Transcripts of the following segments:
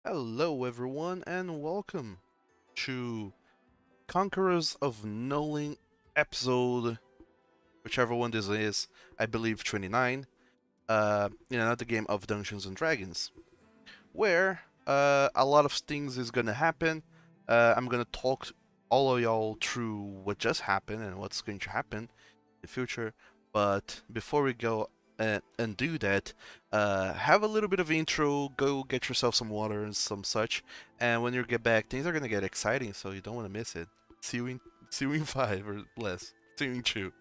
Hello everyone and welcome to Conquerors of Nolyn episode, whichever one this is, I believe 29, in another game of Dungeons and Dragons, where a lot of things is gonna happen. I'm gonna talk all of y'all through what just happened and what's going to happen in the future, but before we go and do that, have a little bit of intro, go get yourself some water and some such, and when you get back, things are gonna get exciting, so you don't want to miss it. See you in 5 or less. See you in 2.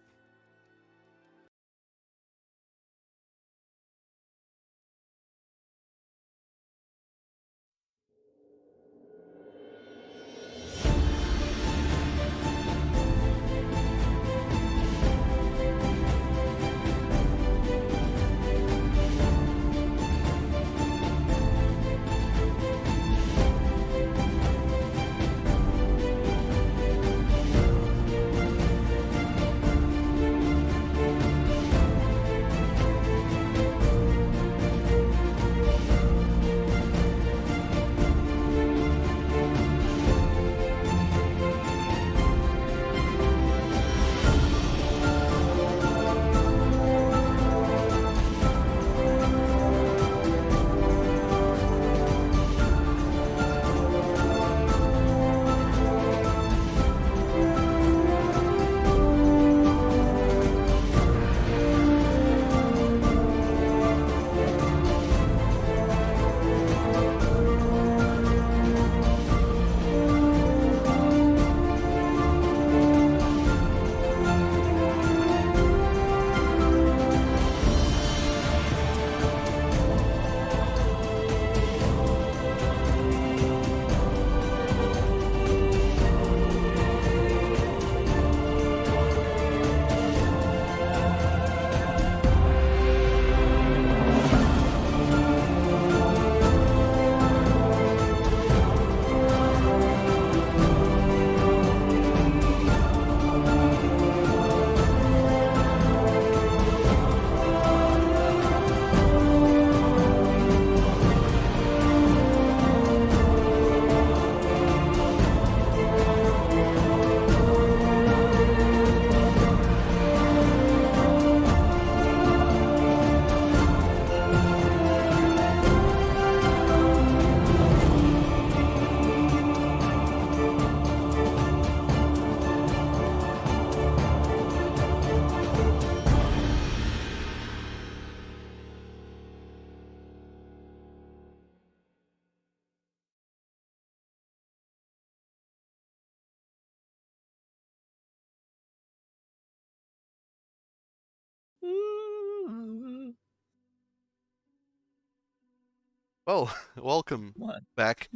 Well, welcome What? back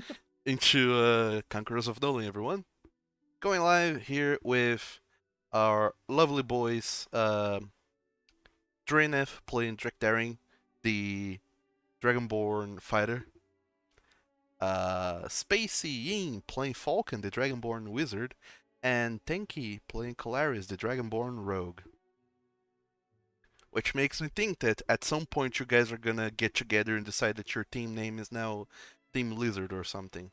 into Conquerors of Nolyn, everyone. Going live here with our lovely boys, Draenef playing Drachdarin, the Dragonborn fighter. Spacey Ying playing Falkan, the Dragonborn wizard, and Tenki playing Kolarys, the Dragonborn rogue. Which makes me think that at some point you guys are gonna get together and decide that your team name is now Team Lizard or something.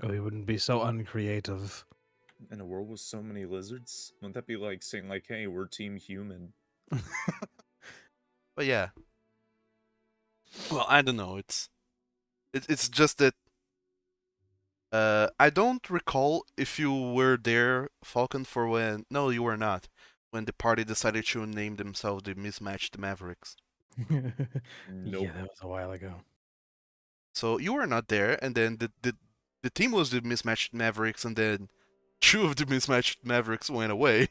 We wouldn't be so uncreative. In a world with so many lizards? Wouldn't that be like saying, like, hey, we're Team Human? But yeah. Well, I don't know. It's just that I don't recall if you were there, Falcon, for when. No, you were not. When the party decided to name themselves the Mismatched Mavericks. Nope. Yeah, that was a while ago. So you were not there, and then the team was the Mismatched Mavericks, and then two of the Mismatched Mavericks went away,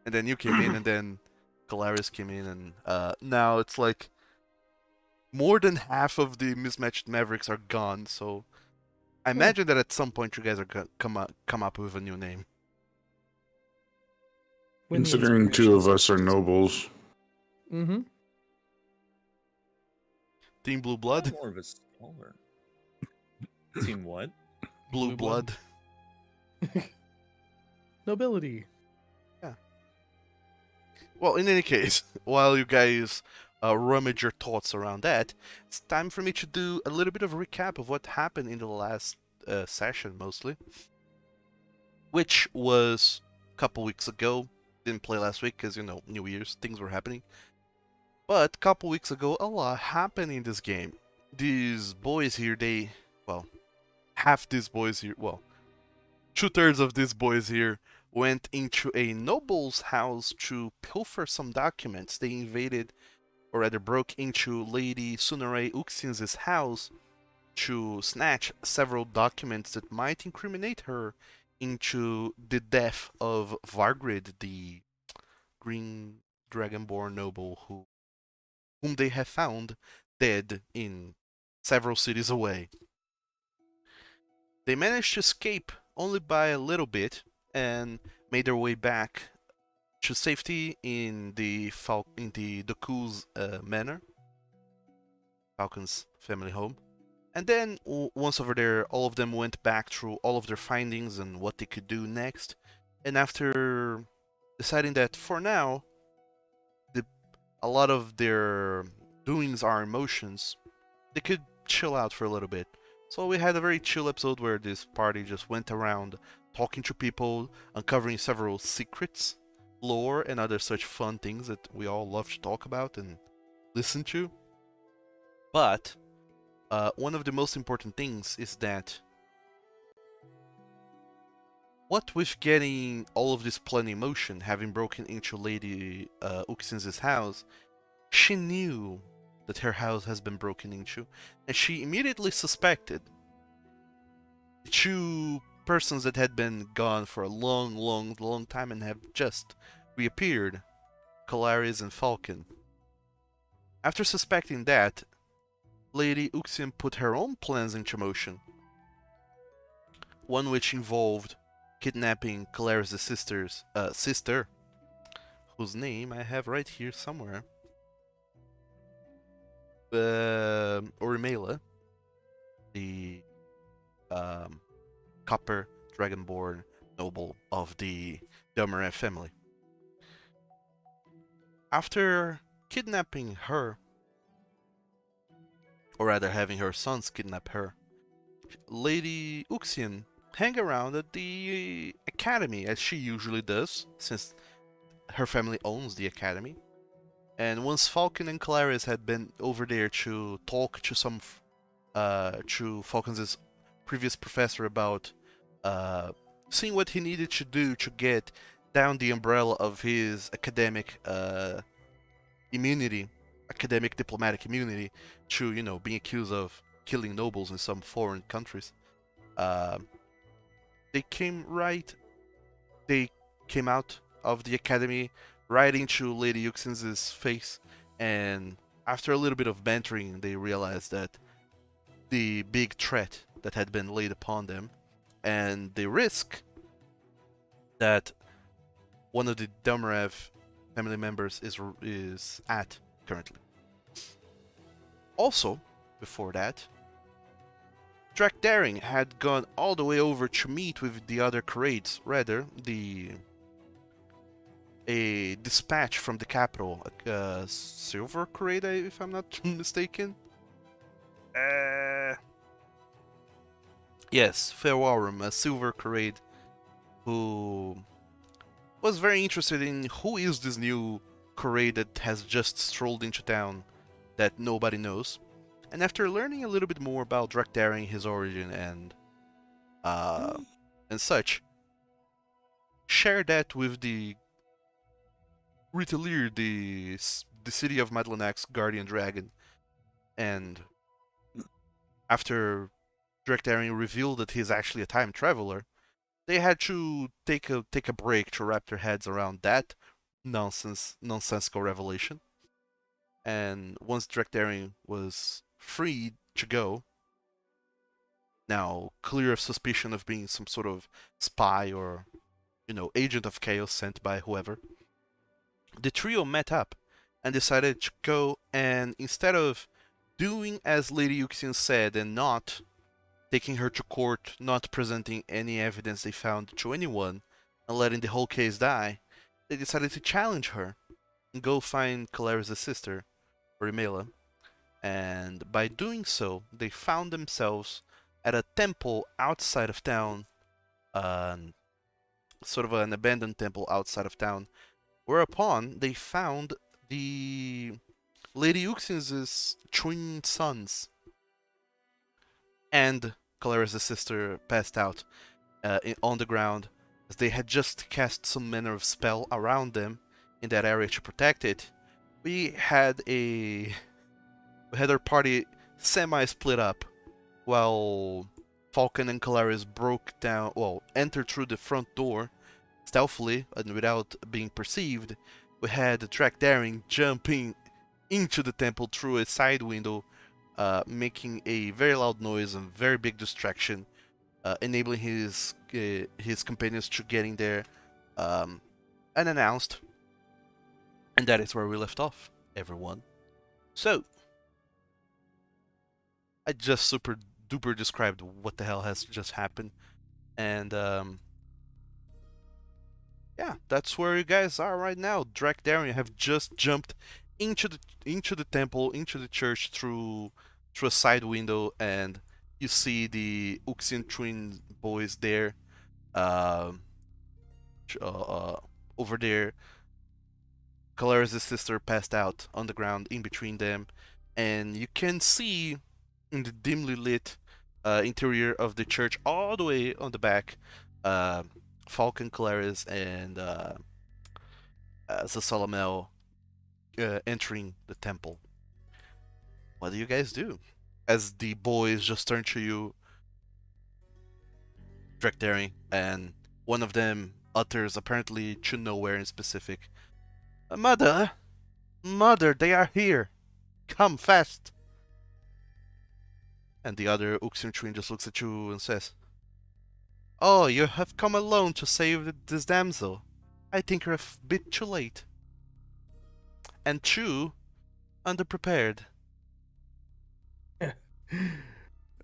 and then you came in, and then Claris came in, and now it's like more than half of the Mismatched Mavericks are gone. So I imagine that at some point you guys are gonna come up with a new name. Considering two of us are nobles. Mm-hmm. Team Blue I'm Blood? more of a scholar. Team what? Blue Blue Blood. Blood. Nobility. Well, in any case, while you guys rummage your thoughts around that, it's time for me to do a little bit of a recap of what happened in the last session, mostly. Which was a couple weeks ago. Didn't play last week because, New Year's, things were happening. But a couple weeks ago, a lot happened in this game. These boys here, half these boys here, 2/3 of these boys here went into a noble's house to pilfer some documents. They invaded, or rather broke into Lady Ulxian's house to snatch several documents that might incriminate her into the death of Vargrid, the green dragonborn noble whom they have found dead in several cities away. They managed to escape only by a little bit and made their way back to safety in the Doku's manor, Falkan's family home. And then, once over there, all of them went back through all of their findings and what they could do next. And after deciding that for now, a lot of their doings are emotions, they could chill out for a little bit. So we had a very chill episode where this party just went around talking to people, uncovering several secrets, lore, and other such fun things that we all love to talk about and listen to. But one of the most important things is that what with getting all of this plan in motion, having broken into Lady Ulxian's house, she knew that her house has been broken into, and she immediately suspected the two persons that had been gone for a long time and have just reappeared, Kolarys and Falkan. After suspecting that, Lady Ulxian put her own plans into motion, one which involved kidnapping Claris' sister, whose name I have right here somewhere, Orimela, the copper dragonborn noble of the Domarev family. After kidnapping her, or rather having her sons kidnap her, Lady Ulxian hang around at the academy as she usually does, since her family owns the academy. And once Falkan and Claris had been over there to talk to to Falkan's previous professor about seeing what he needed to do to get down the umbrella of his academic immunity, academic diplomatic immunity, to being accused of killing nobles in some foreign countries. They came out of the academy right into Lady Ulxian's face, and after a little bit of bantering, they realized that the big threat that had been laid upon them, and the risk that one of the Domarev family members is at currently. Also, before that, Drachdarin had gone all the way over to meet with the other Kolrays, rather, a dispatch from the capital, a silver Kolray, if I'm not mistaken. Yes, Fairwarum, a silver Kolray, who was very interested in who is this new Kolray that has just strolled into town that nobody knows. And after learning a little bit more about Drachdarin, his origin, and such, share that with the Ritalir, the city of Madlanak's guardian dragon. And after Drachdarin revealed that he's actually a time traveler, they had to take a break to wrap their heads around that nonsensical revelation. And once Drachdarin was free to go, now clear of suspicion of being some sort of spy or, agent of chaos sent by whoever, the trio met up and decided to go, and instead of doing as Lady Ulxian said and not taking her to court, not presenting any evidence they found to anyone, and letting the whole case die, they decided to challenge her and go find Kolarys' sister, Rimela, and by doing so, they found themselves at a temple outside of town, sort of an abandoned temple outside of town, whereupon they found the Lady Ulxian's twin sons, and Kolarys' sister passed out on the ground, as they had just cast some manner of spell around them in that area to protect it. We had our party semi-split up, while Falkan and Claris entered through the front door stealthily and without being perceived. We had Drachdarin jumping into the temple through a side window, making a very loud noise and very big distraction, enabling his companions to get in there unannounced. And that is where we left off, everyone. So, I just super duper described what the hell has just happened, and yeah, that's where you guys are right now. Drachdarin have just jumped into the temple, into the church through a side window, and you see the Ulxian twin boys there, over there. Kolarys' sister passed out on the ground in between them, and you can see in the dimly lit interior of the church, all the way on the back, Falkan, Claris, and Zasalamel entering the temple. What do you guys do? As the boys just turn to you, Drachdarin, and one of them utters, apparently to nowhere in specific, Mother! Mother, they are here! Come fast! And the other Ulxian twin just looks at you and says, Oh, you have come alone to save this damsel. I think you're a bit too late. And too underprepared.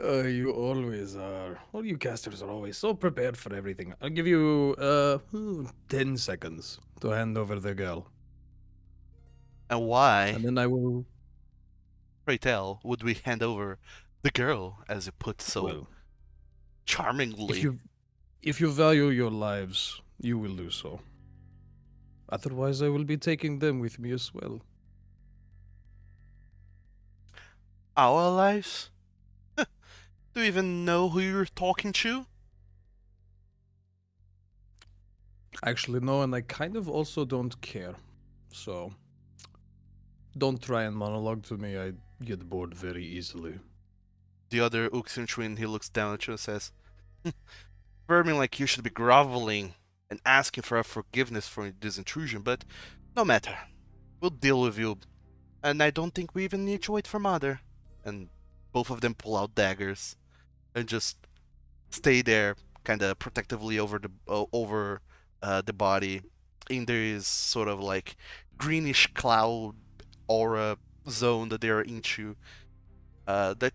You always are. All you casters are always so prepared for everything. I'll give you 10 seconds to hand over the girl. And why, And then I will... pray tell, would we hand over the girl, as you put so Well, charmingly? if you value your lives, you will do so. Otherwise, I will be taking them with me as well. Our lives? Do you even know who you're talking to? Actually, no, and I kind of also don't care. So, don't try and monologue to me. I get bored very easily. The other Ulxian twin, he looks down at you and says, Vermin like you should be groveling and asking for our forgiveness for this intrusion, but no matter. We'll deal with you. And I don't think we even need to wait for Mother. And both of them pull out daggers and just stay there, kind of protectively over the body. In this sort of like greenish cloud aura zone that they're into. That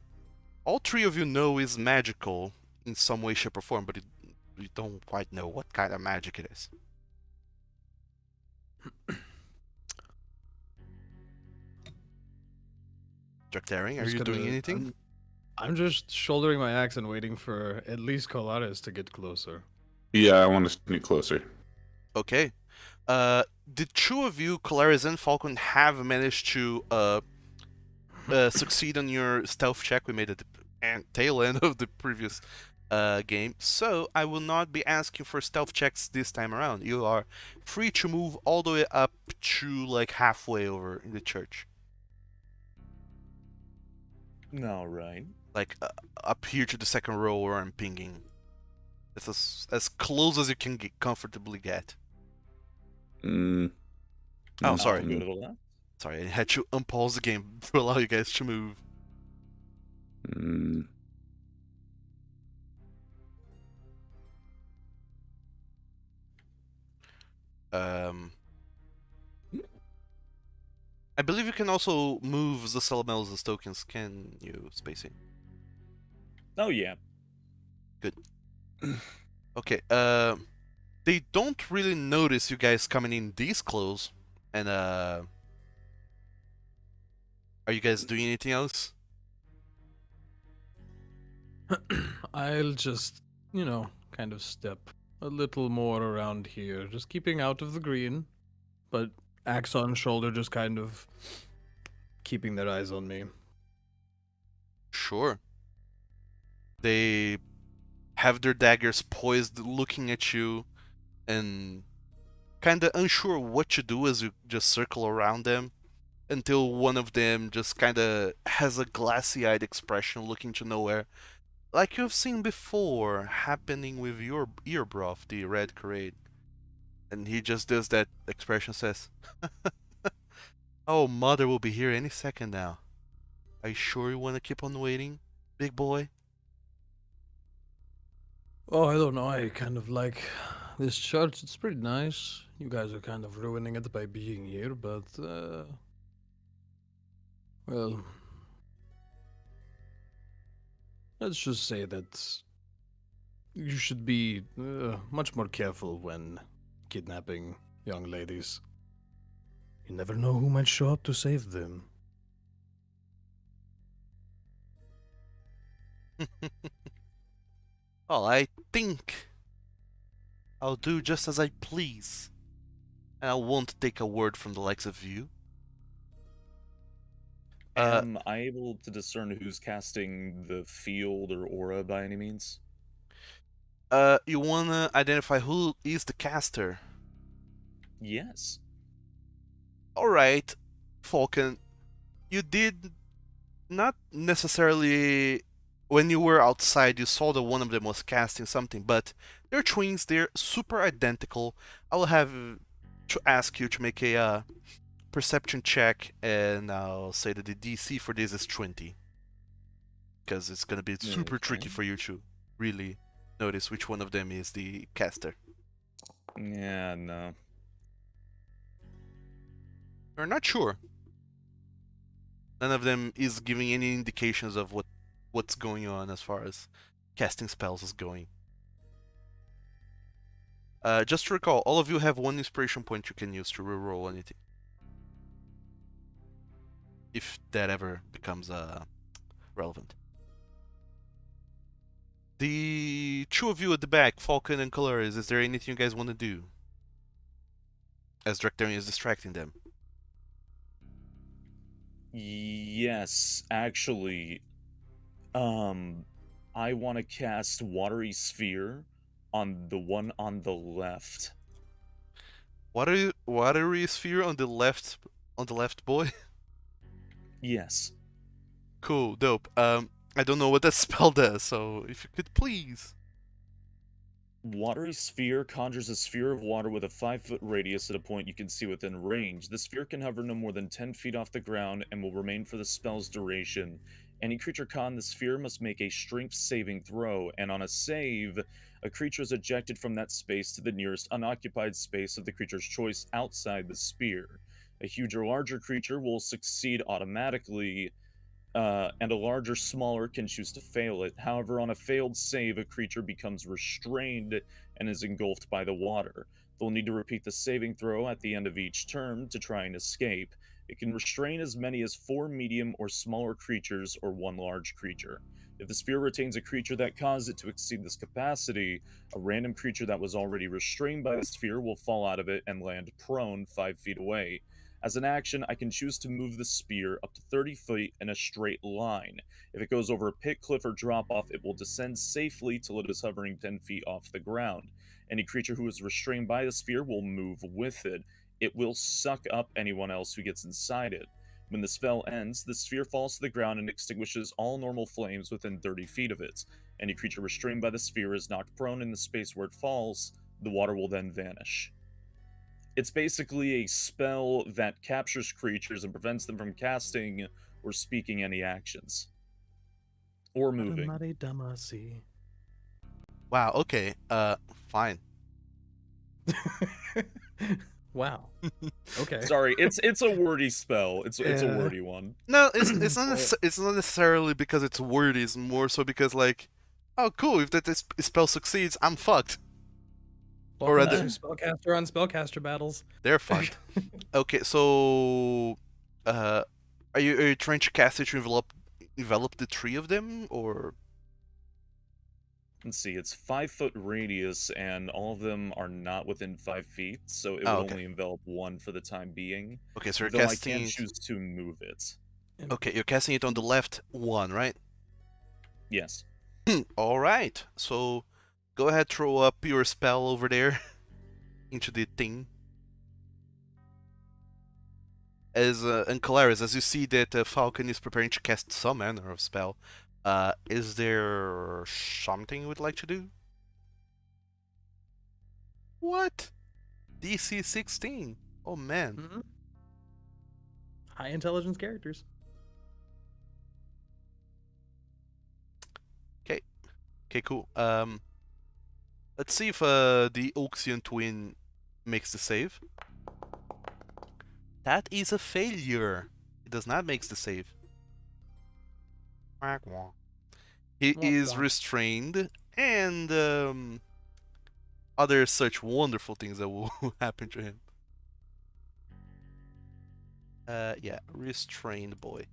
all three of you know is magical in some way, shape, or form, but you don't quite know what kind of magic it is. Drachdarin, are you doing anything? I'm just shouldering my axe and waiting for at least Kolarys to get closer. Yeah, I want to sneak closer. Okay. The two of you, Kolarys and Falkan, have managed to succeed on your stealth check we made at the tail end of the previous game. So I will not be asking for stealth checks this time around. You are free to move all the way up to like halfway over in the church. All right. Like up here to the second row where I'm pinging. It's as close as you can comfortably get. Mm, Oh, sorry. Go to the left. Sorry, I had to unpause the game to allow you guys to move. mm, I believe you can also move the Salamel's tokens, can you, Spacey? Oh yeah. Good. Okay, they don't really notice you guys coming in these close, and Are you guys doing anything else? I'll just, kind of step a little more around here, just keeping out of the green, but axe on shoulder, just kind of keeping their eyes on me. Sure. They have their daggers poised, looking at you, and kind of unsure what to do as you just circle around them, until one of them just kind of has a glassy-eyed expression looking to nowhere, like you've seen before happening with your Earbroth, the red Kolarys. And he just does that expression, says, "Oh, mother will be here any second now. Are you sure you want to keep on waiting, big boy?" Oh, I don't know. I kind of like this church. It's pretty nice. You guys are kind of ruining it by being here, but, well, let's just say that you should be much more careful when kidnapping young ladies. You never know who might show up to save them. Well, I think I'll do just as I please, and I won't take a word from the likes of you. Am I able to discern who's casting the field or aura by any means? You wanna identify who is the caster? Yes. Alright, Falkan, you did not necessarily, when you were outside, you saw that one of them was casting something, but they're twins, they're super identical. I will have to ask you to make a perception check, and I'll say that the DC for this is 20. Because it's gonna be super tricky Okay. for you to really notice which one of them is the caster. Yeah, no. You're not sure. None of them is giving any indications of what's going on as far as casting spells is going. Just to recall, all of you have one inspiration point you can use to reroll anything. If that ever becomes relevant. The two of you at the back, Falkan and Kolarys, is there anything you guys want to do? As Drachdarin is distracting them. Yes, actually, I want to cast Watery Sphere on the one on the left. Watery Sphere on the left boy? Yes. Cool, dope. I don't know what that spell does, so if you could please. Watery Sphere conjures a sphere of water with a 5-foot radius at a point you can see within range. The sphere can hover no more than 10 feet off the ground and will remain for the spell's duration. Any creature caught in the sphere must make a strength saving throw, and on a save, a creature is ejected from that space to the nearest unoccupied space of the creature's choice outside the sphere. A huge or larger creature will succeed automatically, and a larger, smaller can choose to fail it. However, on a failed save, a creature becomes restrained and is engulfed by the water. They'll need to repeat the saving throw at the end of each turn to try and escape. It can restrain as many as 4 medium or smaller creatures or 1 large creature. If the sphere retains a creature that caused it to exceed this capacity, a random creature that was already restrained by the sphere will fall out of it and land prone 5 feet away. As an action, I can choose to move the spear up to 30 feet in a straight line. If it goes over a pit, cliff, or drop off, it will descend safely till it is hovering 10 feet off the ground. Any creature who is restrained by the sphere will move with it. It will suck up anyone else who gets inside it. When the spell ends, the sphere falls to the ground and extinguishes all normal flames within 30 feet of it. Any creature restrained by the sphere is knocked prone in the space where it falls. The water will then vanish. It's basically a spell that captures creatures and prevents them from casting or speaking any actions. Or moving. Wow, okay. Fine. Wow. Okay. Sorry, it's a wordy spell. It's a wordy one. No, it's not it's not necessarily because it's wordy, it's more so because like, oh cool, if that spell succeeds, I'm fucked. Or Welcome rather, to spellcaster on spellcaster battles. they're fucked. Okay, so Are you trying to cast it to envelop the three of them, or? Let's see, it's 5-foot radius, and all of them are not within 5 feet, so it Oh, would okay. only envelop one for the time being. Okay, so you're Though I casting can it. choose to move it. Okay, you're casting it on the left one, right? Yes. All right. So go ahead, throw up your spell over there into the thing. And Kolarys, as you see that Falkan is preparing to cast some manner of spell, is there something you would like to do? What? DC 16. Oh man. Mm-hmm. High intelligence characters. Okay, cool. Let's see if the Ulxian twin makes the save. That is a failure. It does not make the save. He is restrained, and other such wonderful things that will happen to him. Yeah, restrained boy.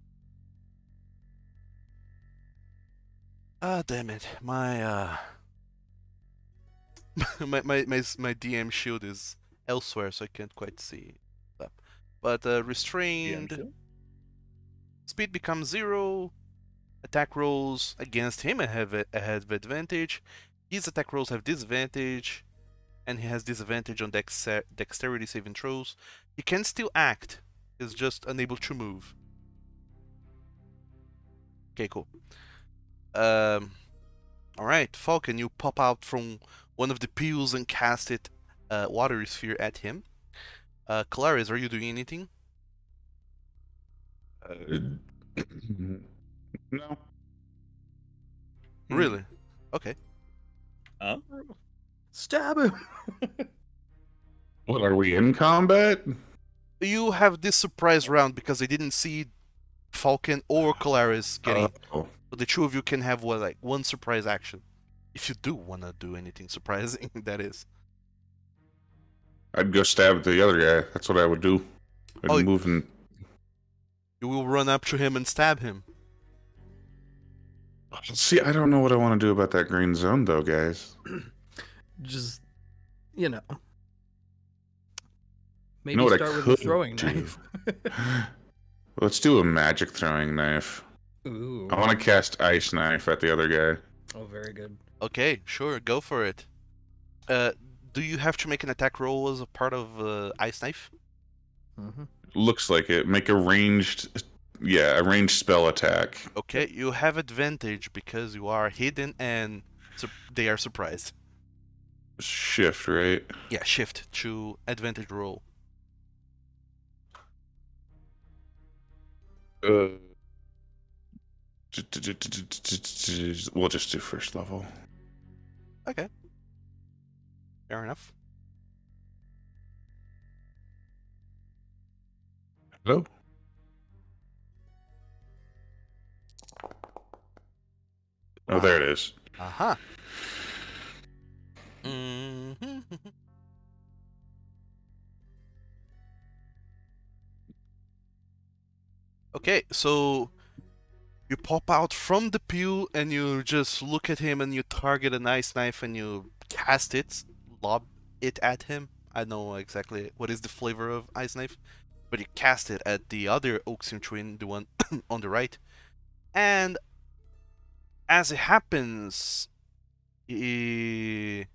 Ah, damn it. My my DM shield is elsewhere, so I can't quite see that. But restrained, speed becomes 0. Attack rolls against him have advantage. His attack rolls have disadvantage, and he has disadvantage on dexterity saving throws. He can still act. He's just unable to move. Okay, cool. Alright, Falkan, you pop out from one of the pews and cast it, Watery Sphere at him. Claris, are you doing anything? No. Really? Okay. Stab him! What, are we in combat? You have this surprise round because they didn't see Falkan or Kolarys getting. Oh. So the two of you can have one surprise action. If you do want to do anything surprising, that is. I'd go stab the other guy. That's what I would do. I'd move and... You will run up to him and stab him. See, I don't know what I want to do about that green zone, though, guys. Just, you know. Maybe know what I start with a could throwing do? knife. Let's do a magic throwing knife. Ooh. I want to cast ice knife at the other guy. Oh, very good. Okay, sure, go for it. Do you have to make an attack roll as a part of Ice Knife? Mm-hmm. Looks like it. Make a ranged spell attack. Okay, you have advantage because you are hidden and they are surprised. Shift, right? Yeah, shift to advantage roll. We'll just do first level. Okay. Fair enough. Hello? Oh, there it is. Aha. Mm-hmm. Okay, so you pop out from the pew and you just look at him and you target an ice knife and you cast it, lob it at him. I don't know exactly what is the flavor of ice knife, but you cast it at the other Ulxian twin, the one on the right. And as it happens, there's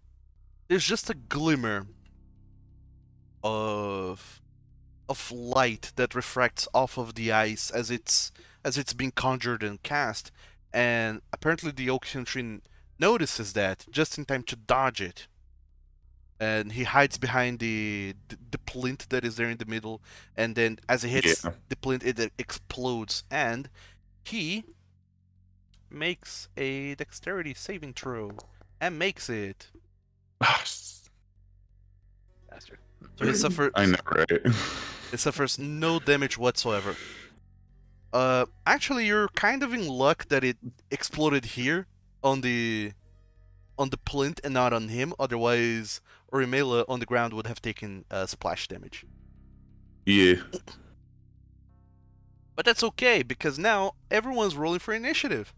just a glimmer of light that refracts off of the ice as it's being conjured and cast, and apparently the Ulxian twin notices that just in time to dodge it, and he hides behind the plinth that is there in the middle, and then as it hits the plinth, it explodes, and he makes a dexterity saving throw and makes it. Bastard. So he suffers. I know, right? It suffers no damage whatsoever. Actually, you're kind of in luck that it exploded here on the plinth and not on him. Otherwise, Orimela on the ground would have taken splash damage. Yeah. But that's okay, because now everyone's rolling for initiative.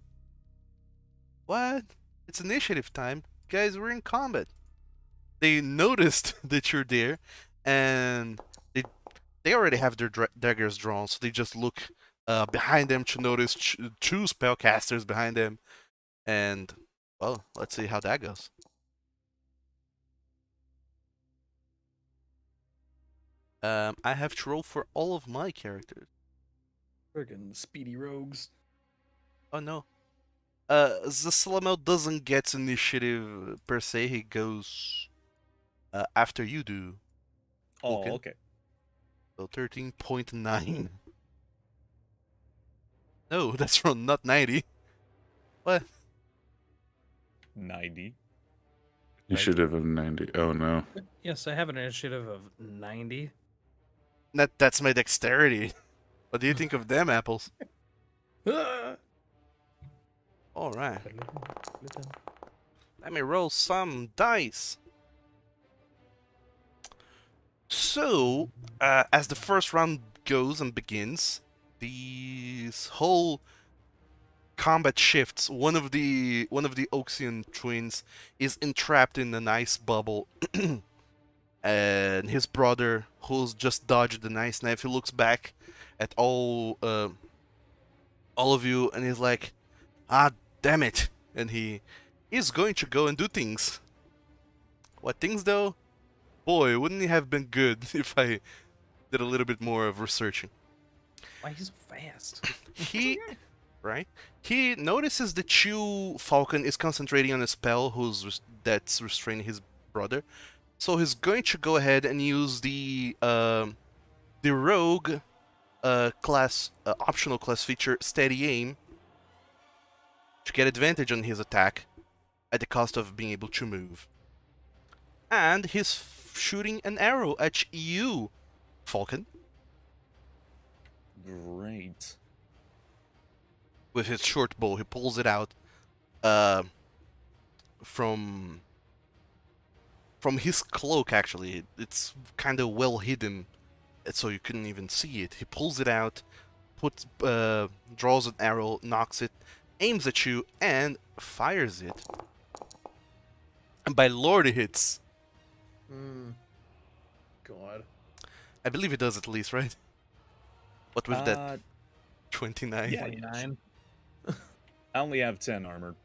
What? It's initiative time. Guys, we're in combat. They noticed that you're there, and they already have their daggers drawn, so they just look behind them to notice two spellcasters behind them, and, well, let's see how that goes. I have to roll for all of my characters. Friggin' speedy rogues. Oh no. Zasalamel doesn't get initiative per se, he goes after you do. Oh, Okay. okay. So 13.9. No, that's from not 90. What? 90. Initiative of 90. Oh no. Yes, I have an initiative of 90. That's my dexterity. What do you think of them apples? Alright. Let me roll some dice. So, as the first round goes and begins, this whole combat shifts. One of the Ulxian twins is entrapped in an ice bubble, and his brother, who's just dodged the ice knife, he looks back at all of you, and he's like, "Ah, damn it!" And he is going to go and do things. What things, though? Boy, wouldn't it have been good if I did a little bit more of researching. Why he's so fast? Right? He notices that Falkan is concentrating on a spell that's restraining his brother. So he's going to go ahead and use the rogue class optional class feature, Steady Aim, to get advantage on his attack at the cost of being able to move. And he's shooting an arrow at you, Falkan, Great. with his short bow. He pulls it out from his cloak, actually. It's kind of well hidden, so you couldn't even see it. He pulls it out, draws an arrow, knocks it, aims at you, and fires it. And by Lord, it hits. God. I believe it does at least, right? What with that 29? Yeah, 29. I only have 10 armor.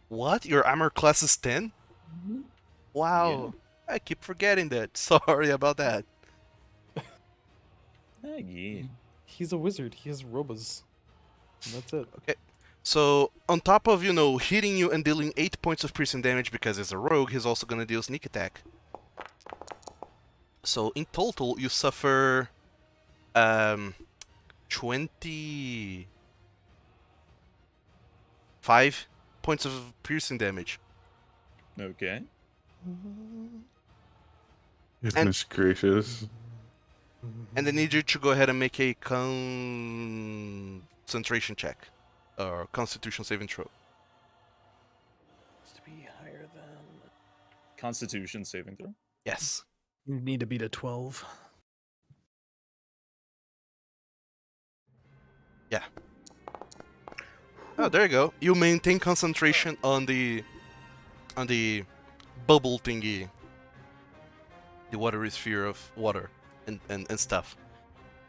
What? Your armor class is 10? Wow. I keep forgetting that. Sorry about that. Yeah. He's a wizard. He has robas. And that's it. Okay. So, on top of, hitting you and dealing 8 points of piercing damage because he's a rogue, he's also gonna deal sneak attack. So, in total, you suffer 25 points of piercing damage. Okay. Goodness gracious. And I need you to go ahead and make a concentration check. Or constitution saving throw. Has to be higher than. Constitution saving throw. Yes. You need to beat a 12. Yeah. Oh, there you go. You maintain concentration on the bubble thingy. The watery sphere of water and stuff.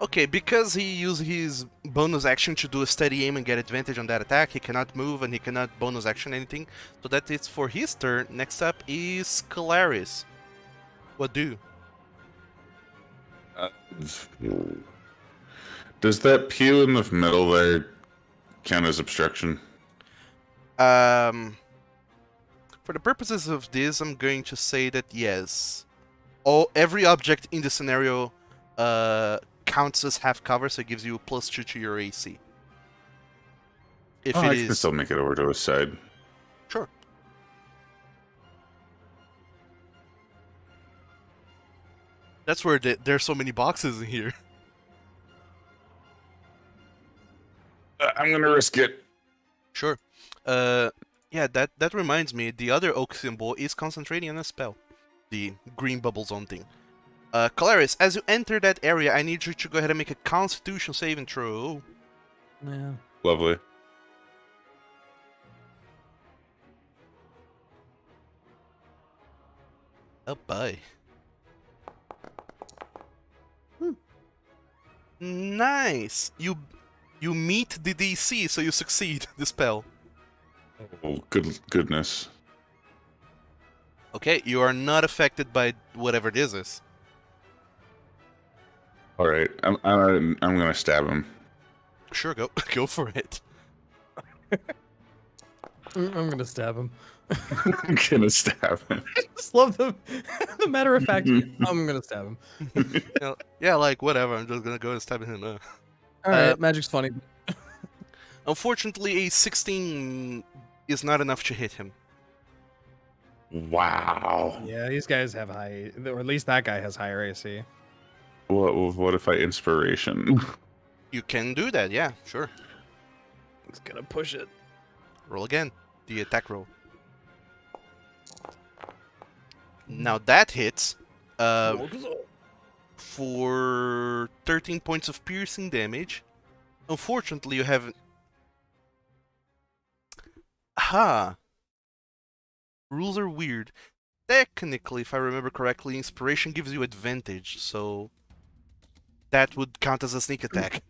Okay, because he used his bonus action to do a steady aim and get advantage on that attack, he cannot move and he cannot bonus action anything. So that is for his turn. Next up is Claris. What do? Does that pew in the middle there count as obstruction? For the purposes of this, I'm going to say that yes. Every object in the scenario counts as half cover, so it gives you +2 to your AC. If I it can is still make it over to his side. sure. That's where there's so many boxes in here. I'm gonna risk it. Sure. Yeah, that reminds me, the other oak symbol is concentrating on a spell. The green bubble zone thing. Claris, as you enter that area, I need you to go ahead and make a Constitution saving throw. Yeah. Lovely. Oh boy. Nice. You meet the DC, so you succeed the spell. Oh, goodness. Okay, you are not affected by whatever this is. All right, I'm gonna stab him. Sure, go for it. I'm gonna stab him. I'm gonna stab him. I just love the matter of fact. I'm gonna stab him. Yeah, like whatever. I'm just gonna go and stab him. All right, magic's funny. Unfortunately, a 16 is not enough to hit him. Wow. Yeah, these guys have high, or at least that guy has higher AC. What if I inspiration? You can do that, yeah, sure. He's gonna push it. Roll again. The attack roll. Now that hits. For 13 points of piercing damage. Unfortunately, you haven't. Rules are weird. Technically, if I remember correctly, inspiration gives you advantage, so that would count as a sneak attack.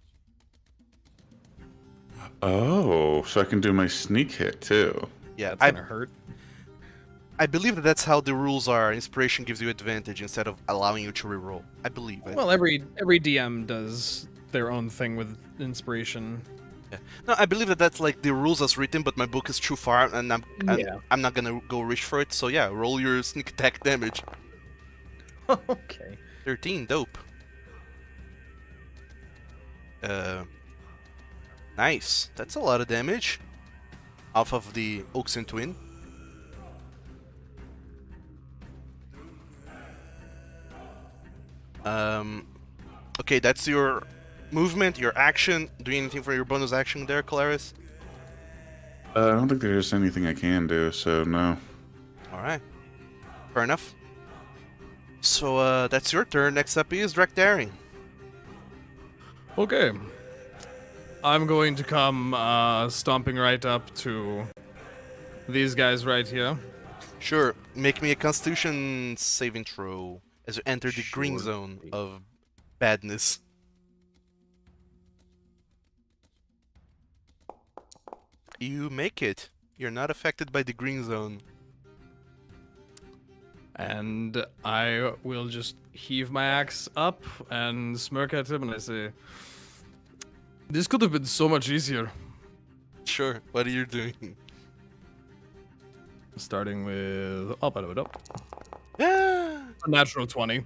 Oh, so I can do my sneak hit too. Yeah, That's gonna hurt. I believe that that's how the rules are. Inspiration gives you advantage instead of allowing you to reroll. I believe it. Well, every DM does their own thing with inspiration. Yeah. No, I believe that that's like the rules as written, but my book is too far, and I'm not gonna go reach for it. So yeah, roll your sneak attack damage. Okay. 13, dope. Nice. That's a lot of damage off of the Ulxian twin. Okay, that's your movement, your action. Doing anything for your bonus action there, Claris? I don't think there's anything I can do, so no. Alright. Fair enough. So, that's your turn. Next up is Drachdarin. Okay. I'm going to come stomping right up to these guys right here. Sure, make me a Constitution saving throw as you enter the green zone of badness. You make it. You're not affected by the green zone. And I will just heave my axe up and smirk at him and I say, this could have been so much easier. Sure, what are you doing? Starting with... Oh, by the way, Ah! a natural 20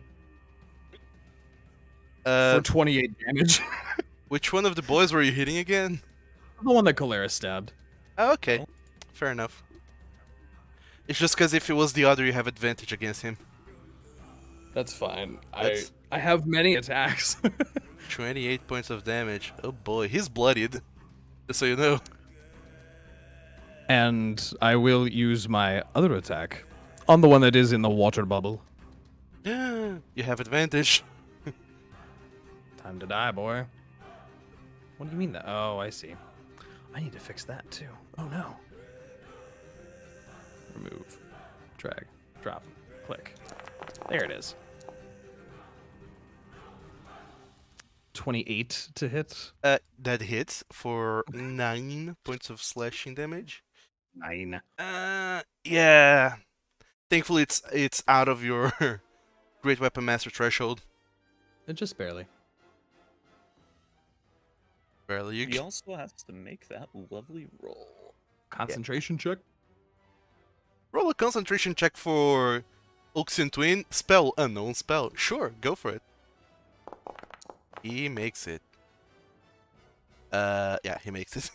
Uh, for 28 damage. which one of the boys were you hitting again? The one that Kolarys stabbed. Oh, okay, fair enough. It's just because if it was the other, you have advantage against him. That's fine. That's- I have many attacks. 28 points of damage. Oh boy, he's bloodied. Just so you know. And I will use my other attack on the one that is in the water bubble. You have advantage. Time to die, boy. What do you mean that? Oh, I see. I need to fix that too. Oh no. Remove. Drag. Drop. Click. There it is. 28 to hit. That hits for 9 points of slashing damage. 9. Yeah. Thankfully, it's out of your Great Weapon Master threshold. Just barely. Barely. He also has to make that lovely roll. Concentration check. Roll a concentration check for Ulxian Twin. Spell, unknown spell. Sure, go for it. He makes it. Yeah, he makes it.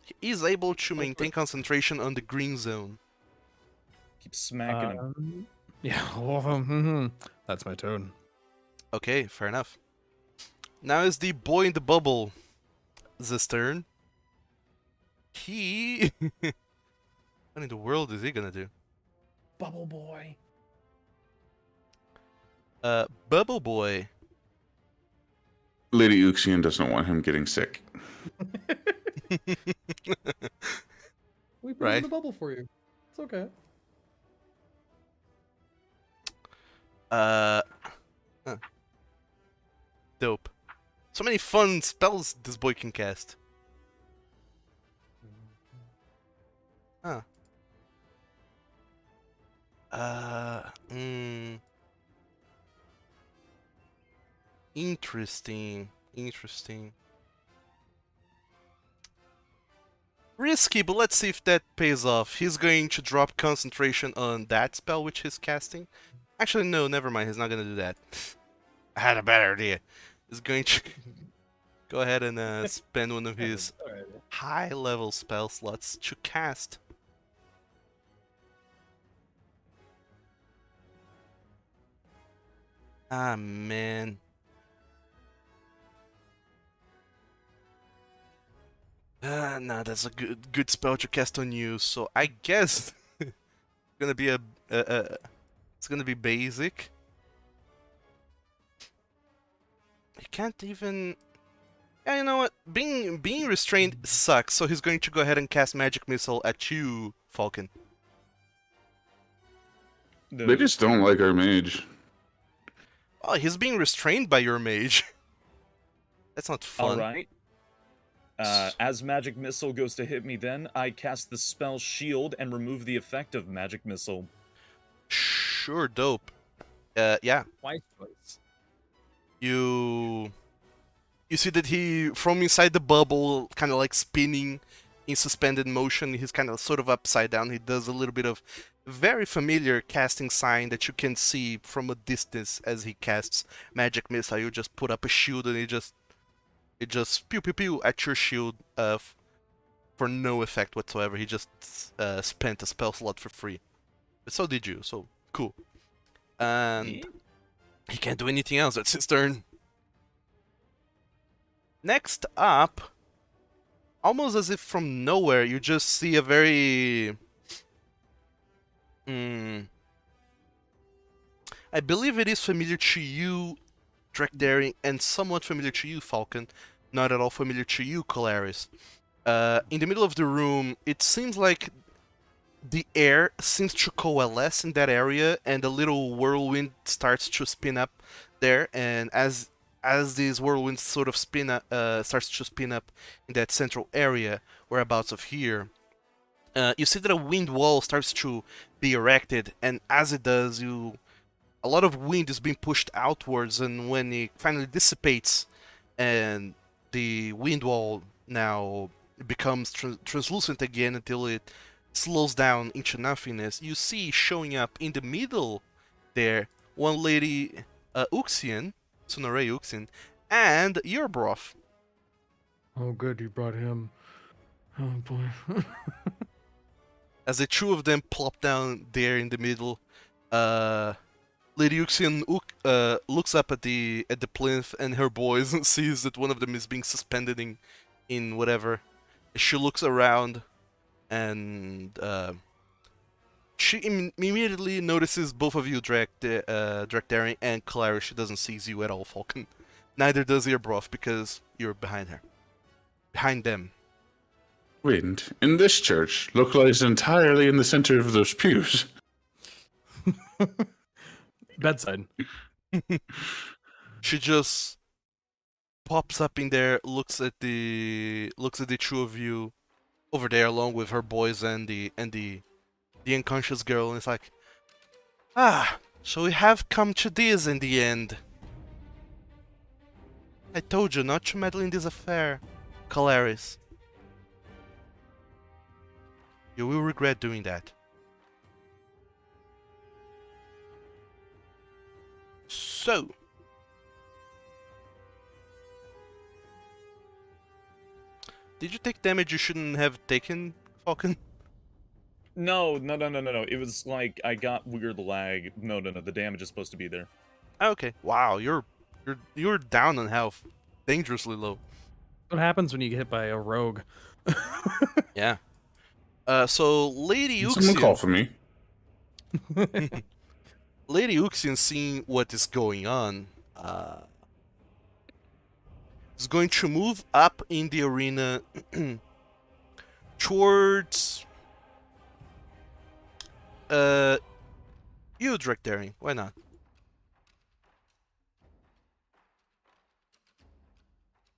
He is able to maintain concentration on the green zone. Keep smacking him. Yeah. That's my turn. Okay, fair enough. Now is the boy in the bubble. This turn. He... What in the world is he gonna do? Bubble boy. Bubble Boy. Lady Ulxian doesn't want him getting sick. We put Right. in the bubble for you. It's okay. Huh. Dope. So many fun spells this boy can cast. Huh. Interesting. Interesting. Risky, but let's see if that pays off. He's going to drop concentration on that spell which he's casting. Actually, no, never mind. He's not going to do that. I had a better idea. He's going to go ahead and spend one of his high-level spell slots to cast. Ah, man. Nah, that's a good spell to cast on you. So I guess it's gonna be it's gonna be basic. He can't even. Yeah, you know what? Being restrained sucks. So he's going to go ahead and cast Magic Missile at you, Falkan. No. They just don't like our mage. Oh, he's being restrained by your mage. That's not fun. Alright. As Magic Missile goes to hit me then, I cast the spell Shield and remove the effect of Magic Missile. Sure, dope. Yeah. Twice. You see that he, from inside the bubble, kind of like spinning in suspended motion, he's kind of sort of upside down. He does a little bit of very familiar casting sign that you can see from a distance as he casts Magic Missile. You just put up a shield and it just pew pew pew at your shield for no effect whatsoever. He just spent a spell slot for free. But so did you, so cool. And he can't do anything else. That's his turn. Next up, almost as if from nowhere, you just see a very... I believe it is familiar to you, Drachdarin, and somewhat familiar to you, Falkan. Not at all familiar to you, Kolarys. In the middle of the room, it seems like the air seems to coalesce in that area, and a little whirlwind starts to spin up there. And as these whirlwinds sort of starts to spin up in that central area, whereabouts of here, you see that a wind wall starts to be erected, and as it does, a lot of wind is being pushed outwards, and when it finally dissipates, and the wind wall now becomes translucent again until it slows down into nothingness, you see showing up in the middle there one Lady Ulxian, Sonorei Ulxian, and Yerbroth. Oh, good, you brought him. Oh boy. As the two of them plop down there in the middle, Lady Ulxian looks up at the plinth and her boys and sees that one of them is being suspended in whatever. She looks around and she immediately notices both of you, Drachdarin and Claris. She doesn't see you at all, Falkan. Neither does Yerbroth because you're behind her. Behind them. Wind in this church localized entirely in the center of those pews. Bedside. She just pops up in there, looks at the two of you over there, along with her boys and the unconscious girl, and it's like, so we have come to this in the end. I told you not to meddle in this affair, Kolarys. You will regret doing that. So, did you take damage you shouldn't have taken, Falkan? No. It was like I got weird lag. No. The damage is supposed to be there. Okay. Wow, you're down on health, dangerously low. What happens when you get hit by a rogue? Yeah. So Lady Someone call Ulxian. for me. Lady Ulxian, seeing what is going on, is going to move up in the arena towards you, Drachdarin. Why not?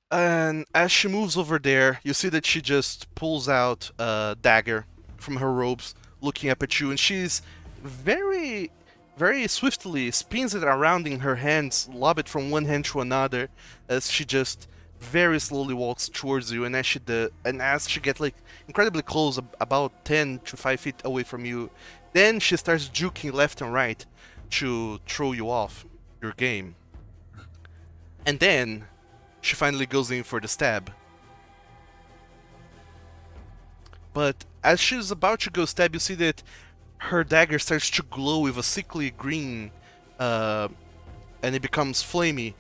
And as she moves over there, you see that she just pulls out a dagger from her robes, looking up at you, and she's very, very swiftly spins it around in her hands, lob it from one hand to another, as she just very slowly walks towards you. And as she gets like incredibly close, about 10 to 5 feet away from you, then she starts juking left and right to throw you off your game. And then she finally goes in for the stab. But as she's about to go stab, you see that her dagger starts to glow with a sickly green, and it becomes flamey.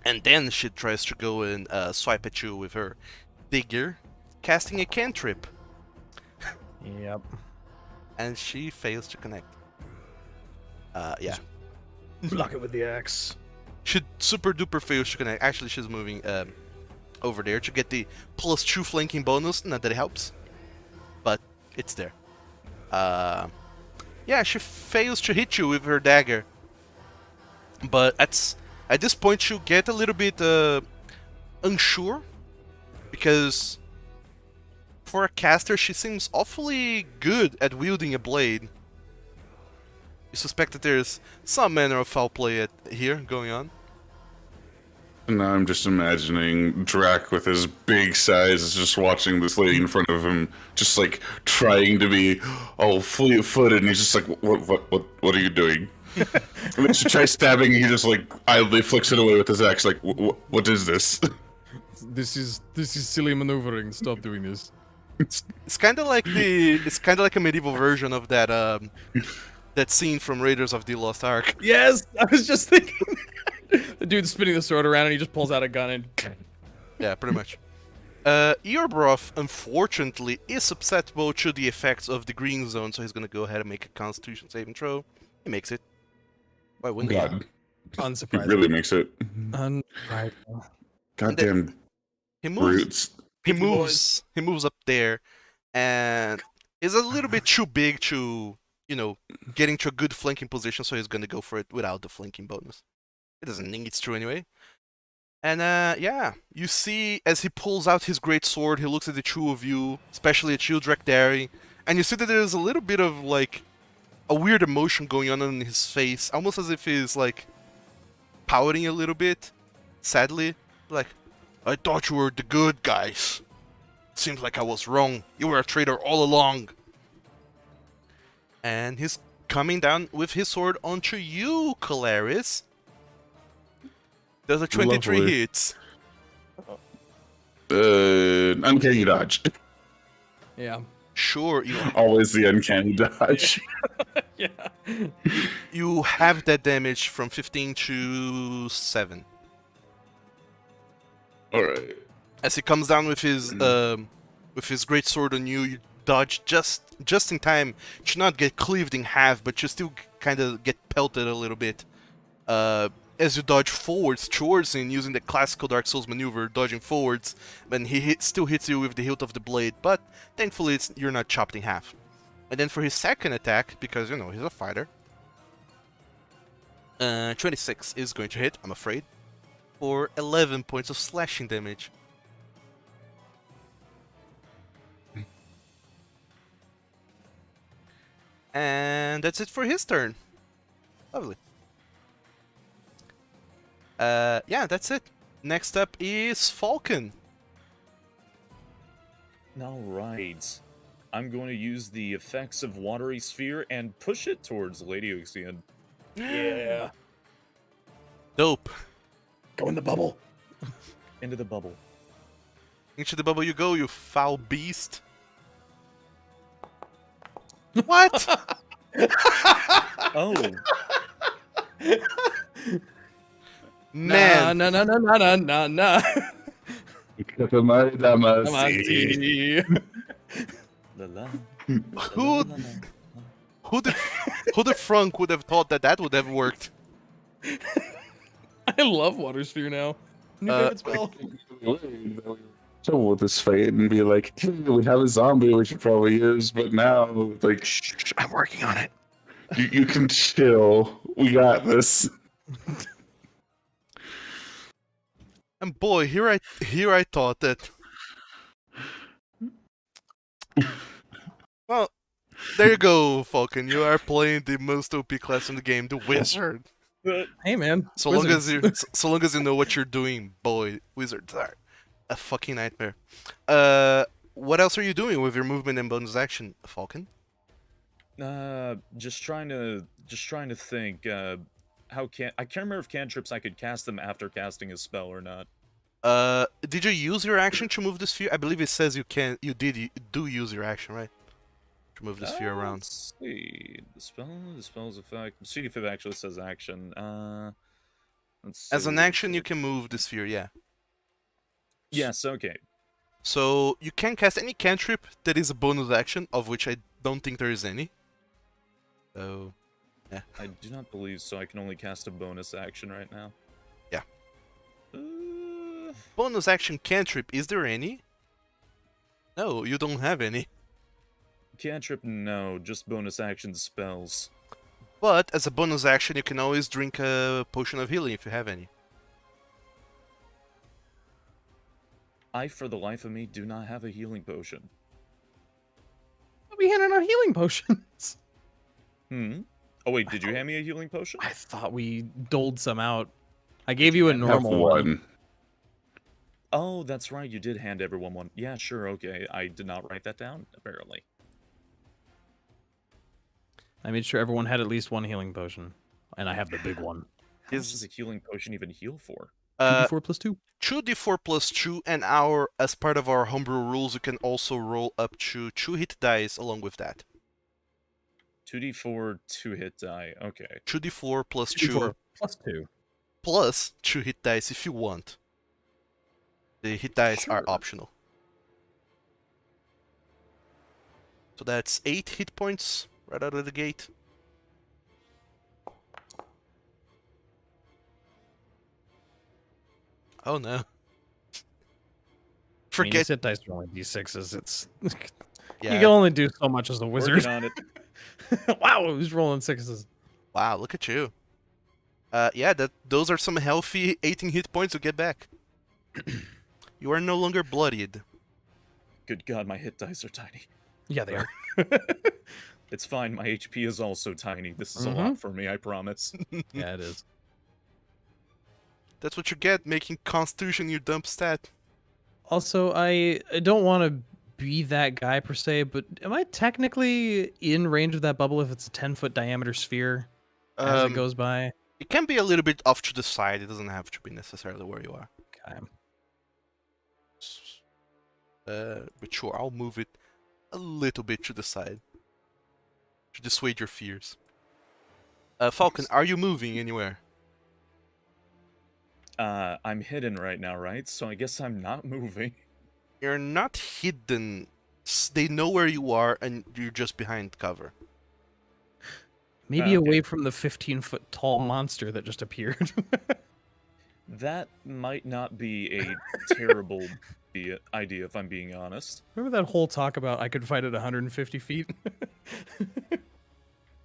And then she tries to go and swipe at you with her dagger, casting a cantrip. Yep. And she fails to connect. Yeah. Block it with the axe. She super duper fails to connect. Actually, she's moving over there to get the +2 flanking bonus. Not that it helps, but it's there. Yeah, she fails to hit you with her dagger. But at this point, you get a little bit unsure, because for a caster, she seems awfully good at wielding a blade. You suspect that there's some manner of foul play here going on. And now I'm just imagining Drac with his big size is just watching this lady in front of him, just like trying to be all fleet-footed, and he's just like, what are you doing? And then she tries stabbing, and he just like idly flicks it away with his axe, like, what is this? This is silly maneuvering. Stop doing this. It's kind of like a medieval version of that that scene from Raiders of the Lost Ark. Yes, I was just thinking. The dude's spinning the sword around and he just pulls out a gun and. Yeah, pretty much. Earbroth, unfortunately, is susceptible to the effects of the green zone, so he's gonna go ahead and make a Constitution saving throw. He makes it. Why wouldn't he? God, he Unsurprising. really makes it. Goddamn He moves. brutes. He moves up there, and is a little bit too big to, get into a good flanking position, so he's gonna go for it without the flanking bonus. It doesn't need to anyway. And yeah, you see as he pulls out his great sword, he looks at the two of you, especially at you, Drachdarin, and you see that there's a little bit of like a weird emotion going on in his face, almost as if he's like pouting a little bit, sadly, like, I thought you were the good guys. Seems like I was wrong. You were a traitor all along. And he's coming down with his sword onto you, Kolarys. Does a 23 Lovely. hits. Uncanny dodge. Yeah. Sure, Always the uncanny dodge. Yeah. you have that damage from 15 to 7. Alright. As he comes down with his great sword on you, you dodge just in time to not get cleaved in half, but you still kind of get pelted a little bit. As you dodge forwards towards him, using the classical Dark Souls maneuver, dodging forwards, and he still hits you with the hilt of the blade, but thankfully you're not chopped in half. And then for his second attack, because, he's a fighter, 26 is going to hit, I'm afraid, for 11 points of slashing damage. And that's it for his turn. Lovely. Yeah, that's it. Next up is Falkan. Alright. I'm going to use the effects of Watery Sphere and push it towards Lady Ulxian. Yeah. Dope. Go in the bubble. Into the bubble. Into the bubble you go, you foul beast. What? Oh. Man. Nah. Come on, La la. Who Who the frunk would have thought that that would have worked? I love Water Sphere now. New favorite spell. Trouble with this fight and be like, hey, we have a zombie we should probably use, but now, like, shh, I'm working on it. You can chill. We got this. And boy, here I thought that. Well, there you go, Falkan. You are playing the most OP class in the game, the Wizard. Hey man. So long as wizards. you know what you're doing, boy, Wizards are a fucking nightmare. What else are you doing with your movement and bonus action, Falkan? Just trying to think. I can't remember if cantrips I could cast them after casting a spell or not. Did you use your action to move the sphere? I believe it says you can. You do use your action, right? To move the sphere around. Let's see. The spell's effect. See if it actually says action. Let's see. As an action, you can move the sphere. Yeah. Yes. Okay. So you can cast any cantrip that is a bonus action, of which I don't think there is any. So, yeah. I do not believe so. I can only cast a bonus action right now. Yeah. Bonus action cantrip, is there any? No, you don't have any. Cantrip, no. Just bonus action spells. But as a bonus action, you can always drink a potion of healing if you have any. I, for the life of me, do not have a healing potion. We handed out healing potions. Oh wait, did you hand me a healing potion? I thought we doled some out. I gave you a Have normal one. one. Oh, that's right. You did hand everyone one. Yeah, sure. Okay, I did not write that down. Apparently. I made sure everyone had at least one healing potion, and I have the big one. How much does a healing potion even heal for? 2d4 plus 2. 2d4 plus 2, and as part of our homebrew rules, you can also roll up to 2 hit dice along with that. 2d4, 2 hit die. Okay. 2d4 plus 2 2d4 plus 2. plus 2 hit dice if you want. The hit dice are Sure. optional. So that's 8 hit points right out of the gate. Oh no. I mean, Forget. these hit dice are only d6s. It's you Yeah. can only do so much as a wizard. Working on it. Wow, who's rolling 6s? Wow, look at you. Yeah, those are some healthy 18 hit points to get back. You are no longer bloodied. Good God, my hit dice are tiny. Yeah, they are. It's fine. My HP is also tiny. This is a Mhm. lot for me. I promise. Yeah, it is. That's what you get making Constitution your dump stat. Also, I don't want to be that guy per se, but am I technically in range of that bubble if it's a 10-foot diameter sphere as it goes by? It can be a little bit off to the side. It doesn't have to be necessarily where you are. Okay. But sure, I'll move it a little bit to the side to dissuade your fears. Falkan, are you moving anywhere? I'm hidden right now, right? So I guess I'm not moving. You're not hidden. They know where you are, and you're just behind cover. Maybe Okay. away from the 15-foot tall monster that just appeared. That might not be a terrible idea, if I'm being honest. Remember that whole talk about I could fight at 150 feet?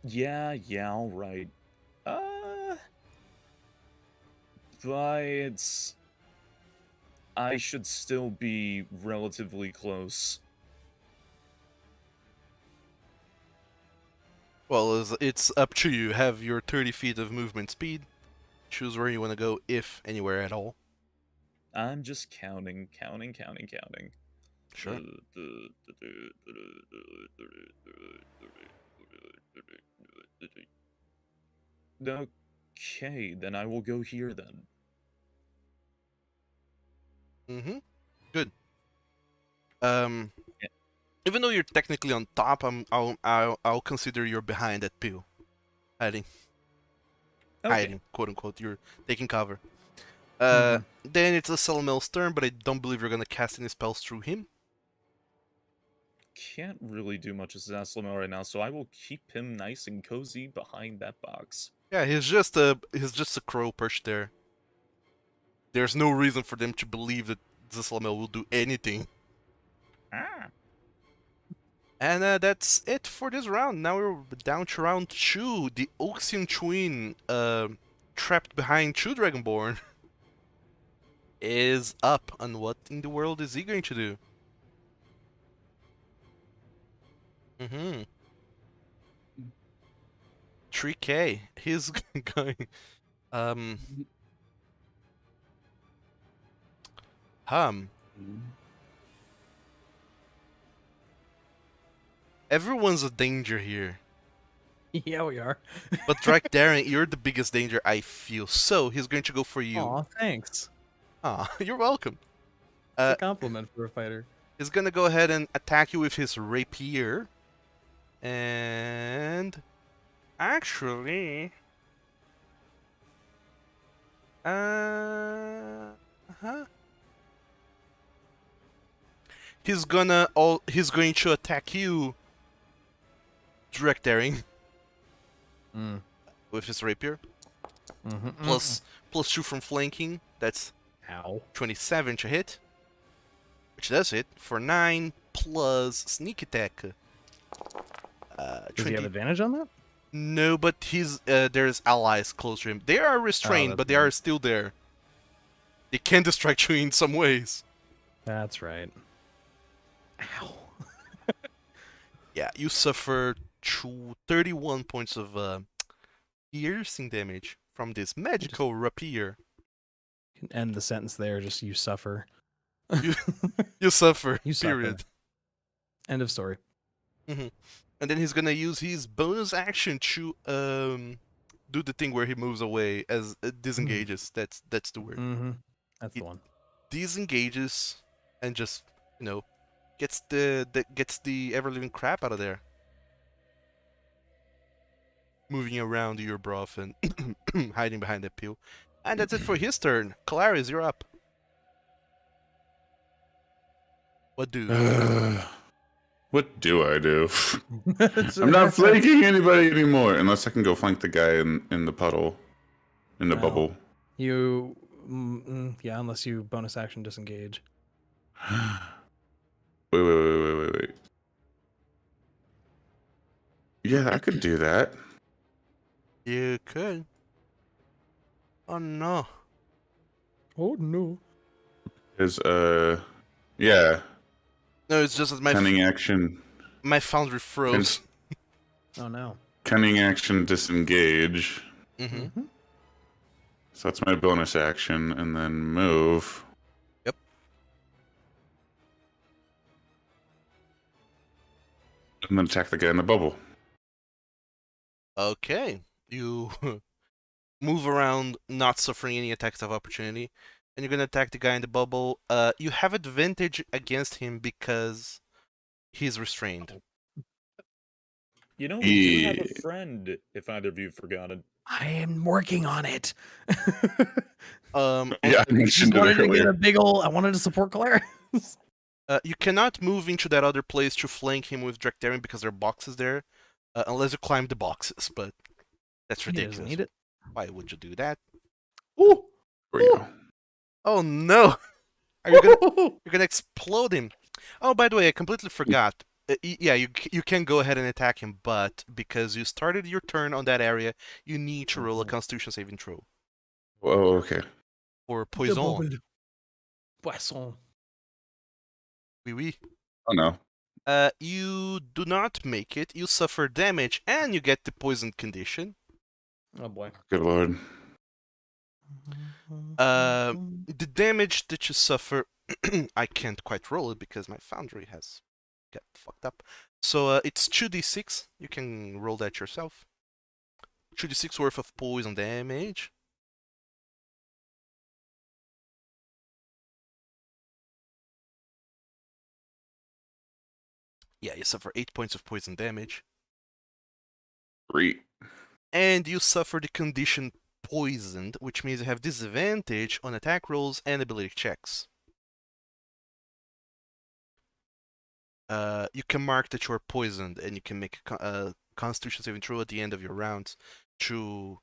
Yeah, all right. But I should still be relatively close. Well, it's up to you. Have your 30 feet of movement speed. Choose where you want to go, if anywhere at all. I'm just counting. Sure. Okay, then I will go here then. Mm-hmm. Good. Even though you're technically on top, I'll consider you're behind that pill, hiding, quote unquote. You're taking cover. Then it's a Selamel's turn, but I don't believe you're gonna cast any spells through him. can't really do much with Zaslamel right now, so I will keep him nice and cozy behind that box. Yeah, he's just a crow perched there. There's no reason for them to believe that Zaslamel will do anything. Ah. And that's it for this round. Now we're down to round 2. The Ulxian twin, trapped behind 2 Dragonborn, is up. And what in the world is he going to do? 3k. He's going. Everyone's a danger here. Yeah, we are. But Drachdarin, you're the biggest danger, I feel. So he's going to go for you. Aw, thanks. Ah, you're welcome. It's a compliment for a fighter. He's gonna go ahead and attack you with his rapier. And actually, he's going to attack you, Drachdarin, with his rapier. Plus 2 from flanking. That's Ow. 27 to hit, which does hit for 9 plus sneak attack. Does he have advantage on that? No, but there's allies close to him. They are restrained, but they are still there. They can distract you in some ways. That's right. Ow. Yeah, you suffer 31 points of piercing damage from this magical rapier. You can end the sentence there, just you suffer. You suffer, You suffer. period. End of story. And then he's gonna use his bonus action to do the thing where he moves away as disengages. That's the word. That's the one. Disengages and just gets the ever living crap out of there. Moving around your broth and hiding behind that peel. And that's it for his turn. Kolarys, you're up. What do? What do I do? I'm not flanking anybody anymore, unless I can go flank the guy in the puddle, in the bubble. You, yeah, unless you bonus action disengage. Wait. Yeah, I could do that. You could. Oh no. Oh no. Is yeah. No, it's just that Cunning action. my foundry froze. Oh no. Cunning action disengage. Mm-hmm. So that's my bonus action, and then move. Yep. And then attack the guy in the bubble. Okay. You move around, not suffering any attacks of opportunity, and you're gonna attack the guy in the bubble. You have advantage against him because he's restrained. You know, we do have a friend, if either of you forgot it. I am working on it. Yeah, I mentioned it wanted to get earlier. a big ol'. I wanted to support Claris. You cannot move into that other place to flank him with Drachdarin because there are boxes there, unless you climb the boxes. But that's He doesn't ridiculous. need it. Why would you do that? Ooh. There we go. Oh no! Are you you're gonna explode him? Oh, by the way, I completely forgot. Yeah, you can go ahead and attack him, but because you started your turn on that area, you need to roll a Constitution saving throw. Oh, okay. Or poison. Poisson. Oui, oui. Oh no. You do not make it. You suffer damage, and you get the poison condition. Oh boy. Good lord. The damage that you suffer, I can't quite roll it because my foundry has got fucked up. So it's 2d6. You can roll that yourself. 2d6 worth of poison damage. Yeah, you suffer 8 points of poison damage. 3. And you suffer the condition poisoned, which means you have disadvantage on attack rolls and ability checks. you can mark that you're poisoned, and you can make a Constitution saving throw at the end of your rounds to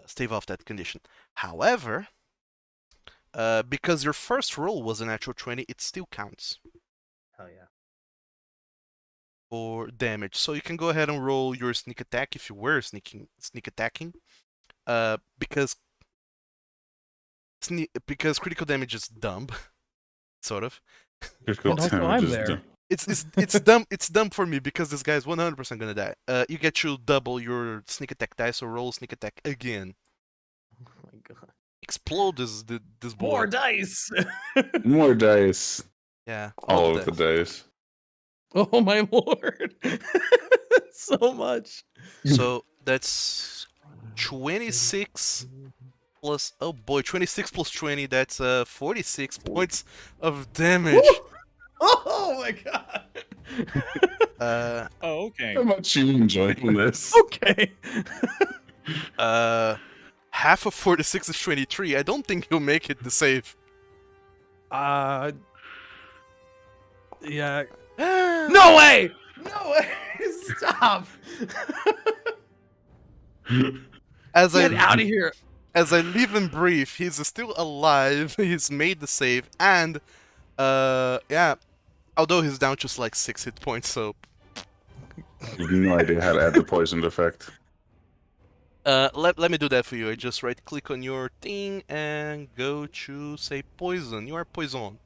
stave off that condition. However, because your first roll was a natural 20, it still counts Hell yeah. for damage. So you can go ahead and roll your sneak attack if you were sneak attacking, because critical damage is dumb, sort of. Critical And also damage I'm is there. done. It's dumb. It's dumb for me because this guy is 100% gonna die. You get to double your sneak attack dice, so roll sneak attack again. Oh my god. Explode this boy. More dice. More dice. Yeah, All of the dice. Oh my lord. So much. So that's 26 plus. Oh boy, 26 plus 20. That's 46 points of damage. Oh my god. Oh, okay. How much you enjoying this? Okay. Half of 46 is 23. I don't think he'll make it to save. Yeah. no No way! No way! Stop! As Get out of here! As I leave him brief, he's still alive. He's made the save, and yeah. Although he's down just like 6 hit points, so I have no idea how to add the poisoned effect. let me do that for you. I just right click on your thing and go to say poison. You are poison.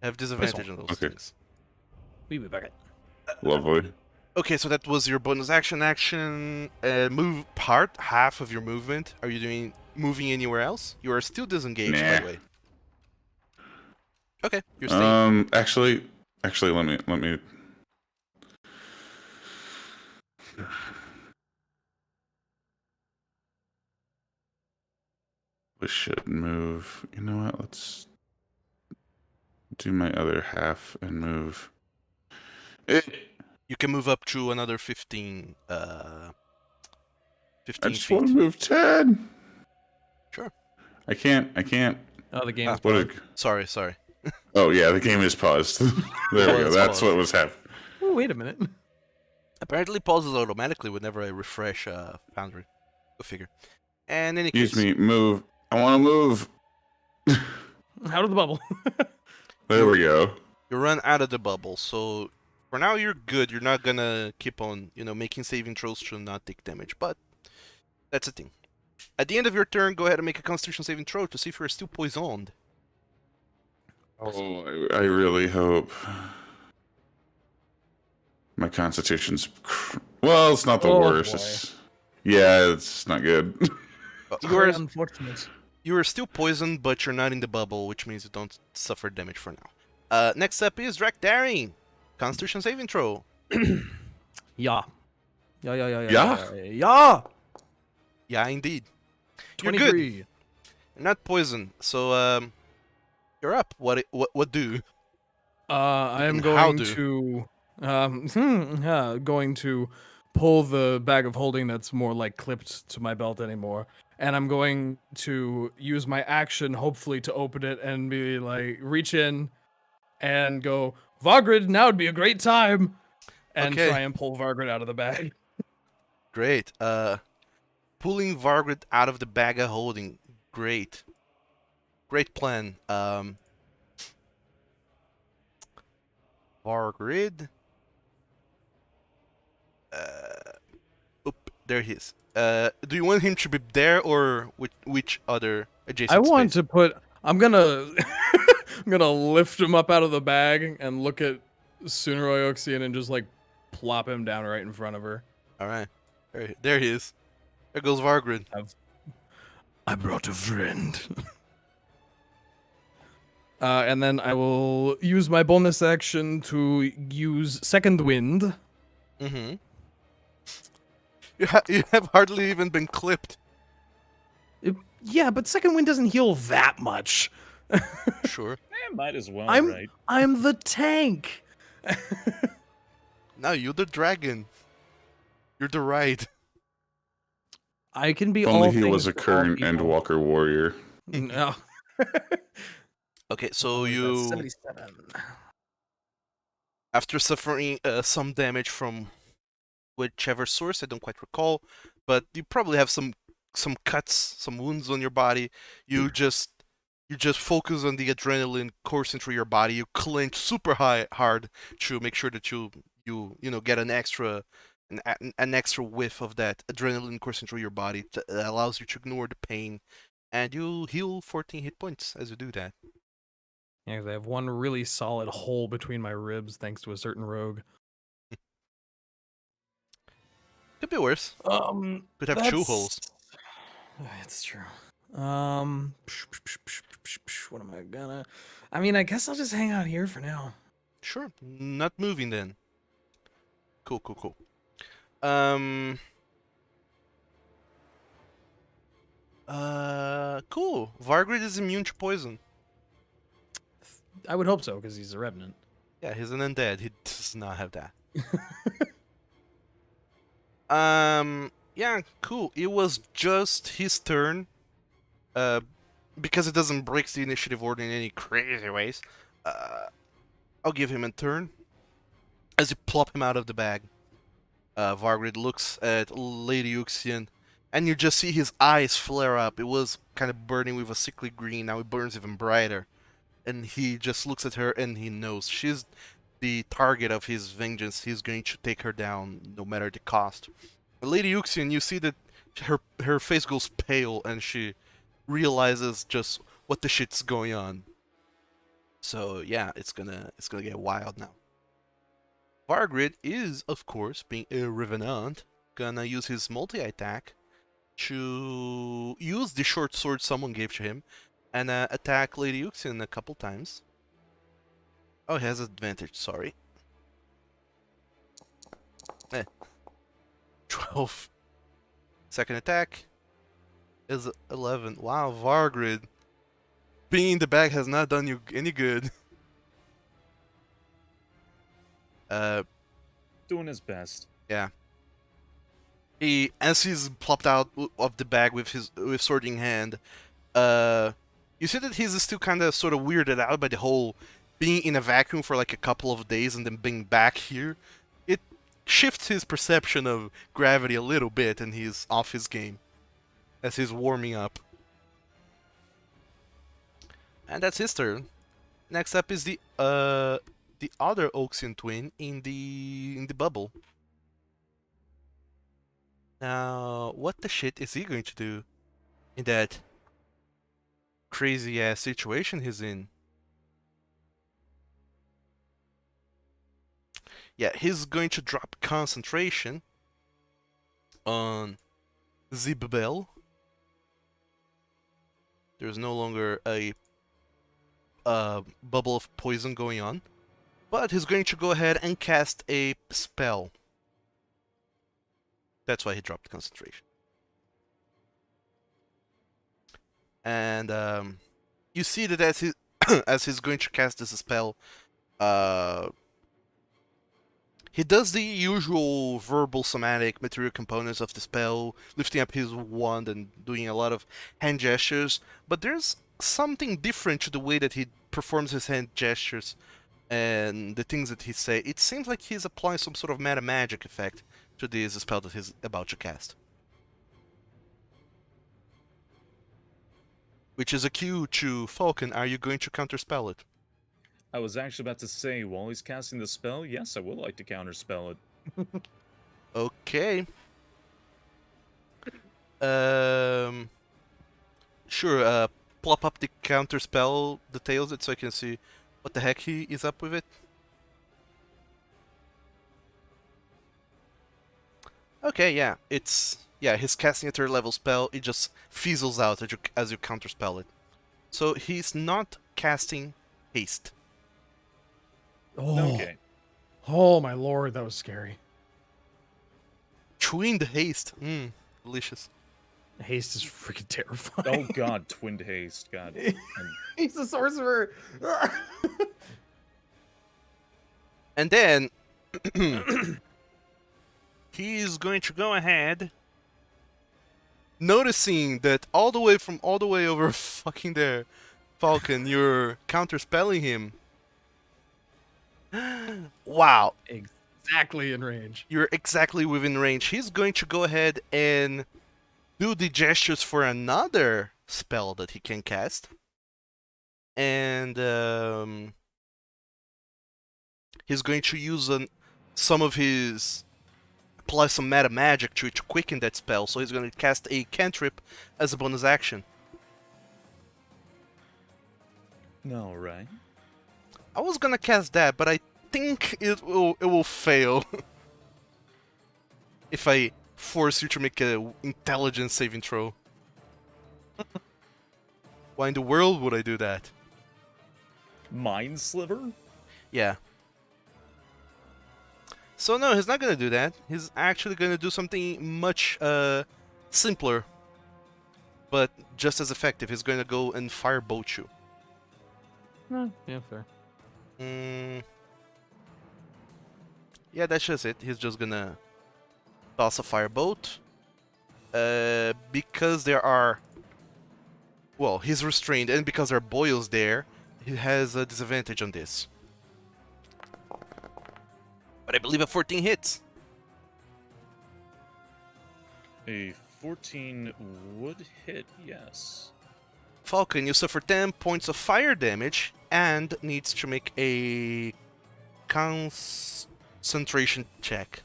I have disadvantage on those Okay. things. We be back. Lovely. Okay, so that was your bonus action. Move part, half of your movement. Are you doing moving anywhere else? You are still disengaged, by Nah. the way. Okay, you're staying. Actually, let me. We should move. You know what? Let's do my other half and move. You can move up to another 15. 15 I just feet. want to move 10. Sure. I can't. Oh, the game is What? Sorry. Oh yeah, the game is paused. There we go. it's That's paused. what was happening. Oh, wait a minute. Apparently pauses automatically whenever I refresh Foundry. Go figure. And in any Excuse case, me. Move. I want to move. Out of the bubble. There we go. you run out of the bubble. So for now, you're good. You're not gonna keep on, making saving throws to not take damage. But that's the thing. At the end of your turn, go ahead and make a Constitution saving throw to see if you're still poisoned. Oh, I really hope. My constitution's. Well, it's not the Oh, worst. boy. Yeah, it's not good. You are unfortunate. You are still poisoned, but you're not in the bubble, which means you don't suffer damage for now. Next up is Drachdarin. Constitution saving throw. Yeah. Yeah? Yeah. Yeah, indeed. You're good. 23. You're not poisoned, so you're up. What do? I am How going do? to going to pull the bag of holding that's more like clipped to my belt anymore, and I'm going to use my action, hopefully, to open it and be like, reach in and go, Vargrid, now would be a great time, and Okay. try and pull Vargrid out of the bag. Great. Pulling Vargrid out of the bag of holding. Great. Great plan. Vargrid. Oop, there he is. Do you want him to be there or which other adjacent I want space? to put. I'm gonna. I'm gonna lift him up out of the bag and look at Watery Ulxian and just like plop him down right in front of her. All right. There he is. There goes Vargrid. I brought a friend. And then I will use my bonus action to use Second Wind. Mm-hmm. You have hardly even been clipped. Yeah, but Second Wind doesn't heal that much. Sure. Might as well, I'm- right? I'm the tank. Now you're the dragon. You're the ride. I can be If all only he things was a to all current people. Endwalker warrior. No. Okay, so That's you 77. after suffering some damage from whichever source, I don't quite recall, but you probably have some cuts, some wounds on your body. You just focus on the adrenaline coursing through your body. You clench super hard to make sure that you get an extra whiff of that adrenaline coursing through your body that allows you to ignore the pain, and you heal 14 hit points as you do that. Yeah, 'cause I have one really solid hole between my ribs thanks to a certain rogue. Could be worse. Could have 2 holes. That's true. What am I gonna? I mean, I guess I'll just hang out here for now. Sure, not moving then. Cool. Cool. Vargrid is immune to poison. I would hope so because he's a revenant. Yeah, he's an undead. He does not have that. Yeah, cool. It was just his turn. Because it doesn't break the initiative order in any crazy ways. I'll give him a turn. As you plop him out of the bag, Vargrid looks at Lady Ulxian, and you just see his eyes flare up. It was kind of burning with a sickly green, now it burns even brighter. And he just looks at her and he knows she's the target of his vengeance. He's going to take her down no matter the cost. Lady Ulxian, you see that her face goes pale and she realizes just what the shit's going on. So yeah, it's gonna get wild now. Vargrid is, of course, being a revenant, gonna use his multi-attack to use the short sword someone gave to him and attack Lady Ulxian a couple times. Oh, he has advantage, sorry. 12. Second attack is 11. Wow, Vargrid. Being in the bag has not done you any good. Doing his best. Yeah. As he's plopped out of the bag with sword in hand, you see that he's still kind of sort of weirded out by the whole being in a vacuum for like a couple of days and then being back here. It shifts his perception of gravity a little bit, and he's off his game as he's warming up. And that's his turn. Next up is the other Ulxian twin in the bubble. Now, what the shit is he going to do in that crazy ass situation he's in? Yeah, he's going to drop concentration on Zibbel. There's no longer a bubble of poison going on, but he's going to go ahead and cast a spell. That's why he dropped concentration. And you see that as he as he's going to cast this spell, he does the usual verbal somatic material components of the spell, lifting up his wand and doing a lot of hand gestures, but there's something different to the way that he performs his hand gestures and the things that he says. It seems like he's applying some sort of meta magic effect to this spell that he's about to cast. Which is a cue to Falkan. Are you going to counterspell it? I was actually about to say, while he's casting the spell, yes, I would like to counterspell it. Okay. Sure, plop up the counterspell details so I can see what the heck he is up with it. Okay, yeah, he's casting a 3rd level spell. It just fizzles out as you counterspell it. So he's not casting haste. Oh, Okay. oh my lord, that was scary. Twinned haste. Delicious. Haste is freaking terrifying. Oh god, twinned haste. God. He's a sorcerer. And then he's going to go ahead, noticing that all the way over fucking there, Falkan, you're counterspelling him. Wow, Exactly in range. you're exactly within range. He's going to go ahead and do the gestures for another spell that he can cast. And he's going to use some of his apply some meta magic to quicken that spell. So he's going to cast a cantrip as a bonus action. All right. I was gonna cast that, but I think it will fail if I force you to make a intelligence saving throw. Why in the world would I do that? Mind Sliver? Yeah. So no, he's not gonna do that. He's actually gonna do something much simpler, but just as effective. He's gonna go and firebolt you. Yeah, fair. Yeah, that's just it. He's just gonna toss a firebolt. Because there are... Well, he's restrained, and because there are boils there, he has a disadvantage on this. But I believe a 14 hits. A 14 would hit, yes. Falkan, you suffer 10 points of fire damage and needs to make a concentration check.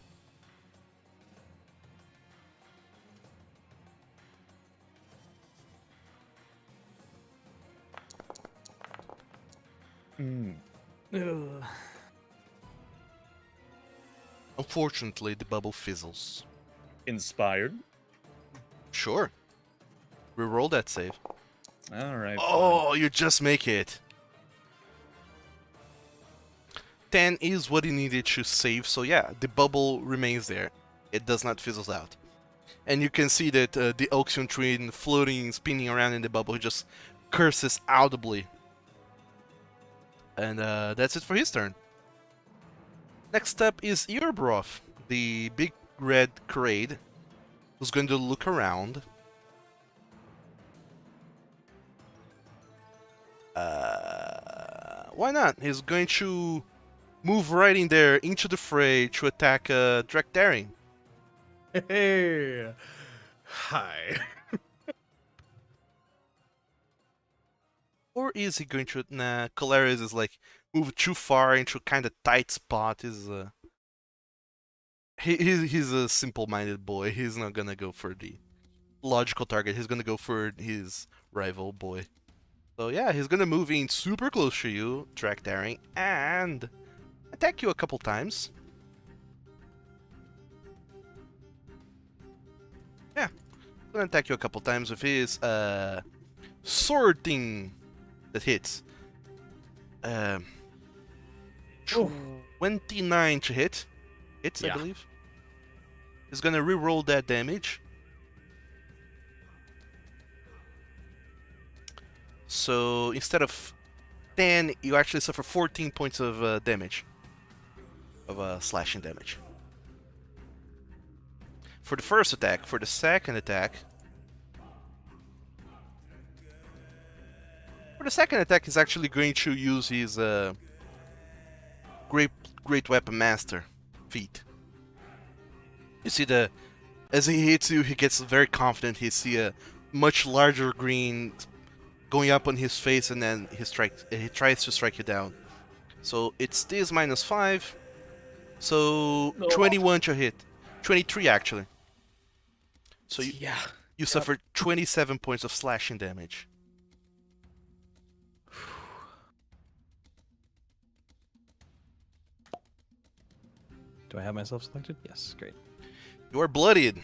Unfortunately, the bubble fizzles. Inspired? Sure. Reroll that save. Alright. Oh, you just make it. 10 is what he needed to save, so yeah, the bubble remains there. It does not fizzle out. And you can see that the Ulxian twin floating, spinning around in the bubble, he just curses audibly. And that's it for his turn. Next up is Earbroth, the big red Kraid, who's going to look around. Why not? He's going to move right in there into the fray to attack Drachdarin. Hey! Hi. Or is he going to... Nah, Kolarys is like moved too far into a kind of tight spot. He's a simple-minded boy. He's not gonna go for the logical target. He's gonna go for his rival boy. So yeah, he's gonna move in super close to you, Drachdarin, and attack you a couple times. Yeah, he's gonna attack you a couple times with his sword thing that hits. 29 to hit. Hits, I Yeah. believe. He's gonna re-roll that damage. So instead of 10, you actually suffer 14 points of damage. Of slashing damage. For the first attack. For the second attack... For the second attack, he's actually going to use his Great Weapon Master feat. You see as he hits you, he gets very confident. He see a much larger green going up on his face, and then he tries to strike you down. So it's this minus 5. So 21 to hit. 23 actually. So you suffer 27 points of slashing damage. Do I have myself selected? Yes, great. You are bloodied.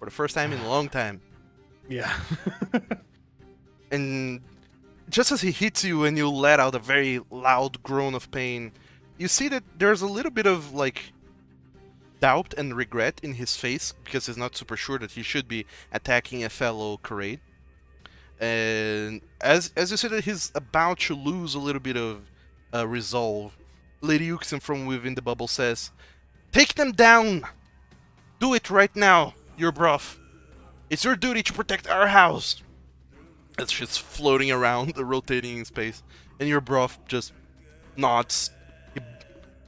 For the first time in a long time. Yeah. And just as he hits you and you let out a very loud groan of pain, you see that there's a little bit of, like, doubt and regret in his face, because he's not super sure that he should be attacking a fellow Kraid. And as you see that he's about to lose a little bit of resolve, Lady Ulxian from within the bubble says, "Take them down! Do it right now, Earbroth! It's your duty to protect our house!" As she's floating around, rotating in space, and Earbroth just nods. He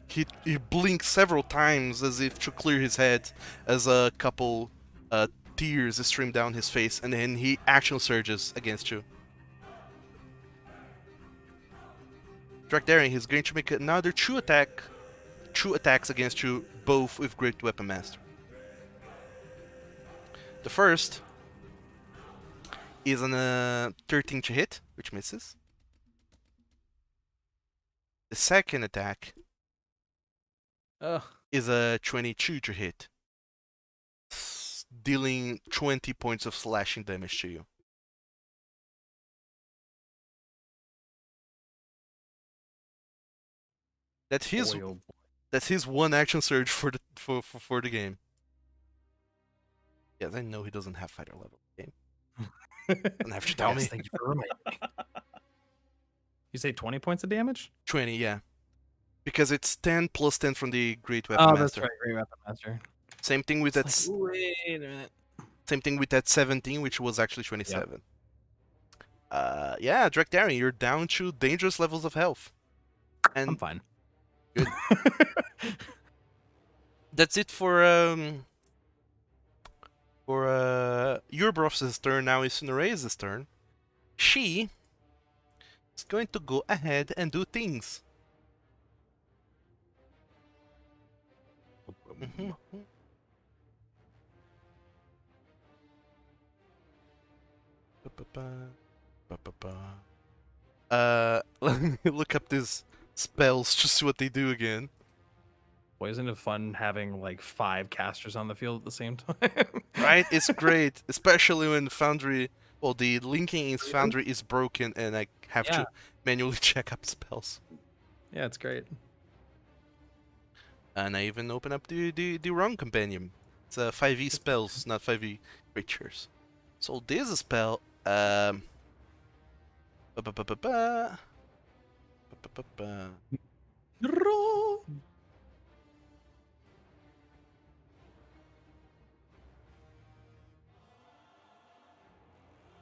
he blinks several times as if to clear his head, as a couple tears stream down his face, and then he action surges against you. Drachdarin, he's going to make another two attacks against you, both with Great Weapon Master. The first is a 13 to hit, which misses. The second attack Ugh. is a 22 to hit, dealing 20 points of slashing damage to you. That's his Boy, oh boy. that's his one action surge for the game. Yes, I know he doesn't have fighter level game. Don't have to tell Yes, me. thank you for reminding me. You say 20 points of damage? 20, yeah. Because it's 10 plus 10 from the Great Weapon Oh, Master. that's right, Great Weapon Master. Same thing with that. It's like, wait a minute. Same thing with that 17, which was actually 27. Yeah, Drachdarin, you're down to dangerous levels of health. And I'm fine. Good. That's it for Urbroth's turn. Now it's Kolrays' turn. She is going to go ahead and do things. Let me look up these spells to see what they do again. Boy, isn't it fun having like 5 casters on the field at the same time? Right? It's great, especially when Foundry, well, the linking in Foundry is broken and I have to manually check up spells. Yeah, it's great. And I even open up the wrong companion. It's 5e spells, not 5e creatures. So this spell,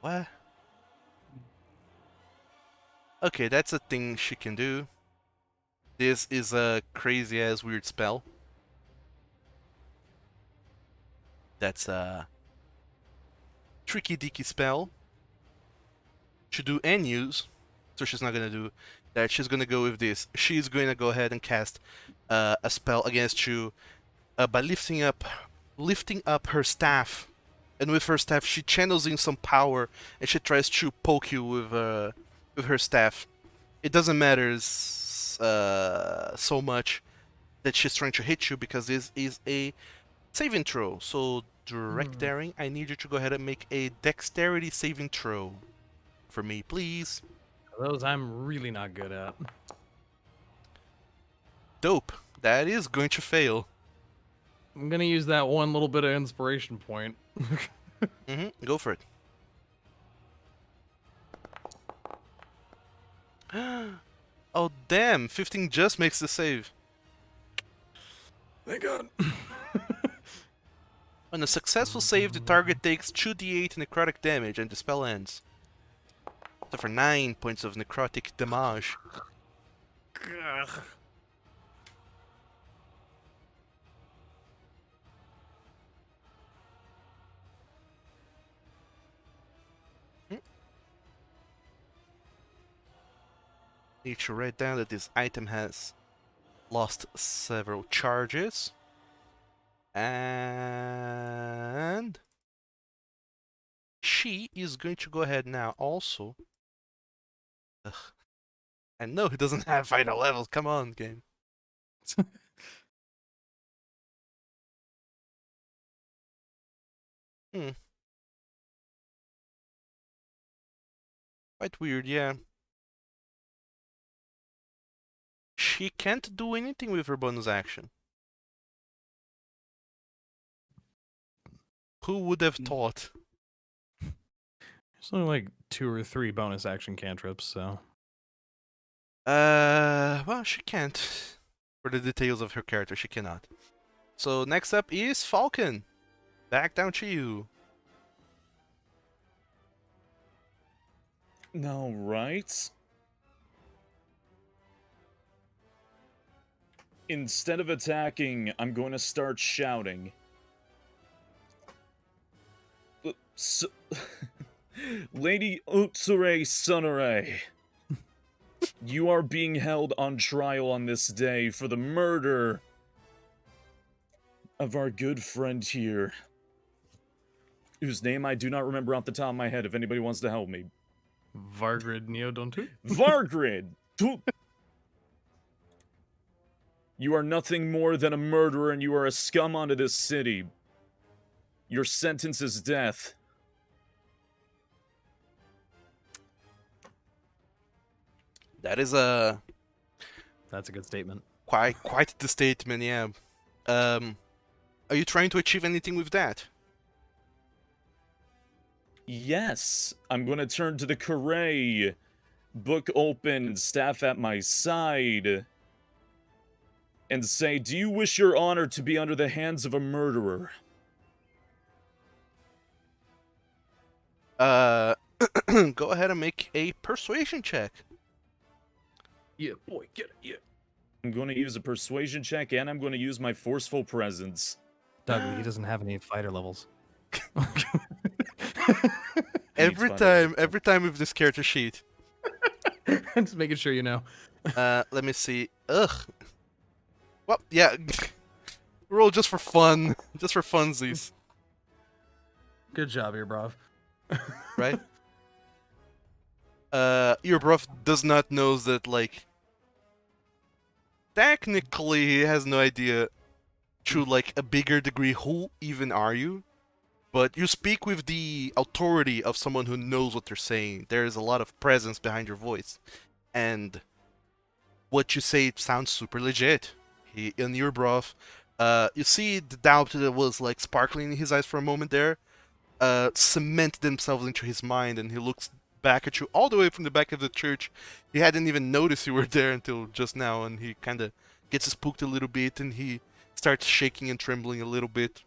what? Okay, that's a thing she can do. This is a crazy ass weird spell. That's a tricky dicky spell to do and use. So she's not gonna do that. She's gonna go with this. She's gonna go ahead and cast a spell against you by lifting up her staff, and with her staff she channels in some power and she tries to poke you with her staff. It doesn't matter so much that she's trying to hit you because this is a saving throw. So Drachdarin, I need you to go ahead and make a dexterity saving throw for me, please. Those I'm really not good at. Dope. That is going to fail. I'm gonna use that one little bit of inspiration point. Go for it. Oh damn! 15 just makes the save. Thank God. On a successful save, the target takes 2d8 necrotic damage and the spell ends. So for 9 points of necrotic damage. Need to write down that this item has lost several charges. And she is going to go ahead now also. Ugh. I know he doesn't have final levels. Come on, game. Quite weird, yeah. She can't do anything with her bonus action. Who would have thought? There's only like 2 or 3 bonus action cantrips, so. Well, she can't. For the details of her character, she cannot. So next up is Falkan. Back down to you. All right. Instead of attacking, I'm going to start shouting. Lady Ulxian, you are being held on trial on this day for the murder of our good friend here, whose name I do not remember off the top of my head, if anybody wants to help me. Vargrid Neodontu? Vargrid! You are nothing more than a murderer, and you are a scum unto this city. Your sentence is death. That is That's a good statement. quite the statement, yeah. Are you trying to achieve anything with that? Yes, I'm going to turn to the Kolrays, book open and staff at my side, and say, do you wish your honor to be under the hands of a murderer? Go ahead and make a persuasion check. Yeah, boy, get it, yeah. I'm going to use a persuasion check, and I'm going to use my forceful presence. Doug, he doesn't have any fighter levels. Every time with this character sheet. Just making sure you know. Let me see. Ugh. Well, yeah. Roll just for fun. Just for funsies. Good job here, bruv. Right? Your bruv does not know that, like, technically he has no idea to, like, a bigger degree who even are you, but you speak with the authority of someone who knows what they're saying. There is a lot of presence behind your voice, and what you say sounds super legit. In your bruv, you see the doubt that was, like, sparkling in his eyes for a moment there, cement themselves into his mind, and he looks back at you all the way from the back of the church. He hadn't even noticed you were there until just now, and he kind of gets spooked a little bit, and he starts shaking and trembling a little bit,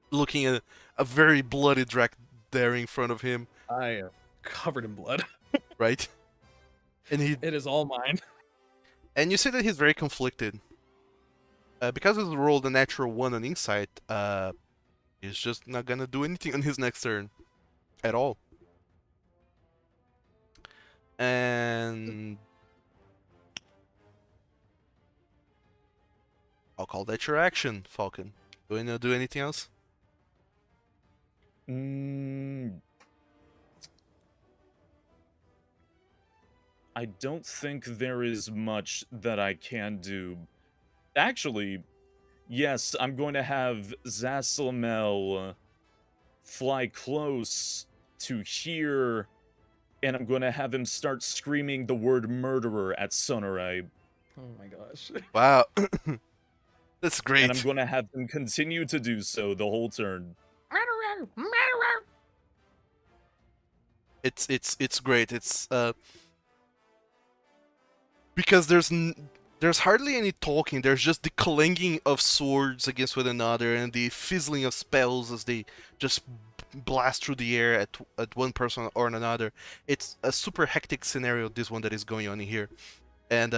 looking at a very bloody Drachdarin in front of him. I am covered in blood. Right? And It is all mine. and you see that he's very conflicted. Because he's rolled a natural 1 on insight, he's just not gonna do anything on his next turn. At all. And I'll call that your action, Falkan. Do you want to do anything else? I don't think there is much that I can do. Actually, yes, I'm going to have Zasselmel fly close to here, and I'm going to have him start screaming the word murderer at Sonorai. Oh my gosh. Wow. That's great. And I'm going to have him continue to do so the whole turn. It's great. It's because there's hardly any talking. There's just the clanging of swords against one another and the fizzling of spells as they just blast through the air at one person or another. It's a super hectic scenario, this one that is going on in here, and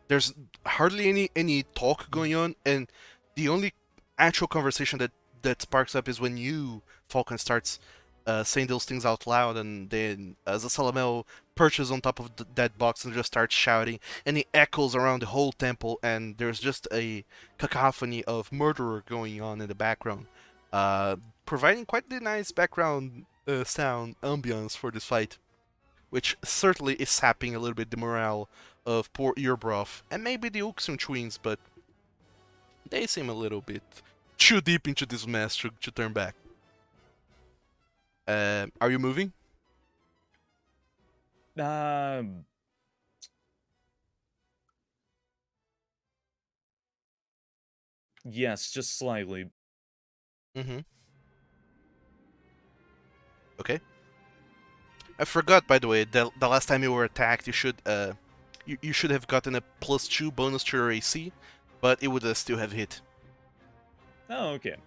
there's hardly any talk going on, and the only actual conversation that sparks up is when you, Falkan, starts saying those things out loud, and then Zasalamel perches on top of that box and just starts shouting, and it echoes around the whole temple, and there's just a cacophony of murderer going on in the background, providing quite the nice background sound ambience for this fight, which certainly is sapping a little bit the morale of poor Earbroth, and maybe the Ulxian twins, but they seem a little bit too deep into this mess to turn back. Are you moving? Yes, just slightly. Mm-hmm. Okay. I forgot, by the way, the last time you were attacked, you should have gotten a +2 bonus to your AC, but it would still have hit. Oh, okay.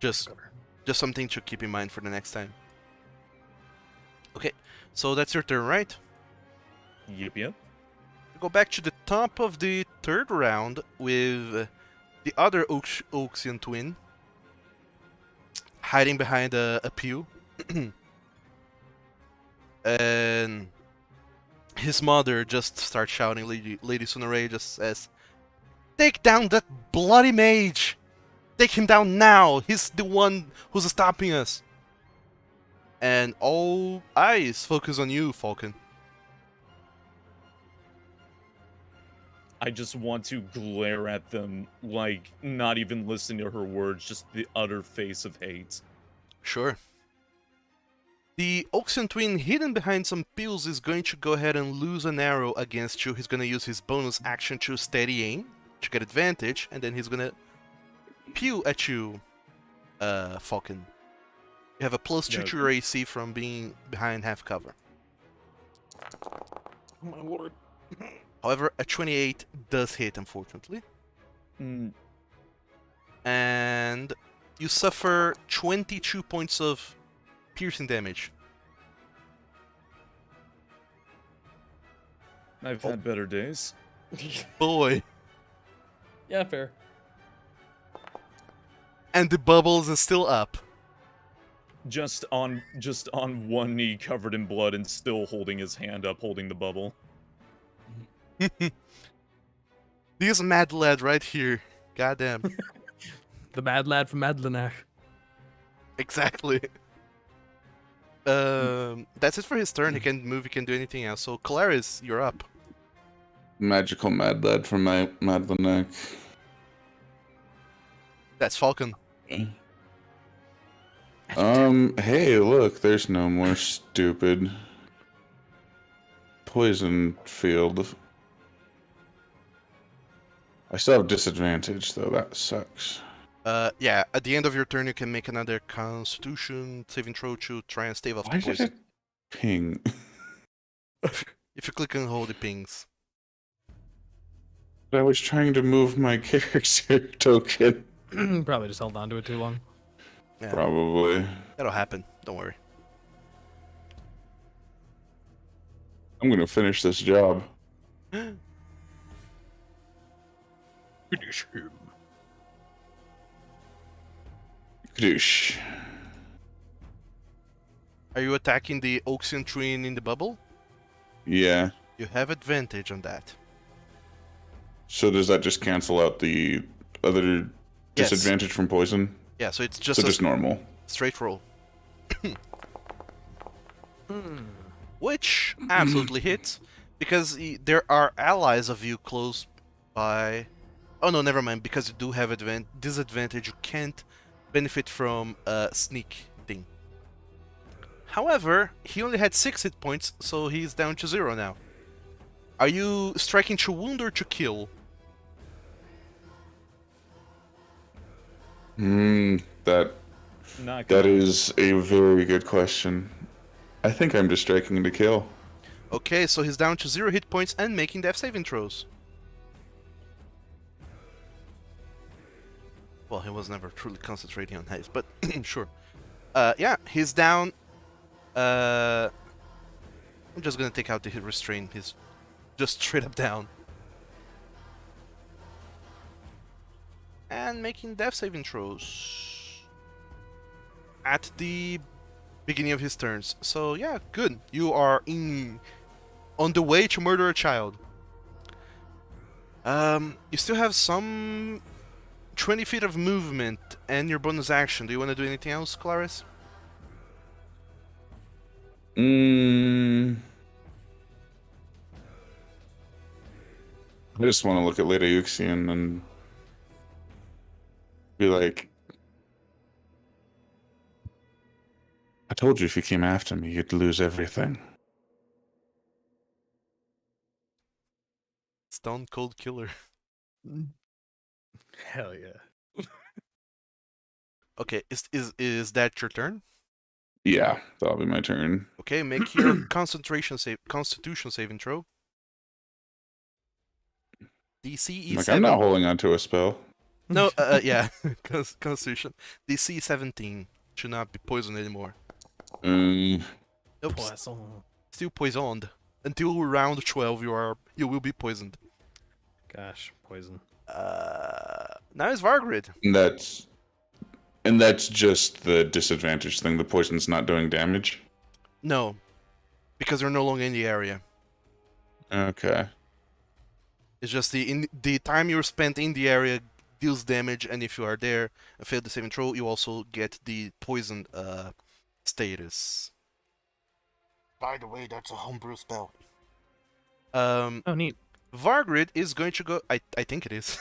Just something to keep in mind for the next time. Okay, So that's your turn, right? Yep. We go back to the top of the third round with the other Ulxian twin hiding behind a pew. And his mother just starts shouting. Lady Sunare just says, "Take down that bloody mage! Take him down now! He's the one who's stopping us!" And all eyes focus on you, Falkan. I just want to glare at them, like, not even listening to her words, just the utter face of hate. Sure. The Ulxian twin hidden behind some pills is going to go ahead and lose an arrow against you. He's going to use his bonus action to steady aim to get advantage, and then he's going to pew at you, Falkan. You have a +2 to your AC from being behind half cover. Oh my lord. However, a 28 does hit, unfortunately. And you suffer 22 points of piercing damage. I've had better days. Boy. Yeah, fair. And the bubbles is still up. Just on one knee, covered in blood, and still holding his hand up, holding the bubble. This mad lad right here. Goddamn. The mad lad from Madlenach. Exactly. That's it for his turn. He can move, he can do anything else. So, Claris, you're up. Magical mad lad from my Madlenak. That's Falkan. Hey, look, there's no more stupid poison field. I still have disadvantage, though. That sucks. Yeah, at the end of your turn, you can make another Constitution saving throw to try and stave off Why the did poison. it ping? If you click and hold, it pings. I was trying to move my character token. Probably just held on to it too long. Yeah, Probably. that'll happen. Don't worry. I'm gonna finish this job. Finish him. Kadoosh. Are you attacking the Ulxian twin in the bubble? Yeah. You have advantage on that. So does that just cancel out the other Yes. disadvantage from poison? Yeah, so it's just So a just normal. straight roll. Which absolutely hits, because there are allies of you close by. Oh no, never mind, because you do have disadvantage, you can't benefit from a sneak thing. However, he only had 6 hit points, so he's down to 0 now. Are you striking to wound or to kill? That Not that good. is a very good question. I think I'm just striking to kill. Okay, so he's down to 0 hit points and making death saving throws. Well, he was never truly concentrating on haste, but sure. Yeah, he's down. I'm just gonna take out the hit restraint. He's just straight up down. And making death saving throws at the beginning of his turns. So yeah, good. You are on the way to murder a child. You still have some 20 feet of movement and your bonus action. Do you want to do anything else, Claris? I just want to look at Lady Ulxian and be like, I told you if you came after me, you'd lose everything. Stone Cold Killer. Hell yeah. Okay, is that your turn? Yeah, that'll be my turn. Okay, make your Constitution saving throw. DC I'm is I'm not holding on to a spell. No, yeah, Constitution. DC 17 should not be poisoned anymore. Um, Nope, Poisson. Still poisoned. Until round 12, you will be poisoned. Gosh, poison. Now it's Vargrid. And that's just the disadvantage thing. The poison's not doing damage. No, because you're no longer in the area. Okay. It's just the time you're spent in the area deals damage, and if you are there and fail the saving throw, you also get the poisoned status. By the way, that's a homebrew spell. Oh, neat. Vargrid is going to go. I think it is.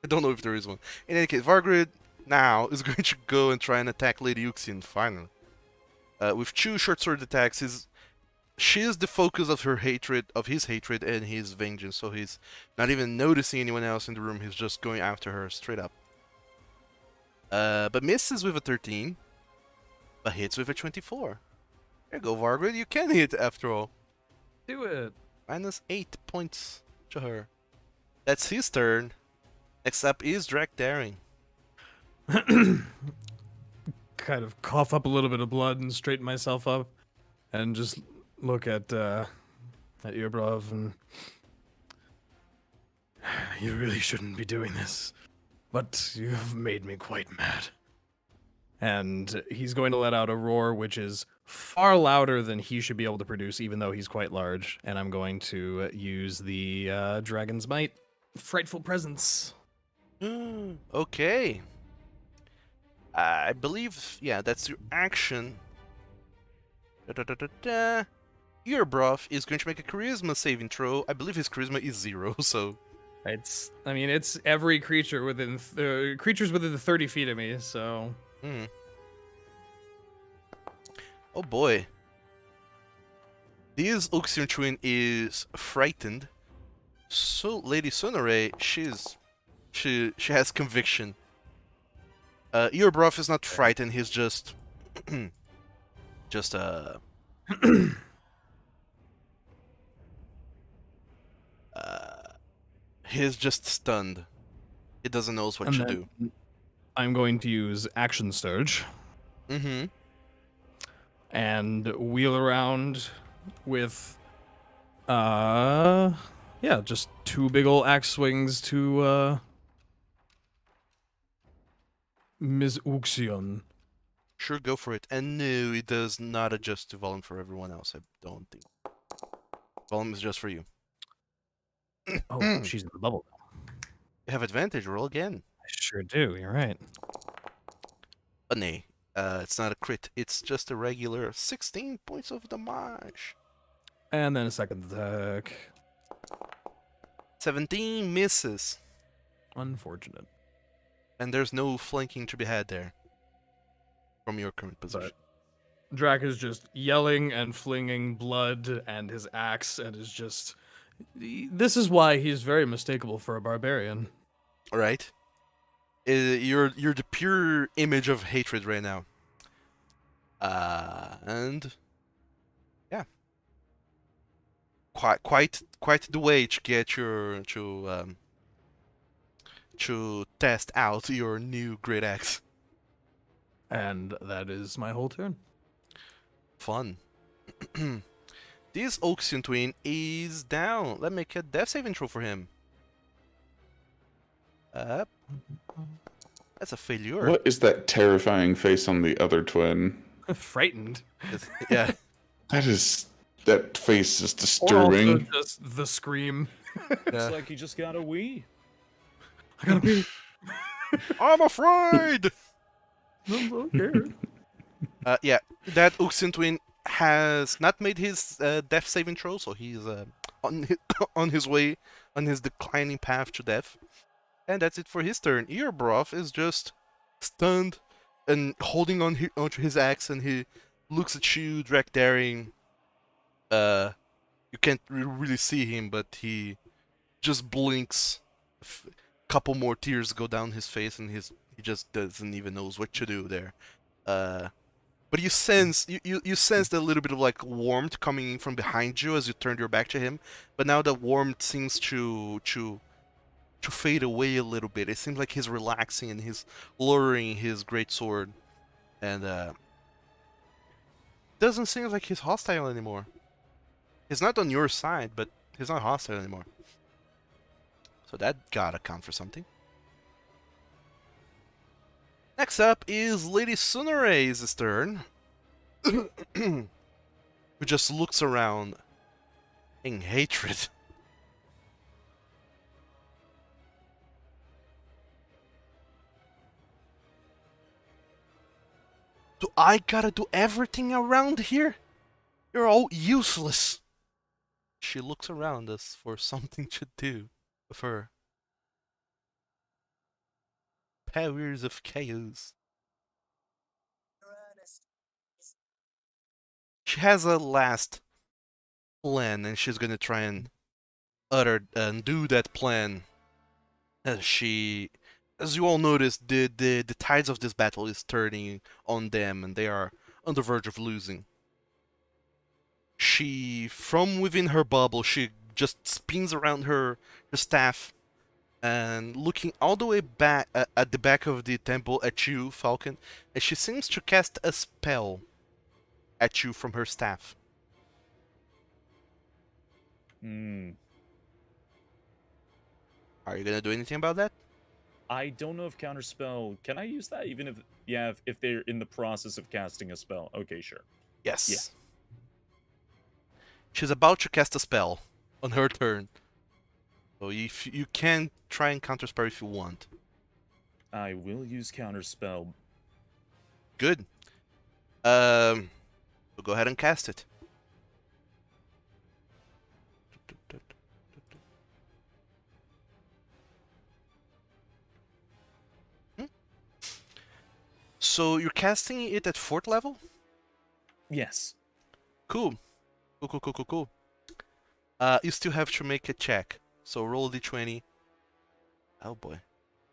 I don't know if there is one. In any case, Vargrid now is going to go and try and attack Lady Ulxian finally. With 2 short sword attacks, she is the focus of his hatred and his vengeance, so he's not even noticing anyone else in the room, he's just going after her straight up. But misses with a 13, but hits with a 24. There you go, Vargrid, you can hit after all. Do it. Minus 8 points to her. That's his turn. Next up is Drachdarin. Kind of cough up a little bit of blood and straighten myself up, and just look at Earbrov and you really shouldn't be doing this, but you've made me quite mad. And he's going to let out a roar, which is far louder than he should be able to produce, even though he's quite large. And I'm going to use the Dragon's Might, Frightful Presence. Okay. I believe, yeah, that's your action. Earbrov is going to make a charisma saving throw. I believe his charisma is 0, so... It's every creature within, creatures within the 30 feet of me, so... Oh boy. This Ulxian twin is frightened. So Lady Sunray, she has conviction. Earbrov is not frightened, he's just he's just stunned. He doesn't know what to do. I'm going to use Action Surge. And wheel around with, just 2 big ol' axe swings to, Ms. Ulxian. Sure, go for it. And no, it does not adjust to volume for everyone else, I don't think. Volume is just for you. Oh, she's in the bubble. You have advantage, roll again. I sure do, you're right. But nay, it's not a crit, it's just a regular 16 points of damage. And then a second attack. 17 misses. Unfortunate. And there's no flanking to be had there. From your current position. Drac is just yelling and flinging blood and his axe and is just... This is why he's very mistakable for a barbarian. Alright. You're the pure image of hatred right now. And... yeah. Quite the way to get your... to test out your new great axe. And that is my whole turn. Fun. This Ulxian twin is down. Let me make a death saving throw for him. That's a failure. What is that terrifying face on the other twin? Frightened. Yeah. That face is Or disturbing. also just the scream. Looks like he just got a wee. I gotta pee. I'm afraid! I'm so scared. Yeah, that Ulxian twin has not made his death saving throw, so he's on his way, on his declining path to death. And that's it for his turn. Earbrov is just stunned and holding onto his axe, and he looks at you, Drachdarin. You can't really see him, but he just blinks. A couple more tears go down his face, and he just doesn't even knows what to do there. But you sense you sensed a little bit of like warmth coming from behind you as you turned your back to him. But now the warmth seems to fade away a little bit. It seems like he's relaxing and he's lowering his great sword, and doesn't seem like he's hostile anymore. He's not on your side, but he's not hostile anymore. So that gotta count for something. Next up is Lady Sunaray's turn. Who just looks around in hatred. Do I gotta do everything around here? You're all useless. She looks around us for something to do with her powers of chaos. She has a last plan, and she's gonna try and do that plan. As you all noticed, the tides of this battle is turning on them, and they are on the verge of losing. From within her bubble, she just spins around her staff, and looking all the way back at the back of the temple at you, Falkan, and she seems to cast a spell at you from her staff. Hmm. Are you gonna do anything about that? I don't know if counterspell. Can I use that even if they're in the process of casting a spell? Okay, sure. Yes. Yeah. She's about to cast a spell on her turn. So if you can try and counterspell if you want. I will use counterspell. Good. So go ahead and cast it. So you're casting it at 4th level? Yes. Cool. Cool. You still have to make a check. So roll a d20. Oh boy.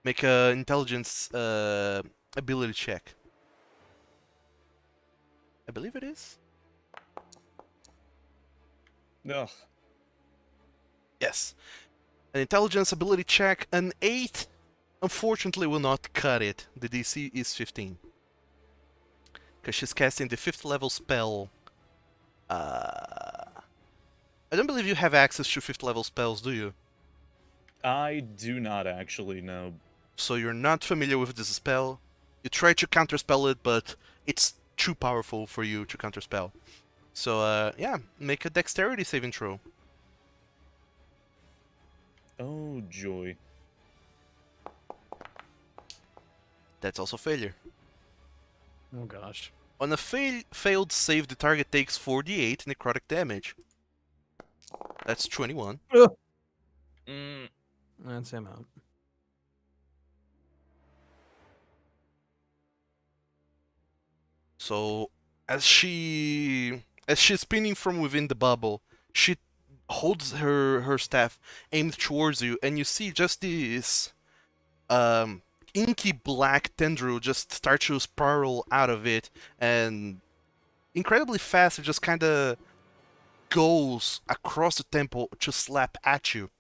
Make a intelligence ability check. I believe it is. Ugh. Yes. An intelligence ability check, an 8, unfortunately will not cut it. The DC is 15. Because she's casting the 5th level spell. I don't believe you have access to 5th level spells, do you? I do not actually know. So you're not familiar with this spell. You try to counterspell it, but it's too powerful for you to counterspell. So, yeah, make a dexterity saving throw. Oh, joy. That's also failure. Oh gosh. On a failed save, the target takes 4d8 necrotic damage. That's 21. Mm. That's him out. So, as she's spinning from within the bubble, she holds her staff aimed towards you, and you see just this inky black tendril just start to spiral out of it, and incredibly fast it just kind of goes across the temple to slap at you.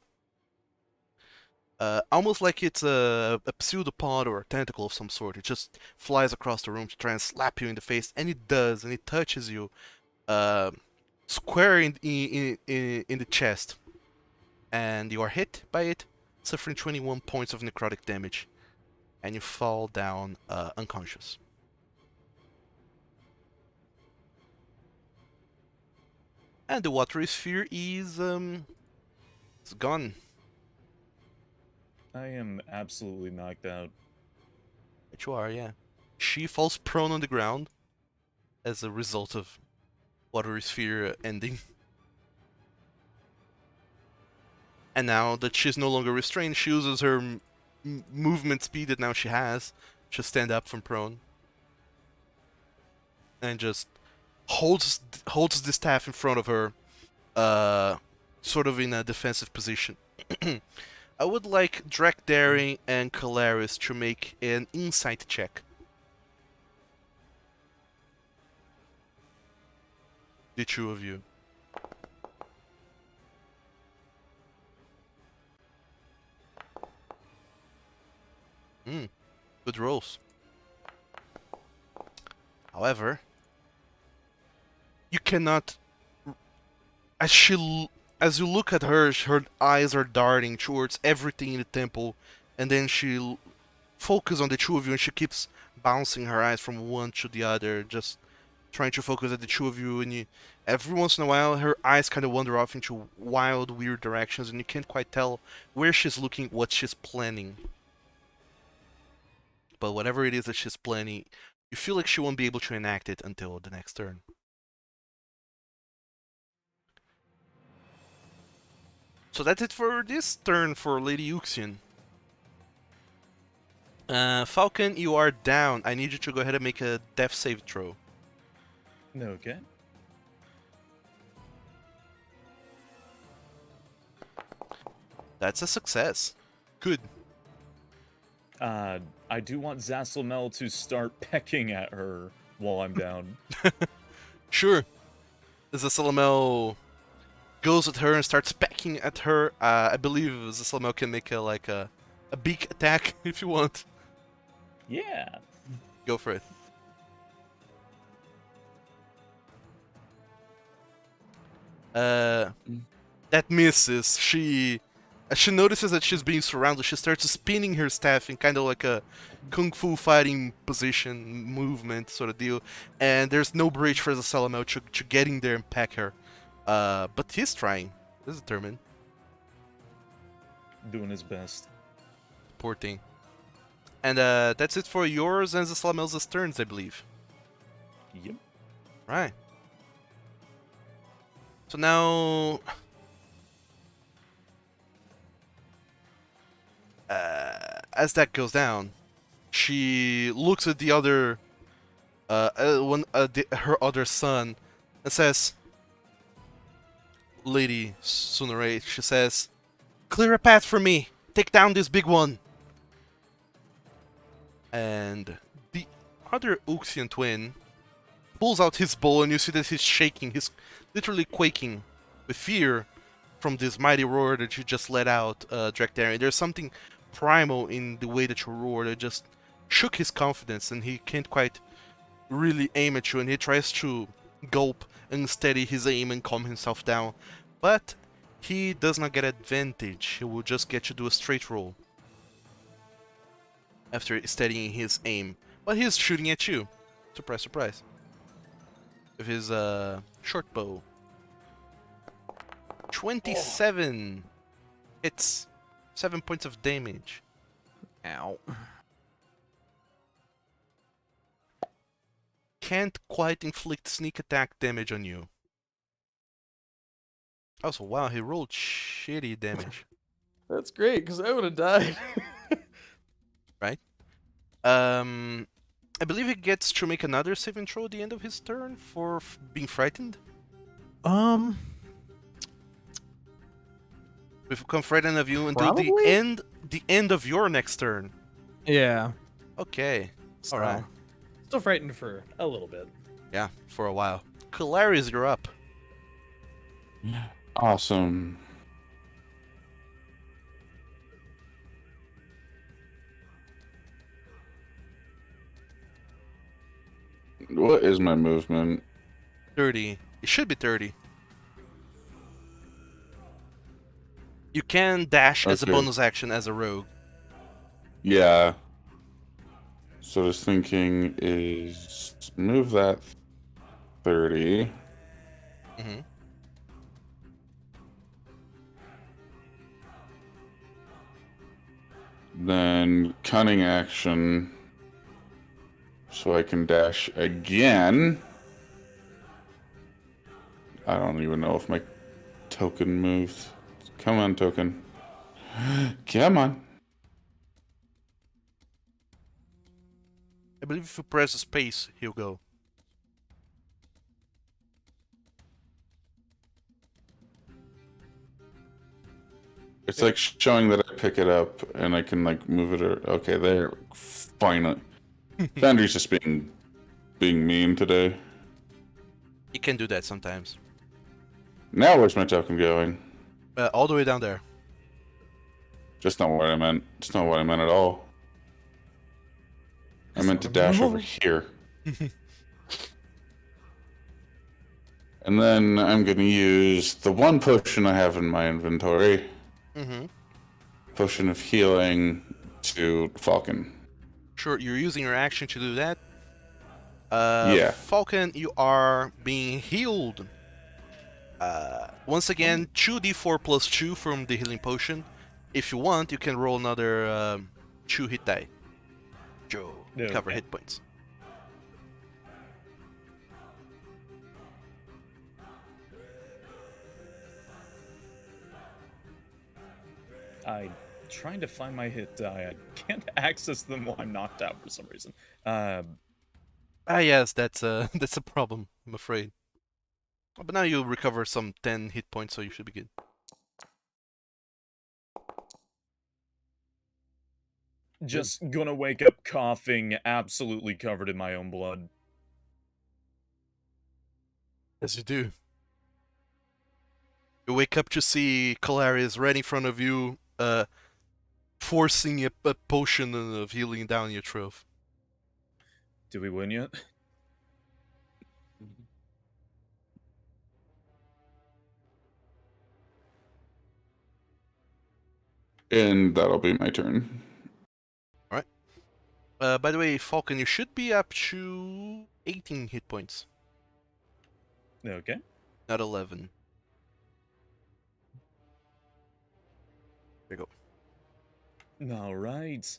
Almost like it's a pseudopod or a tentacle of some sort. It just flies across the room to try and slap you in the face, and it does, and it touches you square in the chest. And you are hit by it, suffering 21 points of necrotic damage. And you fall down unconscious. And the Watery Sphere is it's gone. I am absolutely knocked out. But you are, yeah. She falls prone on the ground as a result of Watery Sphere ending. And now that she's no longer restrained, she uses her movement speed that now she has to stand up from prone. And just holds the staff in front of her, sort of in a defensive position. I would like Drachdarin and Kolarys to make an insight check. The two of you. Good rolls. However, you cannot as as you look at her, her eyes are darting towards everything in the temple, and then she focuses on the two of you, and she keeps bouncing her eyes from one to the other, just trying to focus at the two of you. And every once in a while, her eyes kind of wander off into wild, weird directions, and you can't quite tell where she's looking, what she's planning. But whatever it is that she's planning, you feel like she won't be able to enact it until the next turn. So that's it for this turn for Lady Ulxian. Falkan, you are down. I need you to go ahead and make a death save throw. Okay. That's a success. Good. I do want Zasselmel to start pecking at her while I'm down. Sure. Zasselmel goes at her and starts pecking at her. I believe Zasselmel can make a beak attack if you want. Yeah. Go for it. That misses. As she notices that she's being surrounded, she starts spinning her staff in kind of like a kung fu fighting position, movement sort of deal. And there's no bridge for Zasselmel to get in there and peck her. But he's trying. He's determined. Doing his best. Poor thing. And that's it for yours and Zasselmel's turns, I believe. Yep. Right. So now... as that goes down, she looks at the other... her other son and says... Lady Sunray, she says, "Clear a path for me! Take down this big one!" And the other Ulxian twin pulls out his bow, and you see that he's shaking. He's literally quaking with fear from this mighty roar that you just let out, Drachdarin. There's something primal in the way that you roar that just shook his confidence, and he can't quite really aim at you, and he tries to gulp and steady his aim and calm himself down. But he does not get advantage. He will just get you to do a straight roll after steadying his aim. But he's shooting at you. Surprise, surprise. With his short bow. 27 hits. 7 points of damage. Ow. Can't quite inflict sneak attack damage on you. Also, wow, he rolled shitty damage. That's great, because I would have died. Right? I believe he gets to make another saving throw at the end of his turn for being frightened. Um, We've become frightened of you until Probably? the end of your next turn. yeah. Okay. So, Alright. Still frightened for a little bit. Yeah, for a while. Kolarys, you're up. Awesome. What is my movement? 30. It should be 30. You can dash as a Okay. bonus action as a rogue. Yeah. So I was thinking is move that 30. Mm-hmm. Then cunning action. So I can dash again. I don't even know if my token moves. Come on, token. Come on. I believe if you press space, he'll go. It's like showing that I pick it up and I can like move it. Or okay, there. Finally. Foundry's just being mean today. He can do that sometimes. Now where's my token going? All the way down there. Just not what I meant. It's not what I meant at all. I meant to dash over here. And then I'm going to use the one potion I have in my inventory. Mm-hmm. Potion of healing to Falkan. Sure, you're using your action to do that. Yeah. Falkan, you are being healed. Once again, 2d4 plus 2 from the healing potion. If you want, you can roll another 2 hit die. Joe, cover hit points. I'm trying to find my hit die. I can't access them while I'm knocked out for some reason. Yes, that's a that's a problem, I'm afraid. But now you'll recover some 10 hit points, so you should be good. Just gonna wake up coughing, absolutely covered in my own blood. As you do. You wake up to see Kolarys right in front of you, forcing a potion of healing down your throat. Did we win yet? And that'll be my turn. By the way, Falkan, you should be up to 18 hit points, Okay. not 11. There you go. Alright.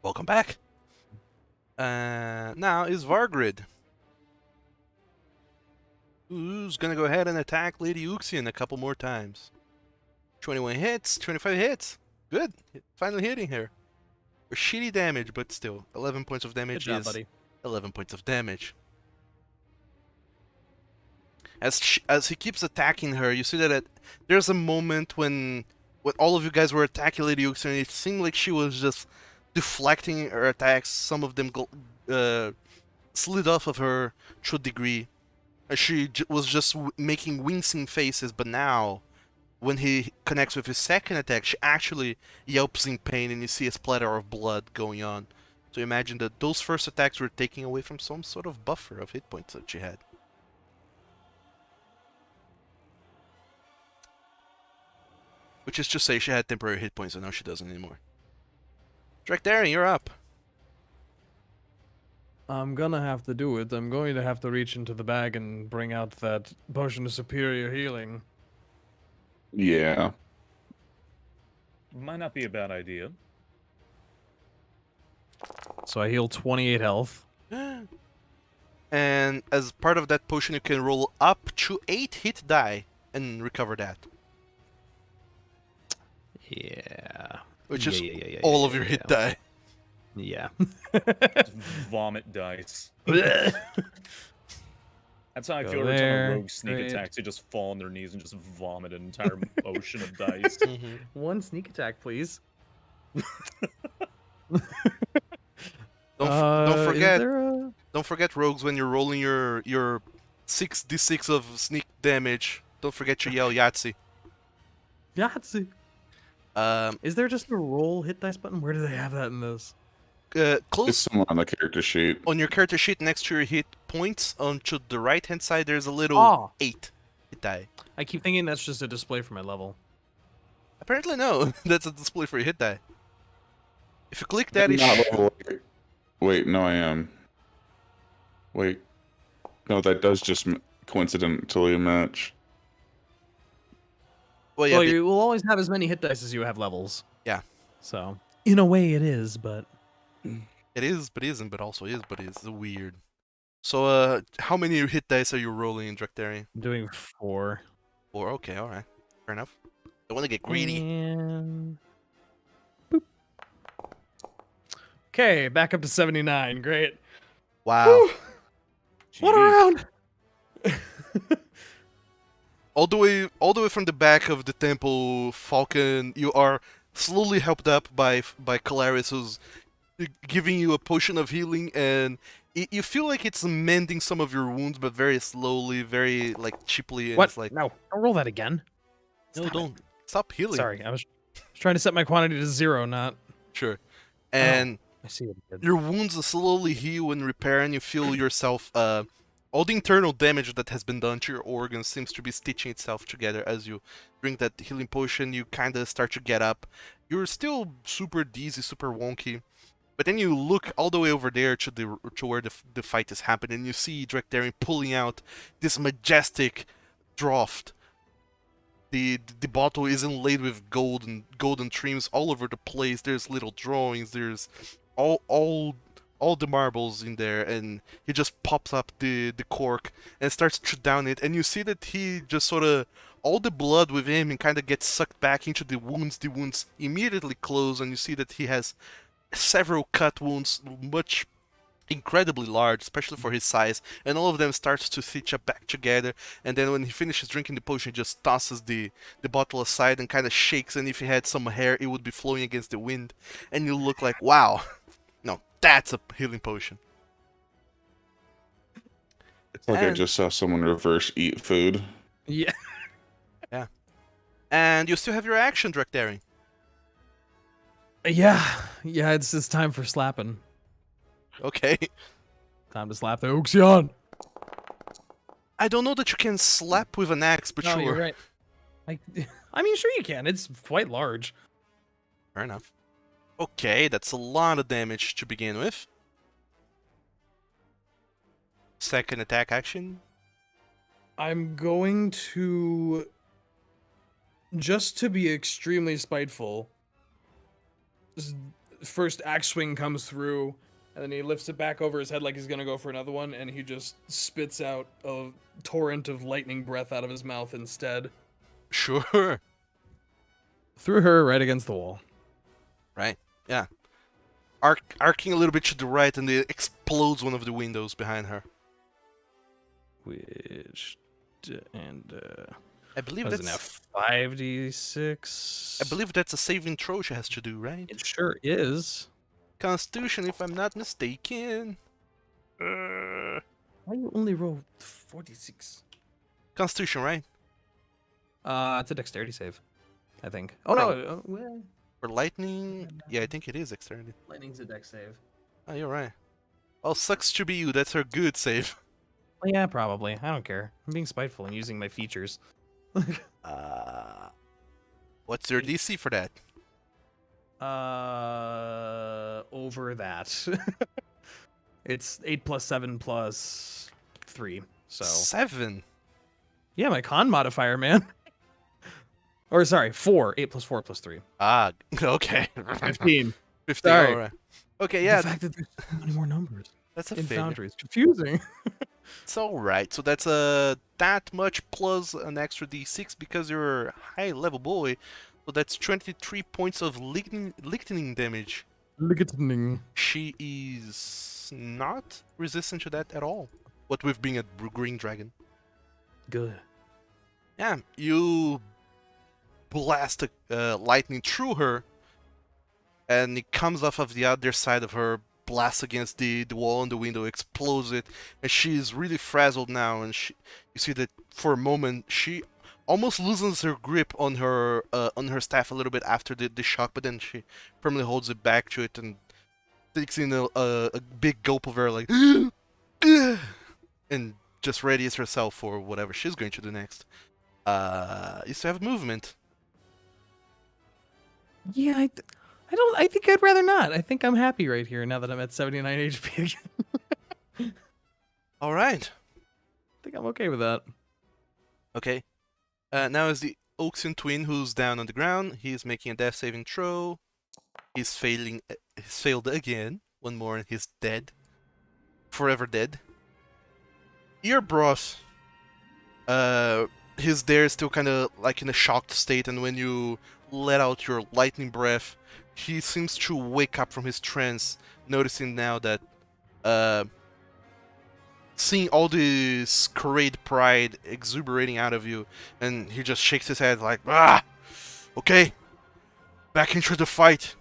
Welcome back. Now is Vargrid, who's gonna go ahead and attack Lady Ulxian a couple more times. 21 hits, 25 hits. Good. Finally hitting her. Shitty damage, but still, 11 points of damage Good job, is buddy. 11 points of damage. As he keeps attacking her, you see that there's a moment when all of you guys were attacking Lady Ulxian, it seemed like she was just deflecting her attacks. Some of them slid off of her to a degree. She was just making wincing faces, but now, when he connects with his second attack, she actually yelps in pain, and you see a splatter of blood going on. So imagine that those first attacks were taking away from some sort of buffer of hit points that she had. Which is to say, she had temporary hit points, and now she doesn't anymore. Drachdarin, you're up. I'm gonna have to do it. I'm going to have to reach into the bag and bring out that potion of superior healing. Yeah. Might not be a bad idea. So I heal 28 health. And as part of that potion, you can roll up to 8 hit die and recover that. Yeah. Which is all of your hit die. Yeah. Just vomit dice. That's how I feel every time a rogue sneak attacks. They just fall on their knees and just vomit an entire ocean of dice. One sneak attack, please. Don't forget, rogues, when you're rolling your 6d6 of sneak damage, don't forget to yell Yahtzee. Yahtzee. Is there just a roll hit dice button? Where do they have that in this? It's Close somewhere on the character sheet. on your character sheet next to your hit points, on to the right hand side, there's a little 8 hit die. I keep thinking that's just a display for my level. Apparently, no. That's a display for your hit die. If you click that, I'm not level 8. Wait, no, I am. Wait. No, that does just coincidentally match. well, yeah, Well, you will always have as many hit dice as you have levels. Yeah. So, in a way, it is, but it is, but isn't, but also is, but is weird. So, how many hit dice are you rolling in Drachdarin? I'm doing 4. 4. Okay, all right, fair enough. Don't want to get greedy. And... boop. Okay, back up to 79. Great. Wow. What around? All the way from the back of the temple, Falkan, you are slowly helped up by Claris, who's giving you a potion of healing, and you feel like it's mending some of your wounds, but very slowly, very like cheaply. And What? It's like, No, don't roll that again. no, don't stop healing. Sorry, I was trying to set my quantity to 0, not. Sure. And I see what you did. your wounds slowly heal and repair, and you feel yourself all the internal damage that has been done to your organs seems to be stitching itself together as you drink that healing potion. You kind of start to get up. You're still super dizzy, super wonky, but then you look all the way over there to where the fight is happening, and you see Drachdarin pulling out this majestic draught. The bottle is inlaid with golden trims all over the place. There's little drawings. There's all the marbles in there, and he just pops up the cork and starts to down it, and you see that he just sort of, all the blood with him and kind of gets sucked back into the wounds. The wounds immediately close, and you see that he has several cut wounds, incredibly large, especially for his size, and all of them starts to stitch up back together. And then when he finishes drinking the potion, he just tosses the bottle aside and kind of shakes, and if he had some hair, it would be flowing against the wind, and you look like, wow, no, that's a healing potion. It's like I And- just saw someone reverse eat food. Yeah. And you still have your action, Drachdarin. Yeah. Yeah, it's time for slapping. Okay. Time to slap the Ulxian. I don't know that you can slap with an axe, but No, sure. you're right. I mean, sure you can. It's quite large. Fair enough. Okay, that's a lot of damage to begin with. Second attack action. I'm going to, just to be extremely spiteful, first axe swing comes through, and then he lifts it back over his head like he's gonna go for another one, and he just spits out a torrent of lightning breath out of his mouth instead. Sure. Threw her right against the wall. Right, yeah. Arcing a little bit to the right, and it explodes one of the windows behind her. Which, I believe was an that's F5d6. I believe that's a saving throw she has to do, right? It sure is. Constitution, if I'm not mistaken. Why you only roll 46? Constitution, right? It's a dexterity save, I think. Oh no, well, For lightning, yeah, I think it is dexterity. lightning's a dex save. Oh, you're right. Oh, sucks to be you. That's her good save. Well, yeah, probably. I don't care. I'm being spiteful and using my features. What's your DC for that? Over that. It's 8 plus 7 plus 3. So 7. yeah, my con modifier, man. Or sorry, 4. 8 plus 4 plus 3. Ah, okay. 15. 50. Sorry. All right. Okay, yeah, The fact that there's so many more numbers that's a in failure. Foundry is confusing. It's all right. So that's that much plus an extra d6 because you're a high level boy. So that's 23 points of lightning damage. Lightning. She is not resistant to that at all. What with being a green dragon. Good. Yeah, you blast lightning through her, and it comes off of the other side of her, blasts against the wall and the window, explodes it, and she's really frazzled now. And you see that for a moment she almost loses her grip on her staff a little bit after the shock, but then she firmly holds it back to it and takes in a big gulp of air, like, and just readies herself for whatever she's going to do next. You still have movement. Yeah, I think I'd rather not. I think I'm happy right here now that I'm at 79 HP again. All right. I think I'm okay with that. Okay. Now is the Ulxian twin who's down on the ground. He's making a death saving throw. He's failing. He's failed again. One more and he's dead. Forever dead. Earbroth. He's there still kind of like in a shocked state, and when you let out your lightning breath, he seems to wake up from his trance, noticing now that seeing all this parade pride exuberating out of you, and he just shakes his head like, okay, back into the fight.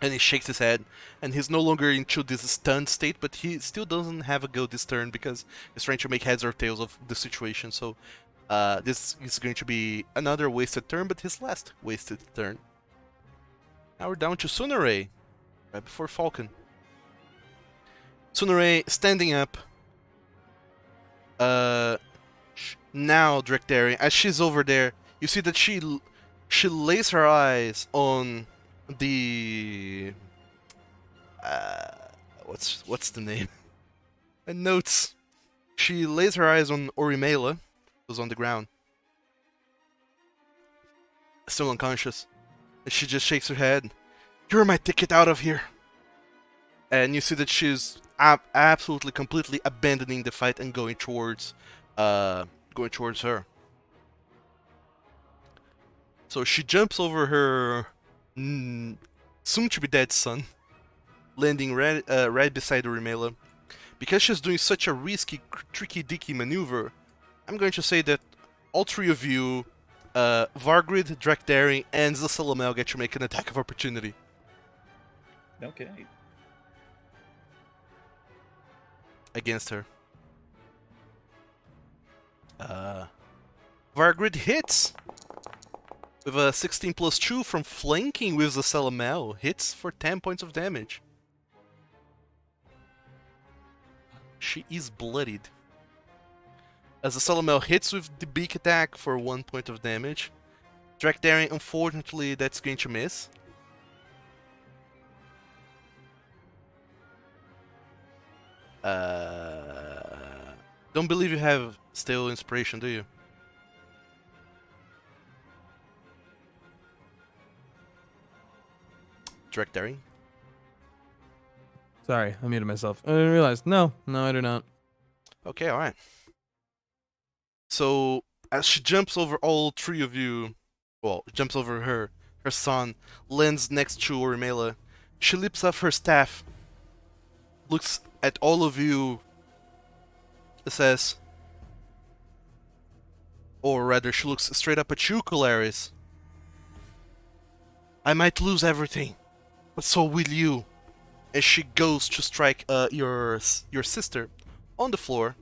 And he shakes his head, and he's no longer into this stunned state, but he still doesn't have a go this turn because he's trying to make heads or tails of the situation. So this is going to be another wasted turn, but his last wasted turn. Now we're down to Sunare, right before Falkan. Sunare standing up, Now, Drachdarin, as she's over there, you see that she lays her eyes on the what's the name? And notes. She lays her eyes on Orimela, who's on the ground, still unconscious, and she just shakes her head. You're my ticket out of here. And you see that she's absolutely, completely abandoning the fight and going towards her. So she jumps over her soon-to-be-dead son, landing right beside Orimela. Because she's doing such a risky, tricky-dicky maneuver, I'm going to say that all three of you, Vargrid, Drachdarin, and Zasalamel, get to make an attack of opportunity. Okay. Against her. Vargrid hits with a 16 plus 2 from flanking with Zasalamel. Hits for 10 points of damage. She is bloodied. As the Zasalamel hits with the beak attack for 1 point of damage. Drachdarin, unfortunately, that's going to miss. Don't believe you have still inspiration, do you? Drachdarin? Sorry, I muted myself. I didn't realize. No, I do not. Okay, alright. So, as she jumps over all three of you, well, jumps over her son, lands next to Orimela, she lifts up her staff, looks at all of you, says, or rather, she looks straight up at you, Kolarys. I might lose everything, but so will you. As she goes to strike your sister on the floor,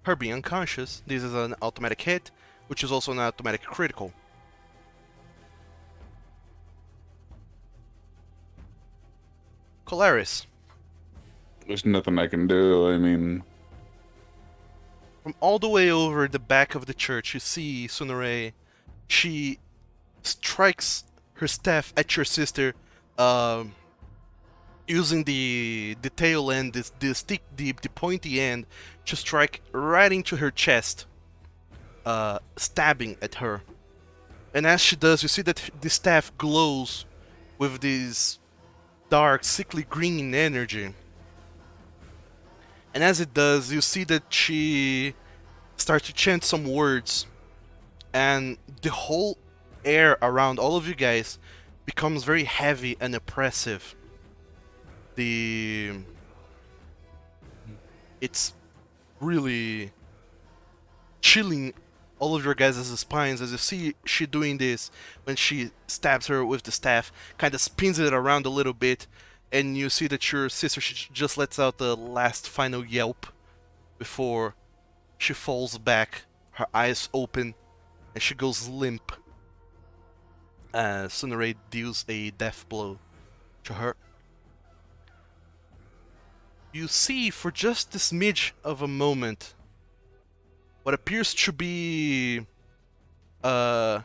her being unconscious. This is an automatic hit, which is also an automatic critical. Kolarys. There's nothing I can do. I mean, From all the way over the back of the church, you see Sunare. She strikes her staff at your sister, using the tail end, the stick, the pointy end, to strike right into her chest, stabbing at her. And as she does, you see that the staff glows with this dark, sickly green energy. And as it does, you see that she starts to chant some words, and the whole air around all of you guys becomes very heavy and oppressive. It's really chilling all of your guys' spines as you see she doing this when she stabs her with the staff, kind of spins it around a little bit, and you see that your sister, she just lets out the last final yelp before she falls back, her eyes open, and she goes limp as Sunare deals a death blow to her. You see, for just this smidge of a moment, what appears to be an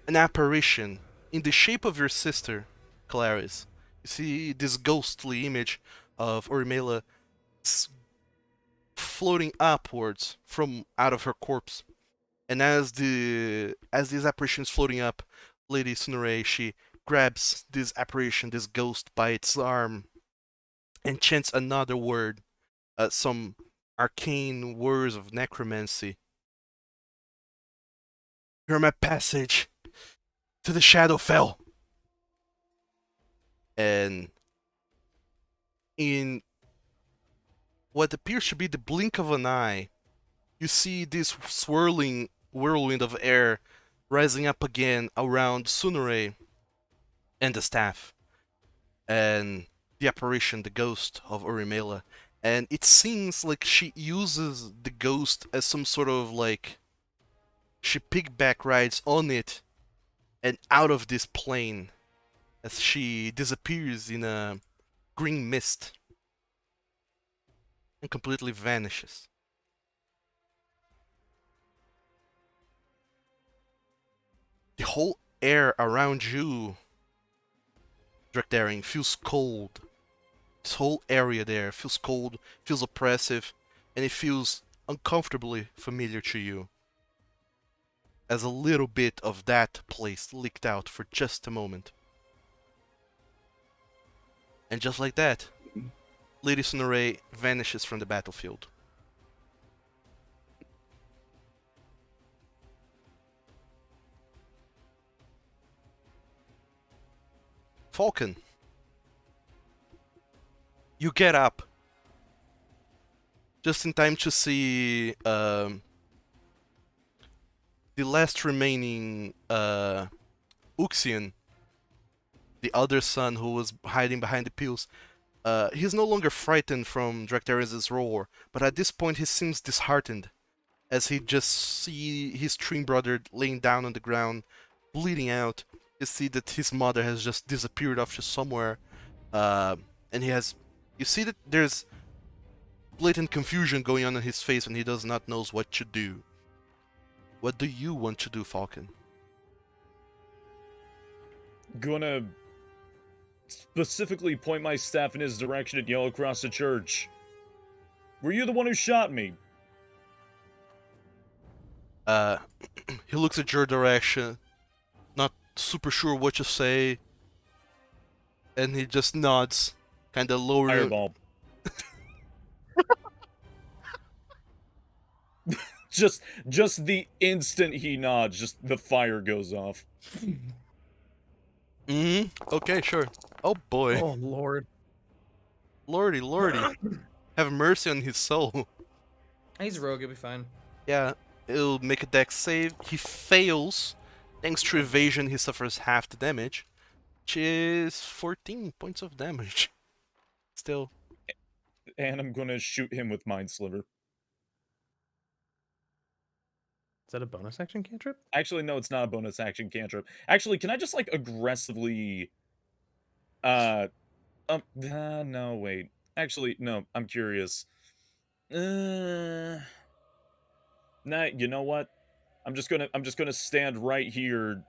apparition in the shape of your sister, Claris. You see this ghostly image of Orimela floating upwards from out of her corpse. And as this apparition is floating up, Lady Sunare, she grabs this apparition, this ghost, by its arm and chants another word, some arcane words of necromancy. You're my passage to the Shadowfell. And in what appears to be the blink of an eye, you see this swirling whirlwind of air rising up again around Sunare and the staff. And the apparition, the ghost of Orimela. And it seems like she uses the ghost as some sort of like... She piggyback rides on it and out of this plane as she disappears in a green mist and completely vanishes. whole air around you, Drachdarin, feels cold. This whole area there feels cold, feels oppressive, and it feels uncomfortably familiar to you. As a little bit of that place leaked out for just a moment. And just like that, Lady Sunray vanishes from the battlefield. Falkan, you get up just in time to see the last remaining Ulxian, the other son who was hiding behind the pills. He's no longer frightened from Drachdarin's roar, but at this point he seems disheartened as he just see his twin brother laying down on the ground, bleeding out. You see that his mother has just disappeared off to somewhere, and you see that there's blatant confusion going on in his face, and he does not know what to do. What do you want to do, Falkan? Gonna specifically point my staff in his direction and yell across the church. Were you the one who shot me? He looks at your direction, not super sure what to say, and he just nods, kind of lower. Fireball. just the instant he nods, just the fire goes off. Okay, sure. Oh boy. Oh lord. Lordy. Have mercy on his soul. He's a rogue, he'll be fine. Yeah, he'll make a dex save. He fails. Thanks to evasion, he suffers half the damage, which is 14 points of damage. Still. And I'm gonna shoot him with Mind Sliver. Is that a bonus action cantrip? Actually, no, it's not a bonus action cantrip. Actually, can I just, like, aggressively... no, wait. Actually, no, I'm curious. Nah, you know what? I'm just gonna stand right here.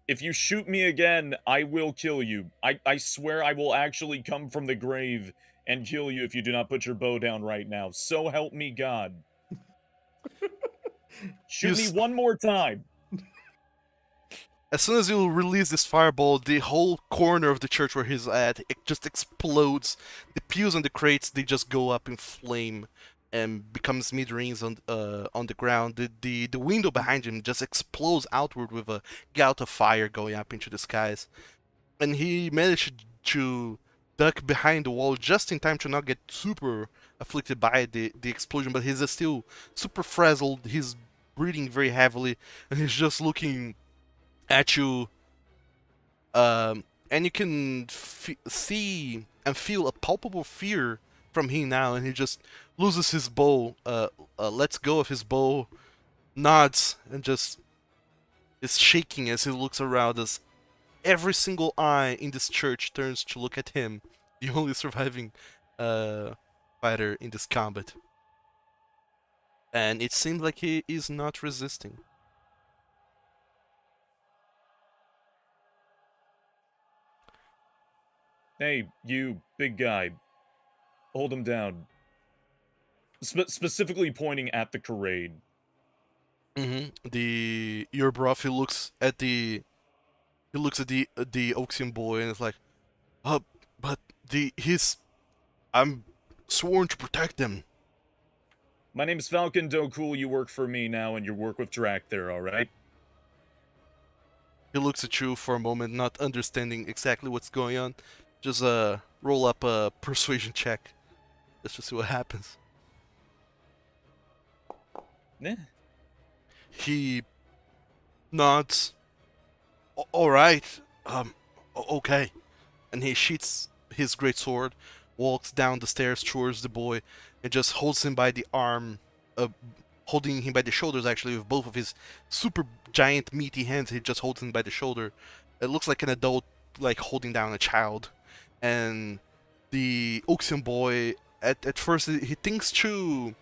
If you shoot me again, I will kill you. I swear I will actually come from the grave and kill you if you do not put your bow down right now. So help me God. Shoot me one more time. As soon as you release this fireball, the whole corner of the church where he's at, it just explodes. The pews and the crates, they just go up in flame and become smithereens on the ground. The window behind him just explodes outward with a gout of fire going up into the skies. And he managed to duck behind the wall just in time to not get super afflicted by the explosion, but he's still super frazzled. He's breathing very heavily, and he's just looking at you, and you can see and feel a palpable fear from him now, and he just loses his bow, lets go of his bow, nods, and just is shaking as he looks around, as every single eye in this church turns to look at him, the only surviving fighter in this combat. And it seems like he is not resisting. Hey, you, big guy. Hold him down. Specifically pointing at the Kolarys. Your bruv, he looks at the Ulxian boy and is like, but I'm sworn to protect them. My name's Falkan Dokul, you work for me now, and you work with Drachdarin, alright? He looks at you for a moment, not understanding exactly what's going on. Just roll up a persuasion check, just to see what happens. He nods. All right. Okay. And he sheaths his great sword, walks down the stairs towards the boy, and just holds him by the arm, holding him by the shoulders actually with both of his super giant meaty hands. He just holds him by the shoulder. It looks like an adult, like holding down a child. And the Ulxian boy, at first he thinks to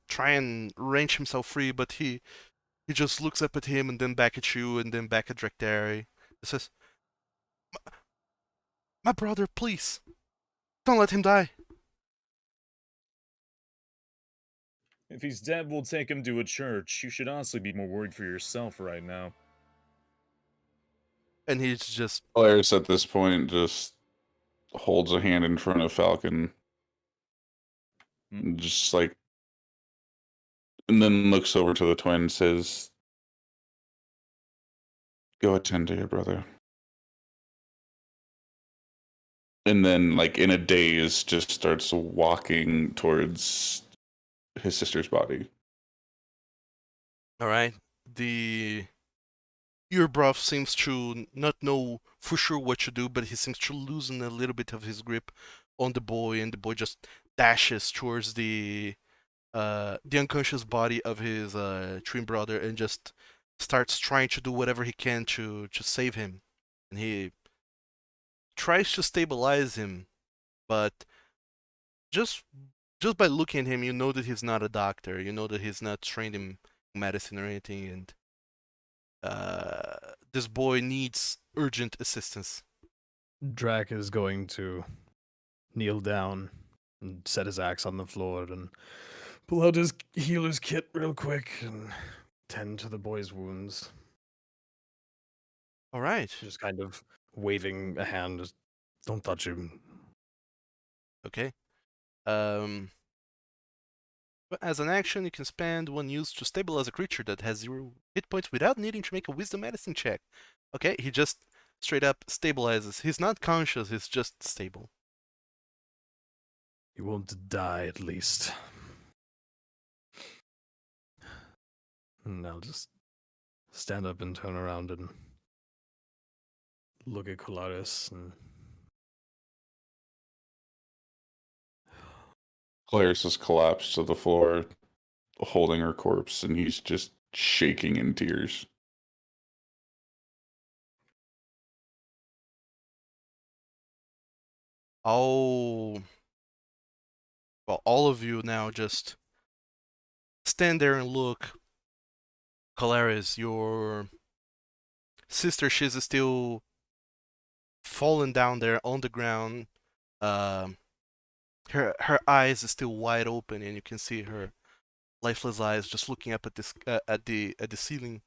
try and wrench himself free, but he He just looks up at him and then back at you and then back at Drachdarin. He says, "My brother, please, don't let him die." If he's dead, we'll take him to a church. You should honestly be more worried for yourself right now. And he's just, Claris at this point just holds a hand in front of Falkan. And just like, and then looks over to the twin and says, "Go attend to your brother." And then, like, in a daze, just starts walking towards his sister's body. alright. Your bruv seems to not know for sure what to do, but he seems to loosen a little bit of his grip on the boy, and the boy just dashes towards the unconscious body of his twin brother and just starts trying to do whatever he can to save him. And he tries to stabilize him, but just by looking at him, you know that he's not a doctor. You know that he's not trained in medicine or anything, and this boy needs urgent assistance. Drac is going to kneel down and set his axe on the floor and pull out his healer's kit real quick and tend to the boy's wounds. All right. Just kind of waving a hand, just don't touch him. Okay. But as an action, you can spend one use to stabilize a creature that has 0 hit points without needing to make a wisdom medicine check. Okay, he just straight up stabilizes. He's not conscious, he's just stable. He won't die, at least. And I'll just stand up and turn around and look at Kolarys and Claris has collapsed to the floor, holding her corpse, and he's just shaking in tears. Oh. Well, all of you now just stand there and look. Kolarys, your sister, she's still fallen down there on the ground. Her eyes are still wide open, and you can see her lifeless eyes just looking up at this at the ceiling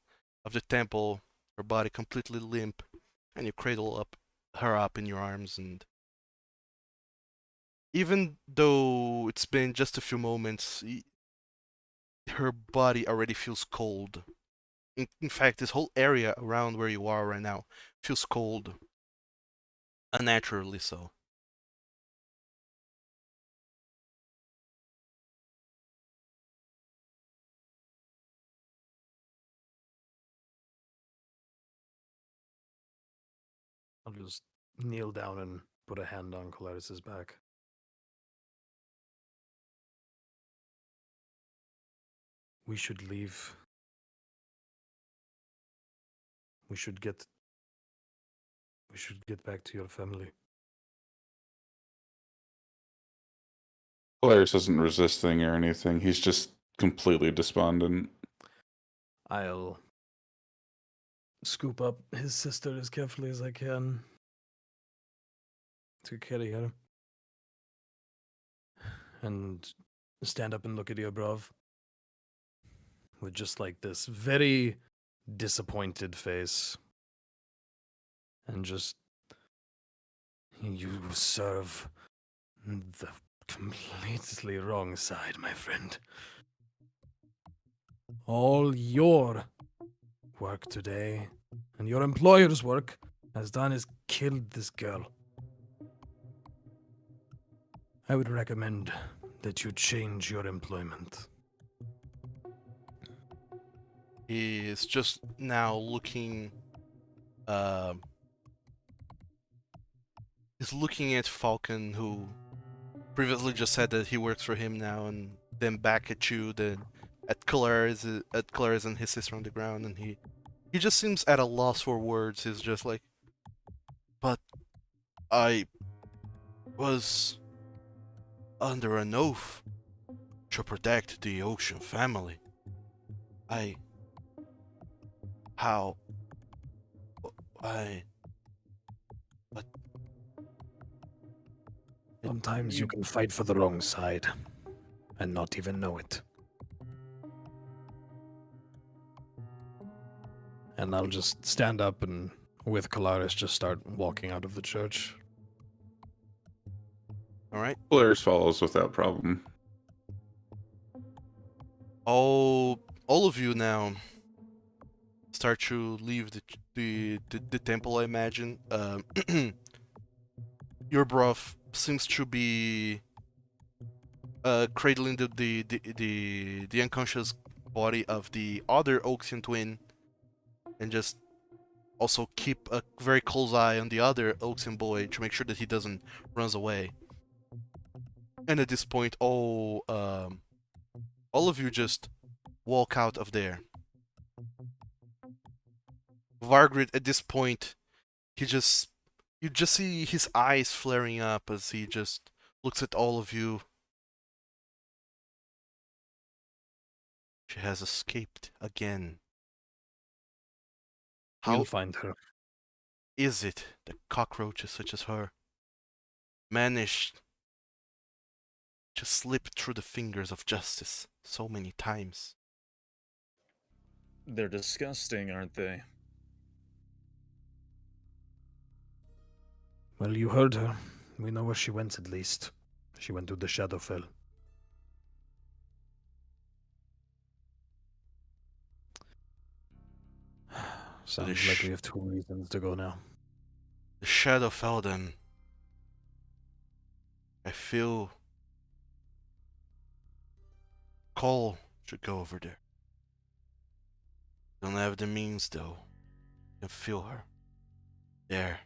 of the temple. Her body completely limp, and you cradle her up in your arms, and even though it's been just a few moments, her body already feels cold. In fact, this whole area around where you are right now feels cold, unnaturally so. I'll just kneel down and put a hand on Kolarys' back. We should leave. We should get back to your family. Claris isn't resisting or anything. He's just completely despondent. I'll scoop up his sister as carefully as I can to carry her. And stand up and look at your bruv with just like this very disappointed face. And just, you serve the completely wrong side, my friend. All your work today and your employer's work has done is killed this girl. I would recommend that you change your employment. He is just now looking. He's looking at Falkan, who previously just said that he works for him now, and then back at you, then at Claris and his sister on the ground, and he just seems at a loss for words. He's just like, but I was under an oath to protect the Ulxian family. How? Why? What? Sometimes you can fight for the wrong side and not even know it. And I'll just stand up and, with Kolarys, just start walking out of the church. All right. Polaris follows without problem. All of you now start to leave the temple. I imagine. Your breath seems to be cradling the unconscious body of the other Ulxian twin, and just also keep a very close eye on the other Ulxian boy to make sure that he doesn't runs away. And at this point, all of you just walk out of there. Vargrid, at this point, you just see his eyes flaring up as he just looks at all of you. She has escaped again. We'll How find her. is it that cockroaches such as her managed to slip through the fingers of justice so many times? They're disgusting, aren't they? Well, you heard her. We know where she went, at least. She went to the Shadowfell. Sounds like we have 2 reasons to go now. The shadow fell then. I feel Cole should go over there. Don't have the means though. Can feel her. There.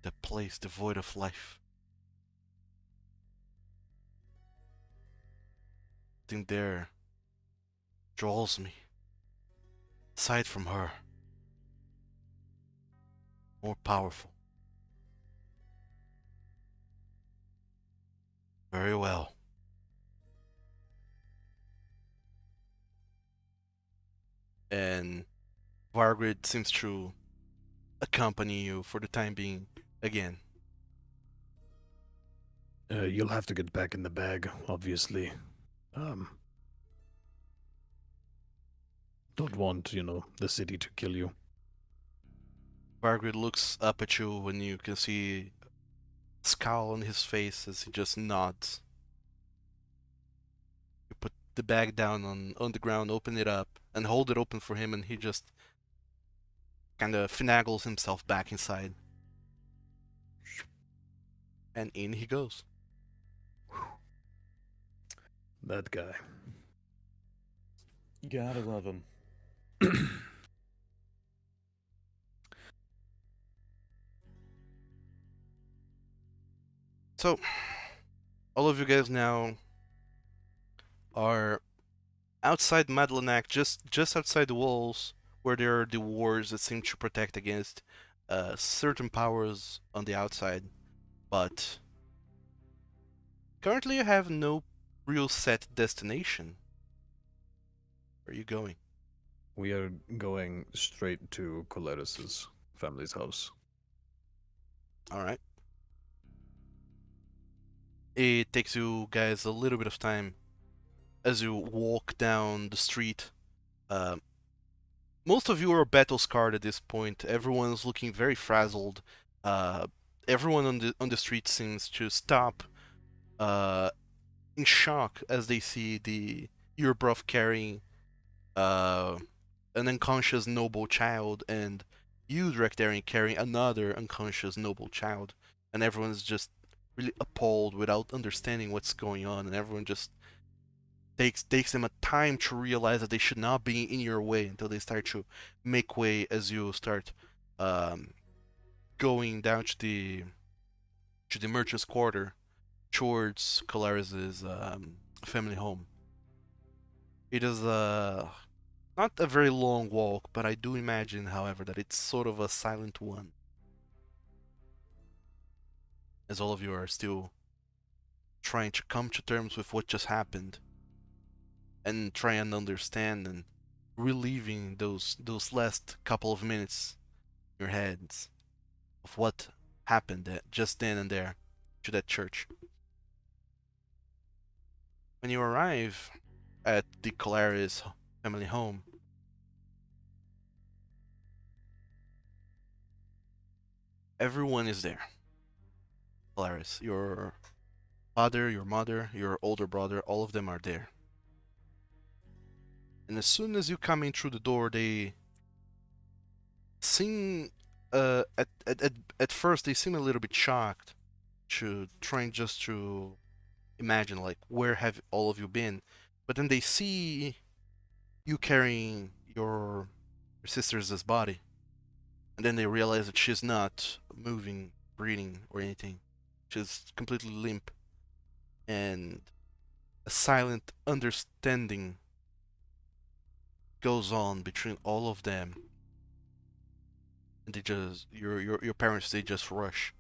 The place devoid of life. Something there draws me. Aside from her. More powerful. Very well. And Vargrid seems to accompany you for the time being again. You'll have to get back in the bag, obviously. Don't want, the city to kill you. Vargrid looks up at you when you can see a scowl on his face as he just nods. You put the bag down on the ground, open it up, and hold it open for him, and he just kind of finagles himself back inside. And in he goes. That guy. Gotta love him. So, all of you guys now are outside Madlenac, just outside the walls, where there are the wars that seem to protect against certain powers on the outside. But currently you have no real set destination. Where are you going? We are going straight to Kolarys' family's house. Alright. It takes you guys a little bit of time as you walk down the street. Most of you are battle scarred at this point. Everyone's looking very frazzled. Everyone on the street seems to stop in shock as they see the Urbroth carrying an unconscious noble child, and you, Drachdarin, carrying another unconscious noble child, and everyone's just really appalled without understanding what's going on, and everyone just takes them a time to realize that they should not be in your way until they start to make way as you start going down to the merchant's quarter towards Kolarys' family home. It is not a very long walk, but I do imagine, however, that it's sort of a silent one, as all of you are still trying to come to terms with what just happened and try and understand and reliving those last couple of minutes in your heads of what happened just then and there to that church. When you arrive at the Kolarys family home, everyone is there. Claris, your father, your mother, your older brother, all of them are there. And as soon as you come in through the door, they seem at first they seem a little bit shocked, to trying just to imagine like where have all of you been, but then they see you carrying your sister's body, and then they realize that she's not moving, breathing, or anything. She's completely limp, and a silent understanding goes on between all of them. And they just your parents, they just rush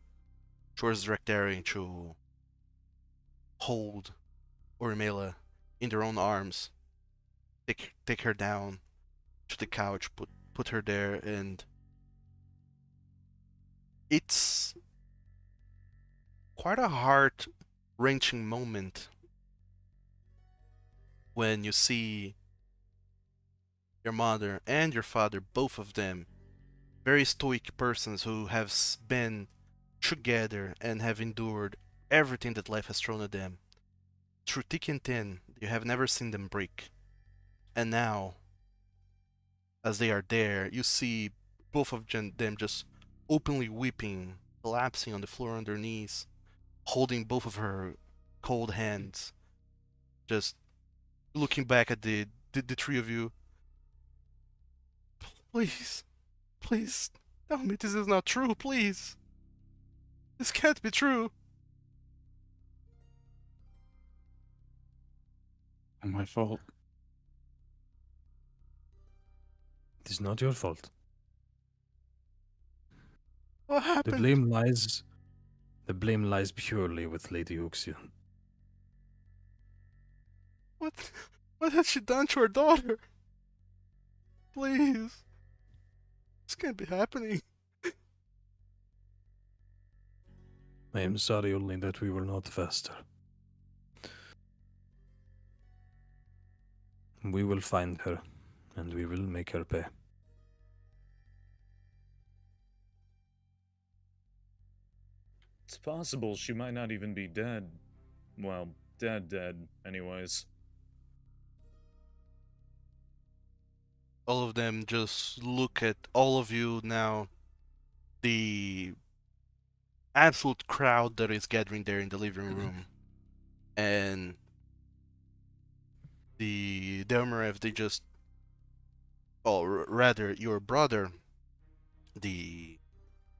towards Drachdarin to hold Ormela in their own arms, take her down to the couch, put her there, and it's quite a heart wrenching moment when you see your mother and your father, both of them, very stoic persons who have been together and have endured everything that life has thrown at them. Through thick and thin, you have never seen them break. And now, as they are there, you see both of them just openly weeping, collapsing on the floor on their knees, holding both of her cold hands, just looking back at the three of you. Please, please, tell me this is not true, please. This can't be true. Not my fault. It is not your fault. What The happened? blame lies purely with Lady Ulxian. What has she done to her daughter? Please. This can't be happening. I am sorry only that we were not faster. We will find her, and we will make her pay. It's possible she might not even be dead. Well, dead, anyways. All of them just look at all of you now. The absolute crowd that is gathering there in the living room. And the Delmarev, they just... or rather, your brother, the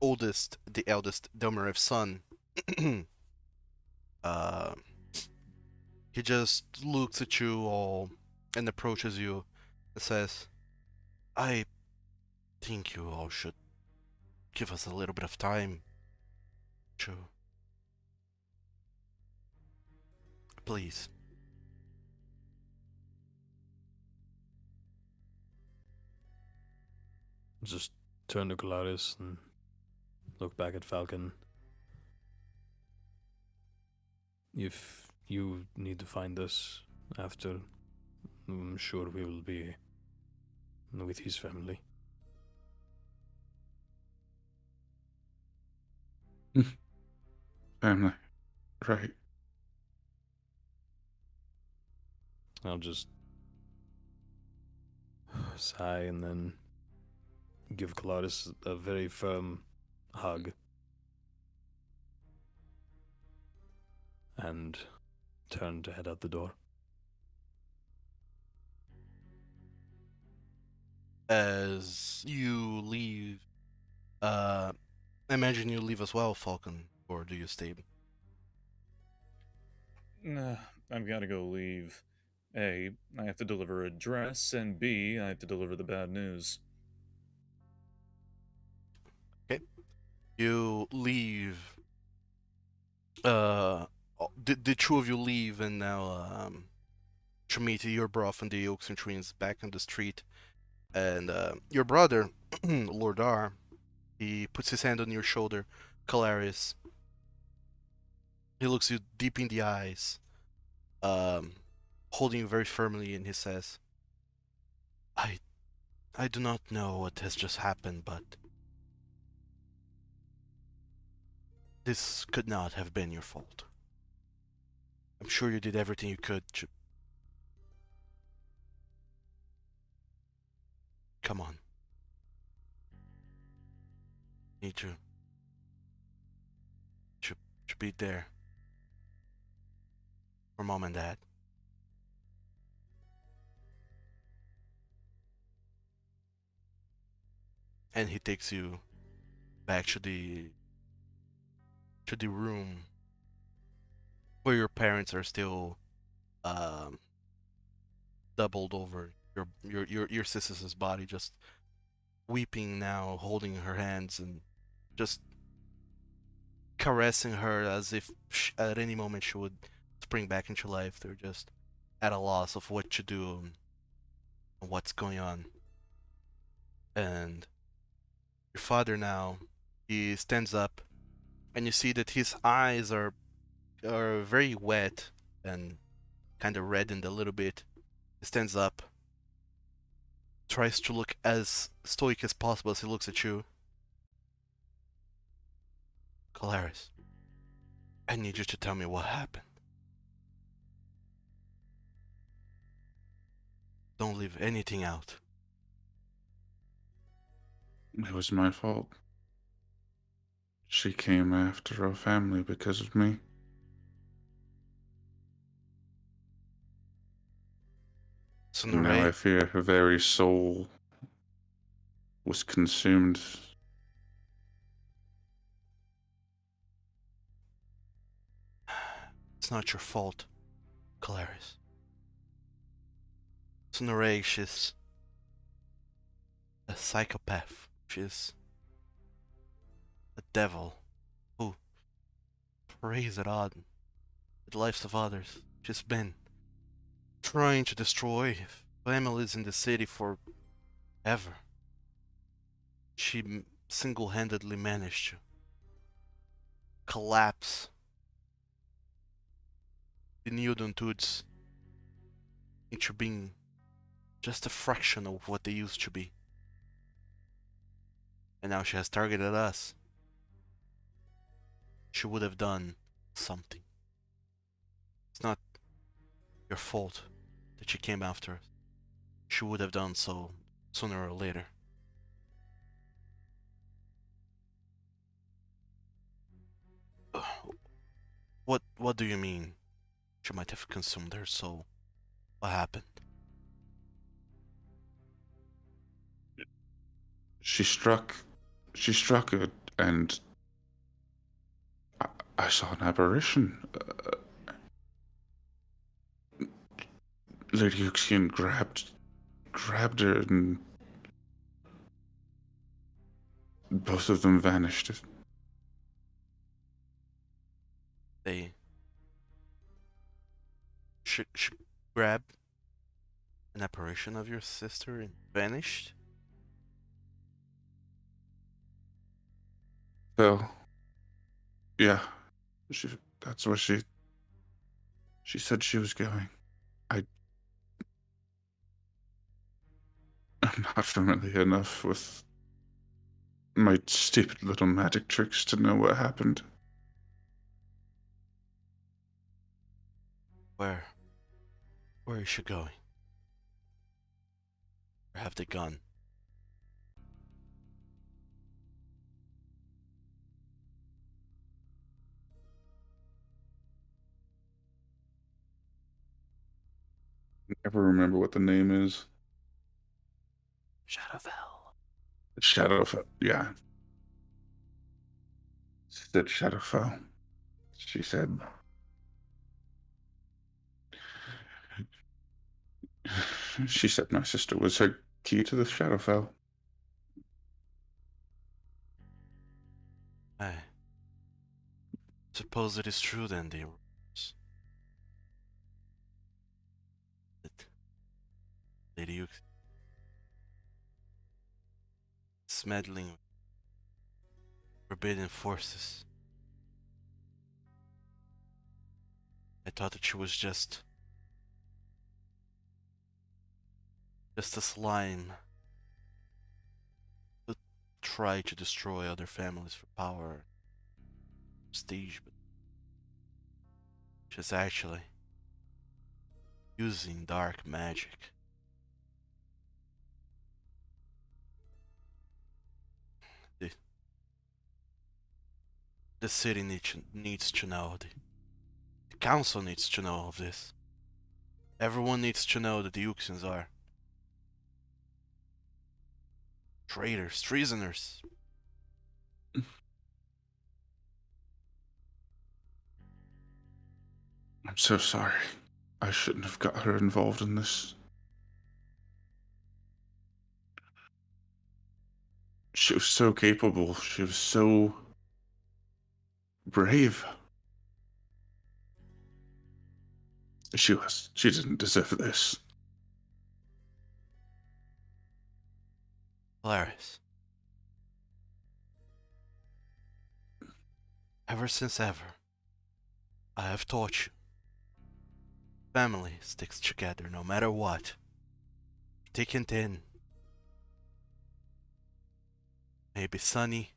eldest Delmarev's son, uh, he just looks at you all and approaches you and says, I think you all should give us a little bit of time to... Please. Just turn to Kolarys and look back at Falkan. If you need to find us after, I'm sure we will be with his family. Family. Right. I'll just sigh and then give Kolarys a very firm hug. And turn to head out the door. As you leave, I imagine you leave as well, Falcon, or do you stay? Nah, I've gotta go leave. A, I have to deliver a dress, and B, I have to deliver the bad news. Okay. You leave. The two of you leave, and now to meet your bro and the Ulxian twins back on the street. And your brother, Lord R, he puts his hand on your shoulder, Kolarys. He looks you deep in the eyes, holding you very firmly, and he says, I do not know what has just happened, but this could not have been your fault. I'm sure you did everything you could to... Come on. Need to be there for Mom and Dad. And he takes you back to the room where your parents are still doubled over your sister's body, just weeping now, holding her hands and just caressing her as if at any moment she would spring back into life. They're just at a loss of what to do and what's going on. And your father now, he stands up, and you see that his eyes are very wet and kind of reddened a little bit. He stands up, tries to look as stoic as possible as he looks at you. Claris, I need you to tell me what happened. Don't leave anything out. It was my fault. She came after our family because of me. So Now I fear her very soul was consumed. It's not your fault, Claris. Sonoray, she's a psychopath. She's a devil who preys at the lives of others. She's been trying to destroy families in the city forever. She single-handedly managed to collapse the Neodontudes into being just a fraction of what they used to be. And now she has targeted us. She would have done something. It's not your fault that she came after us. She would have done so sooner or later. What do you mean? She might have consumed her soul. What happened? She struck it, and I saw an apparition. Lady Ulxian grabbed her, and both of them vanished. She grabbed an apparition of your sister and vanished? Well, yeah, that's where she said she was going. I'm not familiar enough with my stupid little magic tricks to know what happened. Where is she going? Where have they gone? I never remember what the name is. Shadowfell, yeah. She said Shadowfell. She said... She said my sister was her key to the Shadowfell. I suppose it is true then, the rumors. Lady Ulxian. It's meddling with forbidden forces. I thought that she was just a slime who tried to destroy other families for power, prestige, but she's actually using dark magic. The city needs to know. The council needs to know of this. Everyone needs to know that the Ulxians are traitors, treasoners. I'm so sorry. I shouldn't have got her involved in this. She was so capable. She was so brave. She was. She didn't deserve this. Claris. Ever since ever, I have taught you. Family sticks together no matter what. Thick and thin. Maybe sunny,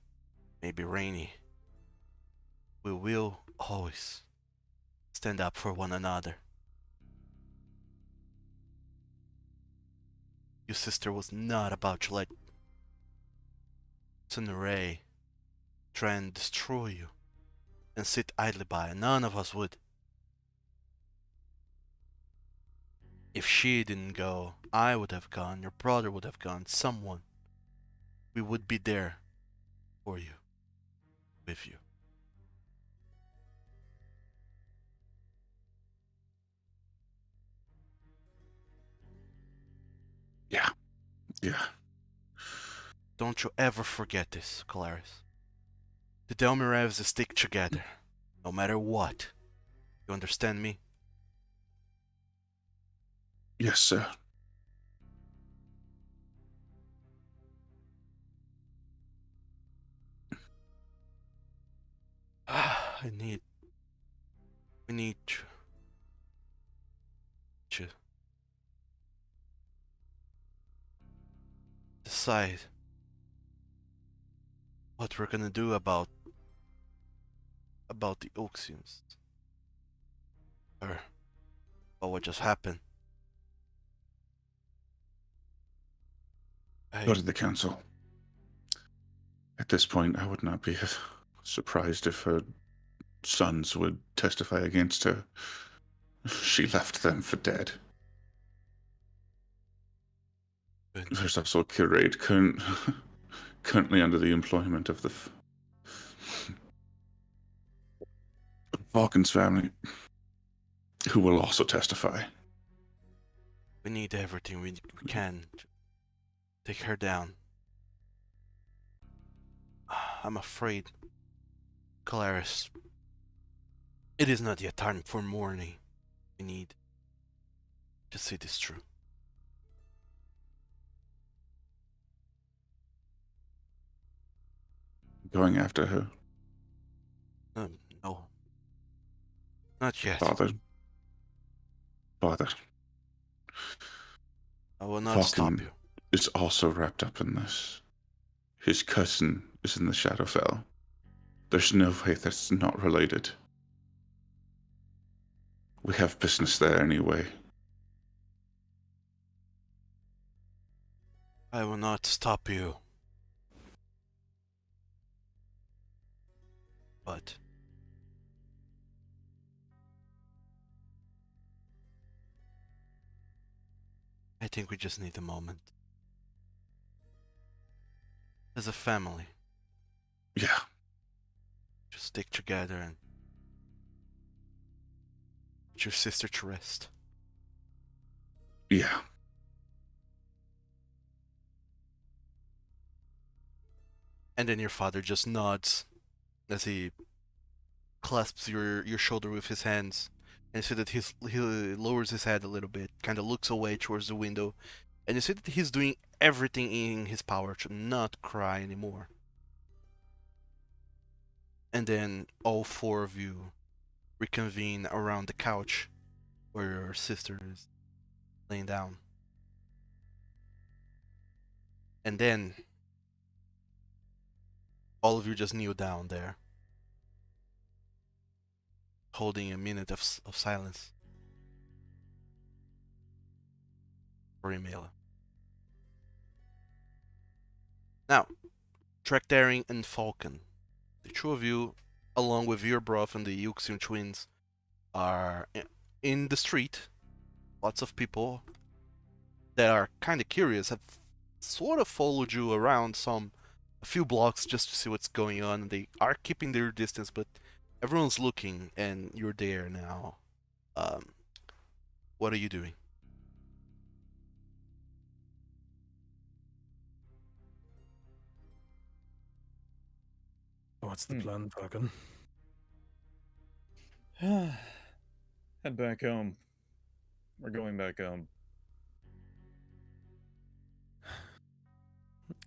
maybe rainy. We will always stand up for one another. Your sister was not about to let Sunray try and destroy you and sit idly by. None of us would. If she didn't go, I would have gone, your brother would have gone, someone. We would be there for you, with you. Yeah. Don't you ever forget this, Kolarys. The Delmirevs stick together, no matter what. You understand me? Yes, sir. We need to decide what we're gonna do about the Ulxians. Or about what just happened. Go to the council. At this point, I would not be surprised if her sons would testify against her. She left them for dead. There's also a curate currently under the employment of the Falkan's family, who will also testify. We need everything we can to take her down. I'm afraid, Claris, it is not yet time for mourning. We need to see this through. Going after her. No. Not yet. Father. I will not Falkan stop you. is also wrapped up in this. His cousin is in the Shadowfell. There's no way that's not related. We have business there anyway. I will not stop you. But I think we just need a moment. As a family, Yeah. just stick together and put your sister to rest. Yeah. And then your father just nods as he clasps your shoulder with his hands, and you see that he lowers his head a little bit, kind of looks away towards the window, And you see that he's doing everything in his power to not cry anymore. And then all four of you reconvene around the couch where your sister is laying down. And then all of you just kneel down there, holding a minute of silence for Emila. Now, Drachdarin and Falkan, the two of you, along with your broth and the Ulxian twins, are in the street. Lots of people that are kind of curious have sort of followed you around a few blocks just to see what's going on. They are keeping their distance, but everyone's looking, and you're there now. What are you doing? What's the plan, Falkan? Head back home. We're going back home.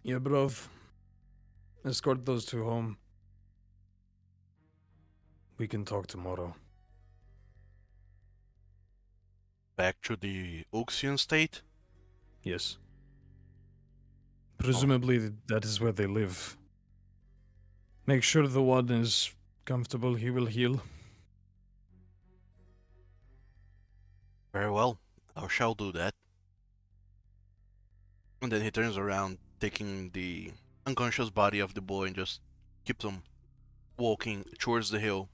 Yeah, bro. Escort those two home. We can talk tomorrow. Back to the Ulxian state? Yes. Presumably that is where they live. Make sure the one is comfortable, he will heal. Very well. I shall do that. And then he turns around, taking the unconscious body of the boy and just keeps him walking towards the hill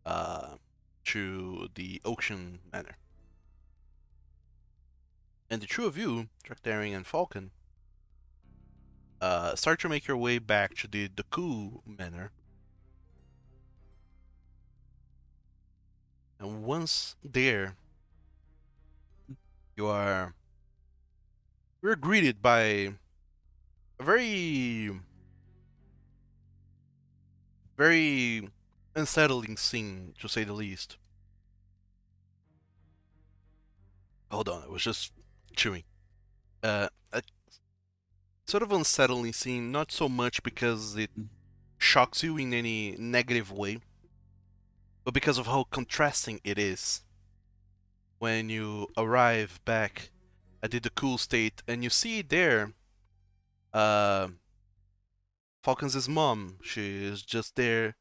to the Ulxian Manor. And the two of you, Drachdarin and Falkan, start to make your way back to the Doku Manor. And once there, you're greeted by a very unsettling scene, to say the least. Hold on, I was just chewing. A sort of unsettling scene, not so much because it shocks you in any negative way, but because of how contrasting it is when you arrive back at the cool state and you see there Falcon's mom. She is just there.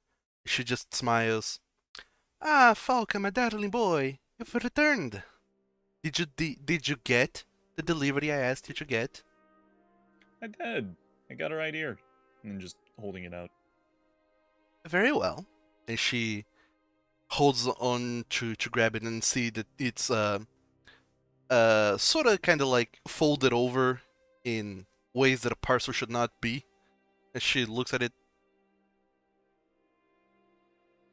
She just smiles. Ah, Falcon, my darling boy, you've returned. Did you get the delivery I asked you to get? I did. I got it right here. And then just holding it out. Very well. And she holds on to grab it and see that it's sort of kind of like folded over in ways that a parcel should not be. And she looks at it.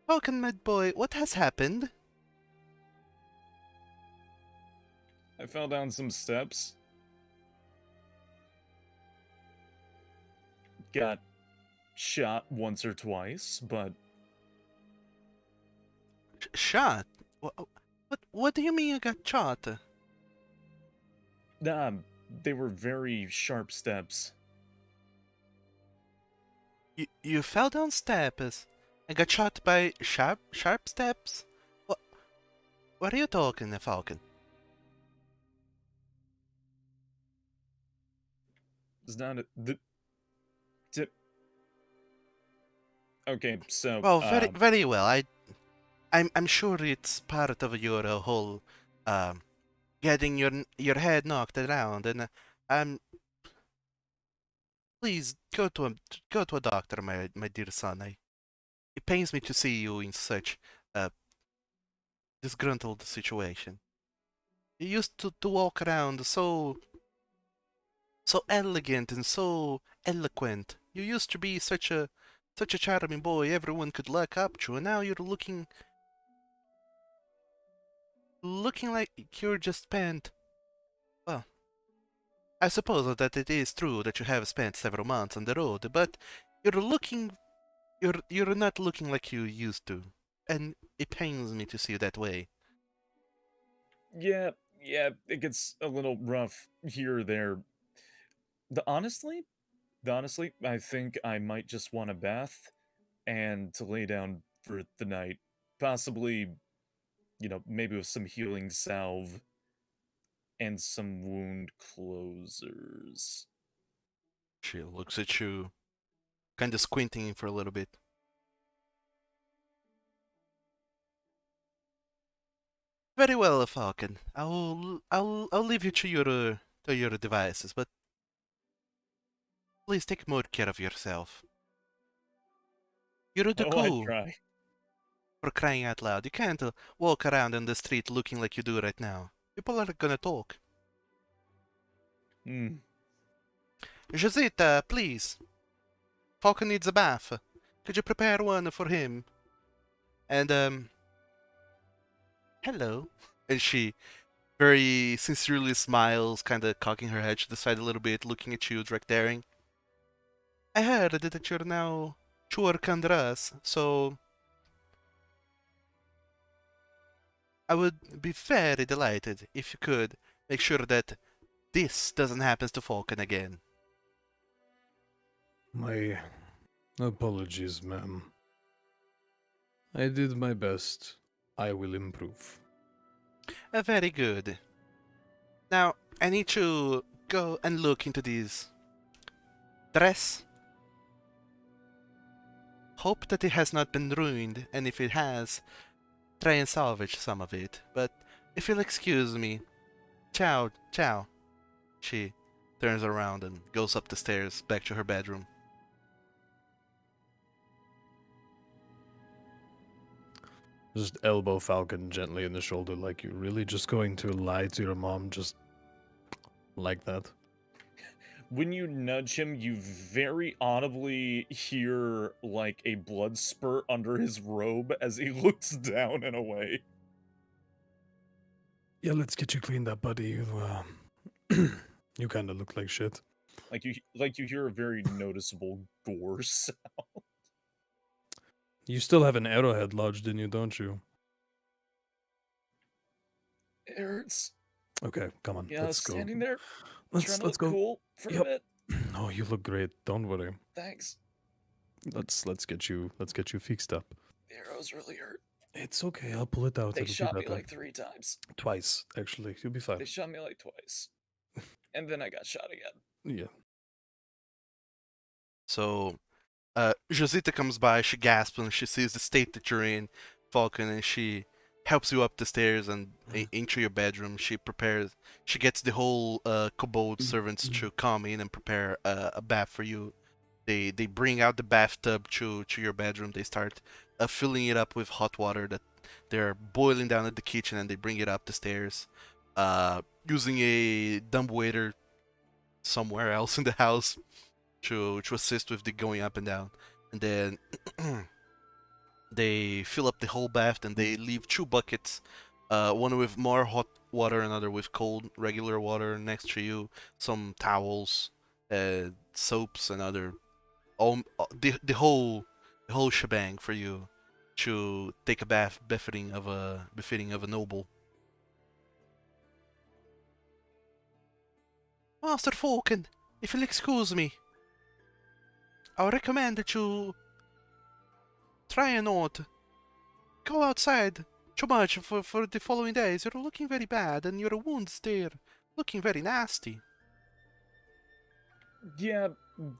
Falcon, my boy, what has happened? I fell down some steps. Got shot once or twice, but Shot? What do you mean you got shot? they were very sharp steps. You fell down steps and got shot by sharp steps? What are you talking, Falcon? It's not the tip. Okay, so Well, very well. I'm sure it's part of your whole getting your head knocked around, and please go to a doctor, my dear son. It pains me to see you in such a disgruntled situation. You used to walk around so elegant and so eloquent. You used to be such a charming boy everyone could look up to, and now you're looking like you're just spent. Well, I suppose that it is true that you have spent several months on the road, but you're not looking like you used to, and it pains me to see you that way. yeah, Yeah, it gets a little rough here or there. Honestly, I think I might just want a bath and to lay down for the night. Possibly, maybe with some healing salve and some wound closers. She looks at you, kind of squinting for a little bit. Very well, Falkan. I'll leave you to your devices, but please take more care of yourself. You're the Oh, I cool, try. for crying out loud. You can't walk around in the street looking like you do right now. People are gonna talk. Hmm. Josita, please. Falcon needs a bath. Could you prepare one for him? And, hello. And she very sincerely smiles, kind of cocking her head to the side a little bit, looking at you, Drachdarin. I heard that you're now to work under us, so I would be very delighted if you could make sure that this doesn't happen to Falcon again. My apologies, ma'am. I did my best. I will improve. Very good. Now, I need to go and look into this dress. Hope that it has not been ruined, and if it has, try and salvage some of it. But if you'll excuse me, ciao, ciao. She turns around and goes up the stairs back to her bedroom. Just elbow Falcon gently in the shoulder, like you're really just going to lie to your mom just like that? When you nudge him, you very audibly hear like a blood spurt under his robe as he looks down and away. Yeah, let's get you cleaned up, buddy. You kind of look like shit. Like you hear a very noticeable gore sound. You still have an arrowhead lodged in you, don't you? It hurts. Okay, come on, Yeah, let's go. standing there, Let's trying to let's look go. cool for Yep. a bit. Oh, you look great. Don't worry. Thanks. Let's get you fixed up. The arrows really hurt. It's okay. I'll pull it out. They It'll shot be me better. like 3 times. Twice, actually. You'll be fine. They shot me like twice. And then I got shot again. Yeah. So, Josita comes by, she gasps when she sees the state that you're in, Falcon, and she helps you up the stairs and into your bedroom. She gets the whole kobold servants to come in and prepare a bath for you. They bring out the bathtub to your bedroom. They start filling it up with hot water that they're boiling down at the kitchen, and they bring it up the stairs. Using a dumbwaiter somewhere else in the house to assist with the going up and down. And then they fill up the whole bath and they leave 2 buckets, one with more hot water, another with cold regular water next to you, some towels, soaps, and other the whole shebang for you to take a bath befitting of a noble. Master Falcon, if you'll excuse me, I recommend that you try and not go outside too much for the following days. You're looking very bad, and your wounds there looking very nasty. Yeah,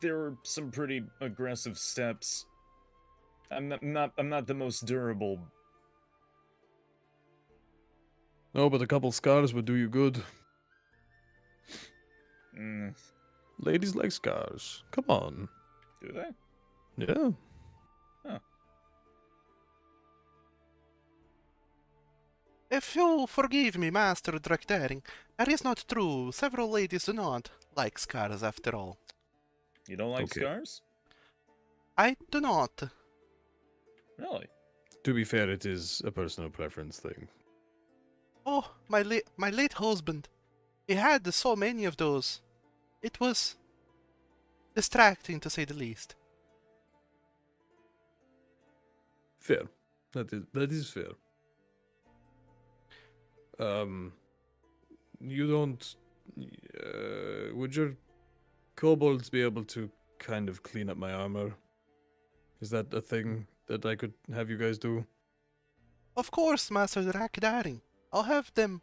there were some pretty aggressive steps. I'm not the most durable. No, but a couple scars would do you good. Mm, Ladies like scars. Come on. do they? Yeah. If you'll forgive me, Master Drachdarin, that is not true. Several ladies do not like scars after all. You don't like Okay. scars? I do not. Really? To be fair, it is a personal preference thing. Oh, my late husband. He had so many of those. It was distracting, to say the least. Fair. That is fair. you don't. Would your kobolds be able to kind of clean up my armor? Is that a thing that I could have you guys do? Of course, Master Drachdarin. I'll have them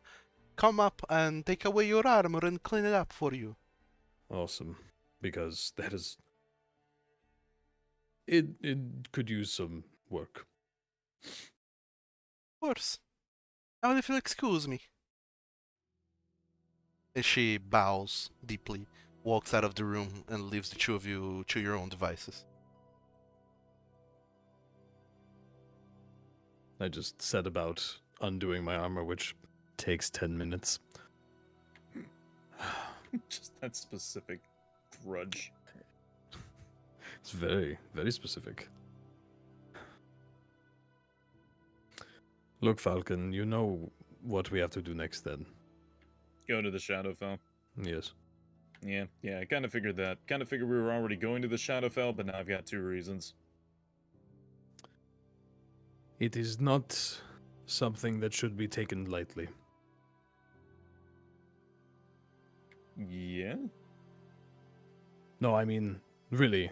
come up and take away your armor and clean it up for you. Awesome, because that is. It could use some work. Of course. Now if you'll excuse me. And she bows deeply, walks out of the room, and leaves the two of you to your own devices. I just set about undoing my armor, which takes 10 minutes. Just that specific grudge. It's very, very specific. Look, Falcon, you know what we have to do next then. Go to the Shadowfell. Yes. Yeah, I kind of figured that. Kind of figured we were already going to the Shadowfell, but now I've got 2 reasons. It is not something that should be taken lightly. Yeah? No, I mean, really.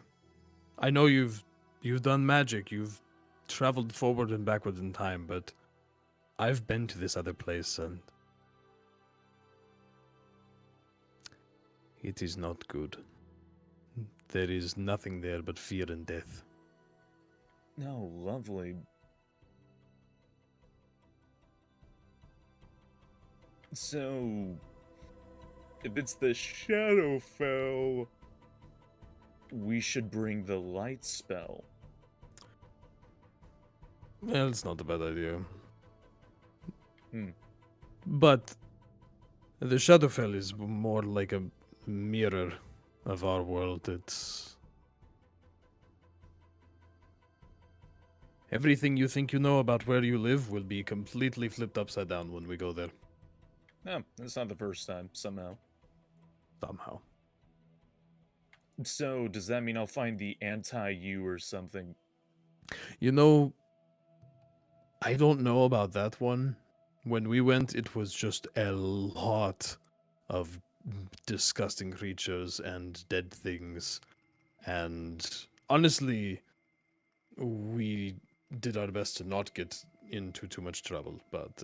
I know you've done magic, you've traveled forward and backward in time, but I've been to this other place and it is not good. There is nothing there but fear and death. No, lovely. So, if it's the Shadowfell, we should bring the light spell. Well, it's not a bad idea. Hmm. But the Shadowfell is more like a mirror of our world. It's everything you think you know about where you live will be completely flipped upside down when we go there. No, that's not the first time, somehow. Somehow. So, does that mean I'll find the anti-you or something? You know, I don't know about that one. When we went, it was just a lot of disgusting creatures and dead things. And honestly, we did our best to not get into too much trouble. But,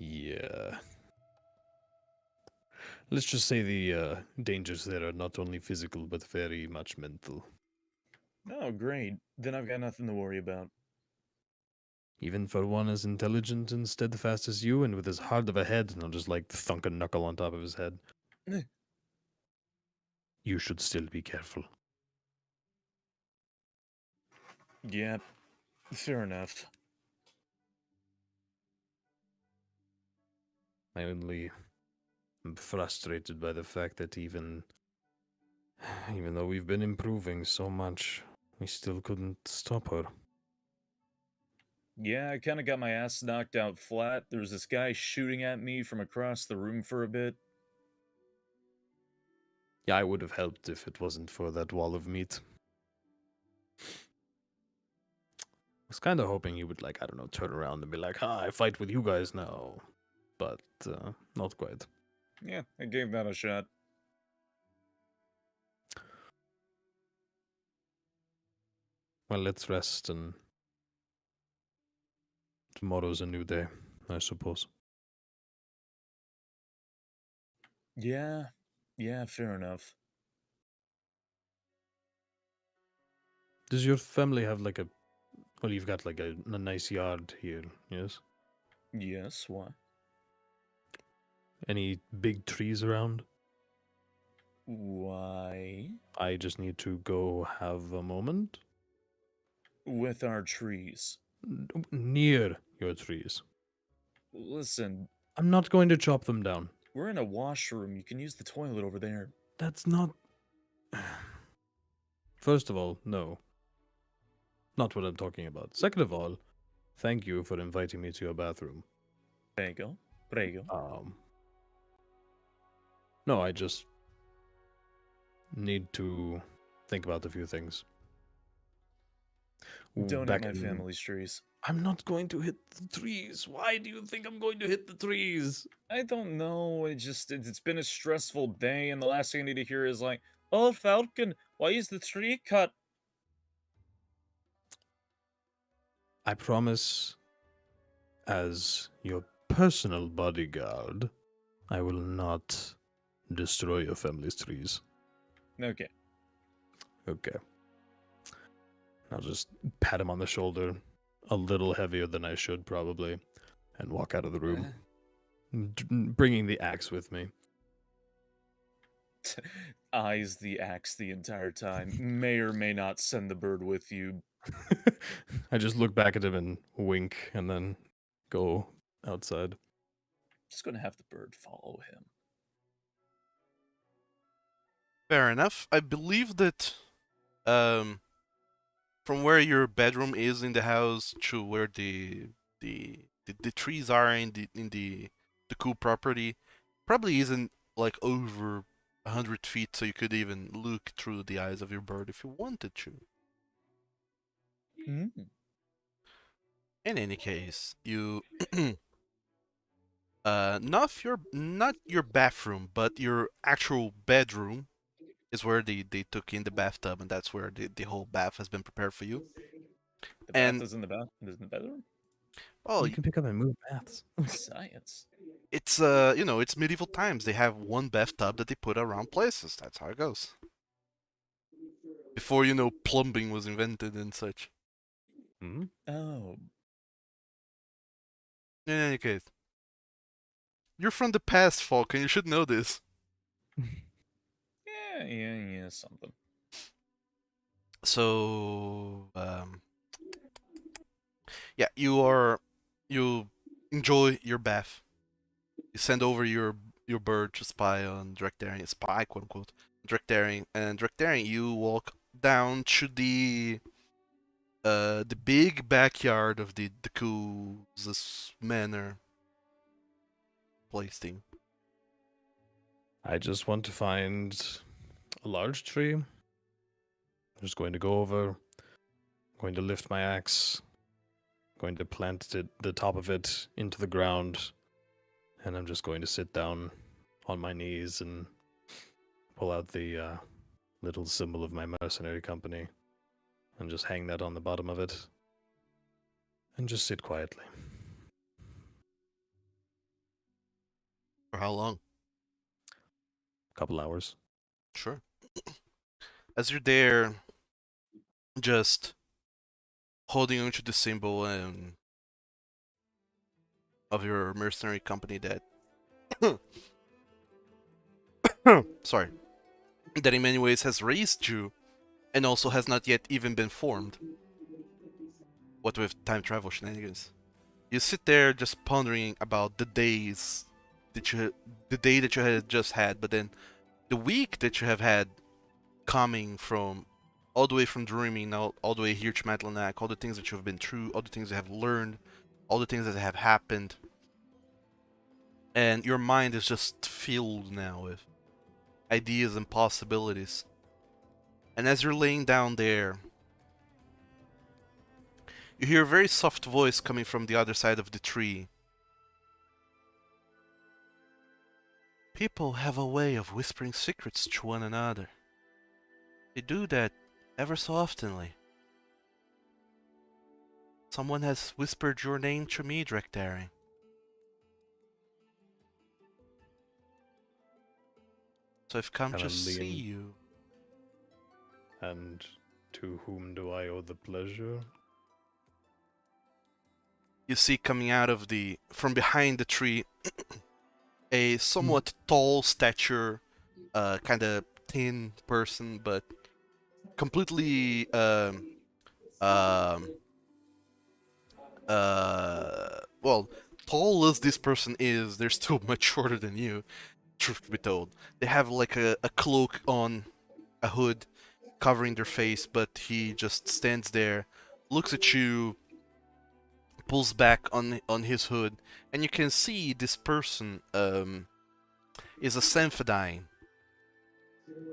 yeah. Let's just say the dangers there are not only physical, but very much mental. Oh, great. Then I've got nothing to worry about. Even for one as intelligent and steadfast as you, and with as hard of a head, and I'll just like thunk a knuckle on top of his head. Eh. You should still be careful. Yeah, fair enough. I only am frustrated by the fact that even though we've been improving so much, we still couldn't stop her. Yeah, I kind of got my ass knocked out flat. There was this guy shooting at me from across the room for a bit. Yeah, I would have helped if it wasn't for that wall of meat. I was kind of hoping he would, like, I don't know, turn around and be like, I fight with you guys now. But, not quite. Yeah, I gave that a shot. Well, let's rest, and tomorrow's a new day, I suppose. Yeah, fair enough. Does your family have, like, well, you've got, like, a nice yard here, yes? Yes, what? Any big trees around? Why? I just need to go have a moment. With our trees. Near your trees. Listen, I'm not going to chop them down. we're in a washroom. You can use the toilet over there. That's not... First of all, no. Not what I'm talking about. Second of all, thank you for inviting me to your bathroom. Prego. Prego. No, I just need to think about a few things. Don't eat Back my in- family's trees. I'm not going to hit the trees. Why do you think I'm going to hit the trees? I don't know. It's been a stressful day, and the last thing I need to hear is like, "Oh, Falcon, why is the tree cut?" I promise, as your personal bodyguard, I will not destroy your family's trees. Okay. Okay. I'll just pat him on the shoulder, a little heavier than I should probably, and walk out of the room, bringing the axe with me. Eyes the axe the entire time. May or may not send the bird with you. I just look back at him and wink, and then go outside. Just gonna have the bird follow him. Fair enough. I believe that from where your bedroom is in the house to where the trees are in the cool property probably isn't like over 100 feet, so you could even look through the eyes of your bird if you wanted to. Mm. In any case, you not your bathroom, but your actual bedroom is where they took in the bathtub, and that's where the whole bath has been prepared for you. The And- bath is in the bath. It is in the bedroom. Well, You can pick up and move baths. Science. it's it's medieval times. They have one bathtub that they put around places. That's how it goes. Before plumbing was invented and such. Hmm? Oh, In any case, you're from the past, Falkan. You should know this. yeah, something. So, yeah, you enjoy your bath. You send over your bird to spy on Drachdarin, spy quote unquote Drachdarin, and Drachdarin, you walk down to the big backyard of the Kuz's manor place thing. I just want to find a large tree. I'm just going to go over, going to lift my axe, going to plant the top of it into the ground, and I'm just going to sit down on my knees and pull out the little symbol of my mercenary company and just hang that on the bottom of it and just sit quietly. For how long? Couple hours. Sure. As you're there, just holding onto the symbol of your mercenary company that sorry, that in many ways has raised you and also has not yet even been formed. What with time travel shenanigans. You sit there just pondering about the day that you had just had, but then the week that you have had coming from all the way from dreaming now all the way here to Matlanak, all the things that you have been through, all the things you have learned, all the things that have happened. And your mind is just filled now with ideas and possibilities. And as you're laying down there, you hear a very soft voice coming from the other side of the tree. People have a way of whispering secrets to one another. They do that ever so oftenly. Someone has whispered your name to me, Drachdarin. So I've come And to I'm see leaning- you. And to whom do I owe the pleasure? You see coming out of from behind the tree a somewhat tall stature, kind of thin person, but completely well, tall as this person is, they're still much shorter than you, truth be told. They have like a cloak on, a hood covering their face, but he just stands there, looks at you, pulls back on his hood, and you can see this person is a Symphidine.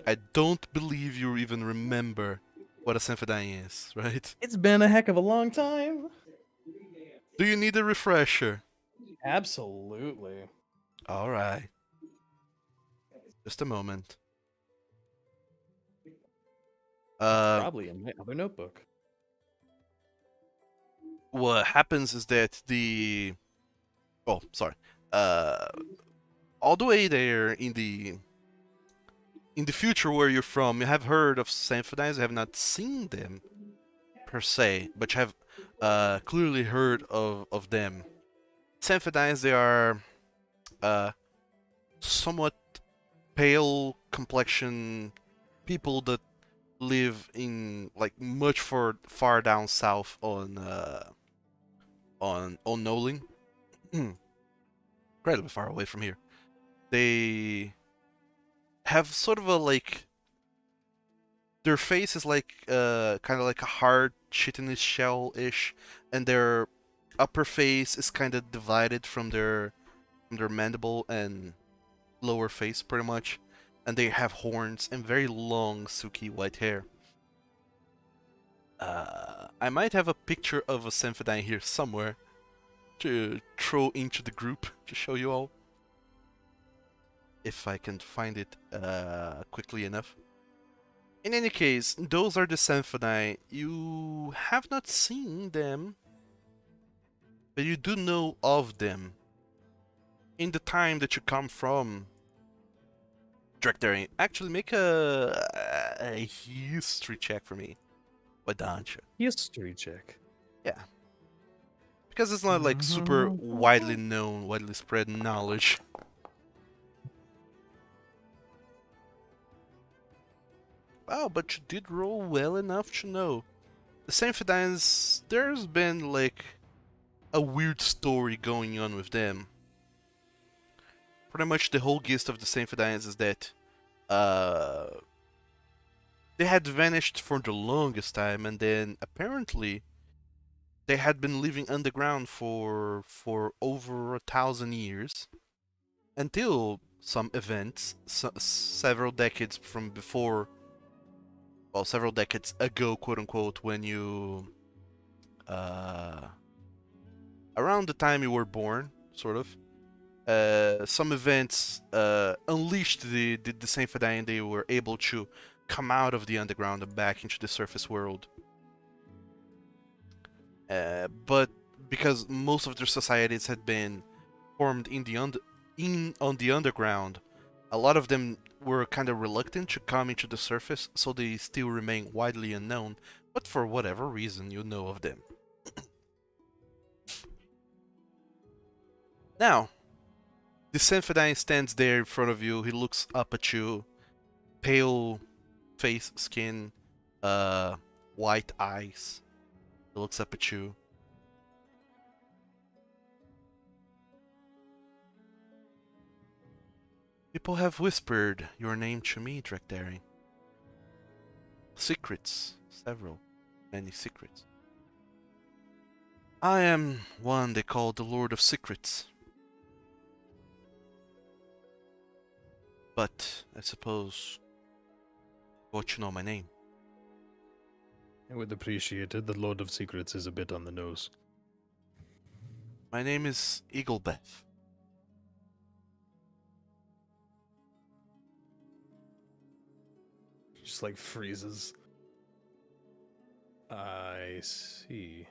I don't believe you even remember what a Symphidine is, right? It's been a heck of a long time. Do you need a refresher? Absolutely. All right. Just a moment. Probably in my other notebook. What happens is that oh, sorry. Uh, all the way there in the future where you're from, you have heard of symphonies. You have not seen them per se, but you have clearly heard of them. Symphonies, they are somewhat pale complexion people that live in like much far down south on Nolyn. Incredibly far away from here. They have sort of a like their face is like kind of like a hard chitinous shell ish, and their upper face is kind of divided from their mandible and lower face pretty much, and they have horns and very long silky white hair. I might have a picture of a Symphony here somewhere to throw into the group to show you all. If I can find it quickly enough. In any case, those are the Symphony. You have not seen them, but you do know of them. In the time that you come from Drachdarin, actually make a history check for me. Why don't you? History check. Yeah. Because it's not like super widely known, widely spread knowledge. Wow, but you did roll well enough to know. The Symphonies, there's been like a weird story going on with them. Pretty much the whole gist of the Symphonies is that they had vanished for the longest time, and then apparently they had been living underground for over 1,000 years until some events several decades from before, well, several decades ago, quote unquote, when you around the time you were born, sort of. Some events unleashed the Symphony, and they were able to come out of the underground and back into the surface world. But because most of their societies had been formed on the underground, a lot of them were kind of reluctant to come into the surface, so they still remain widely unknown. But for whatever reason, you know of them. Now, the Symphony stands there in front of you. He looks up at you, pale face, skin, white eyes. He looks up at you. People have whispered your name to me, Drachdarin. Secrets, several, many secrets. I am one they call the Lord of Secrets. But I suppose you know my name. I would appreciate it. The Lord of Secrets is a bit on the nose. My name is Eaglebeth. Just like freezes. I see.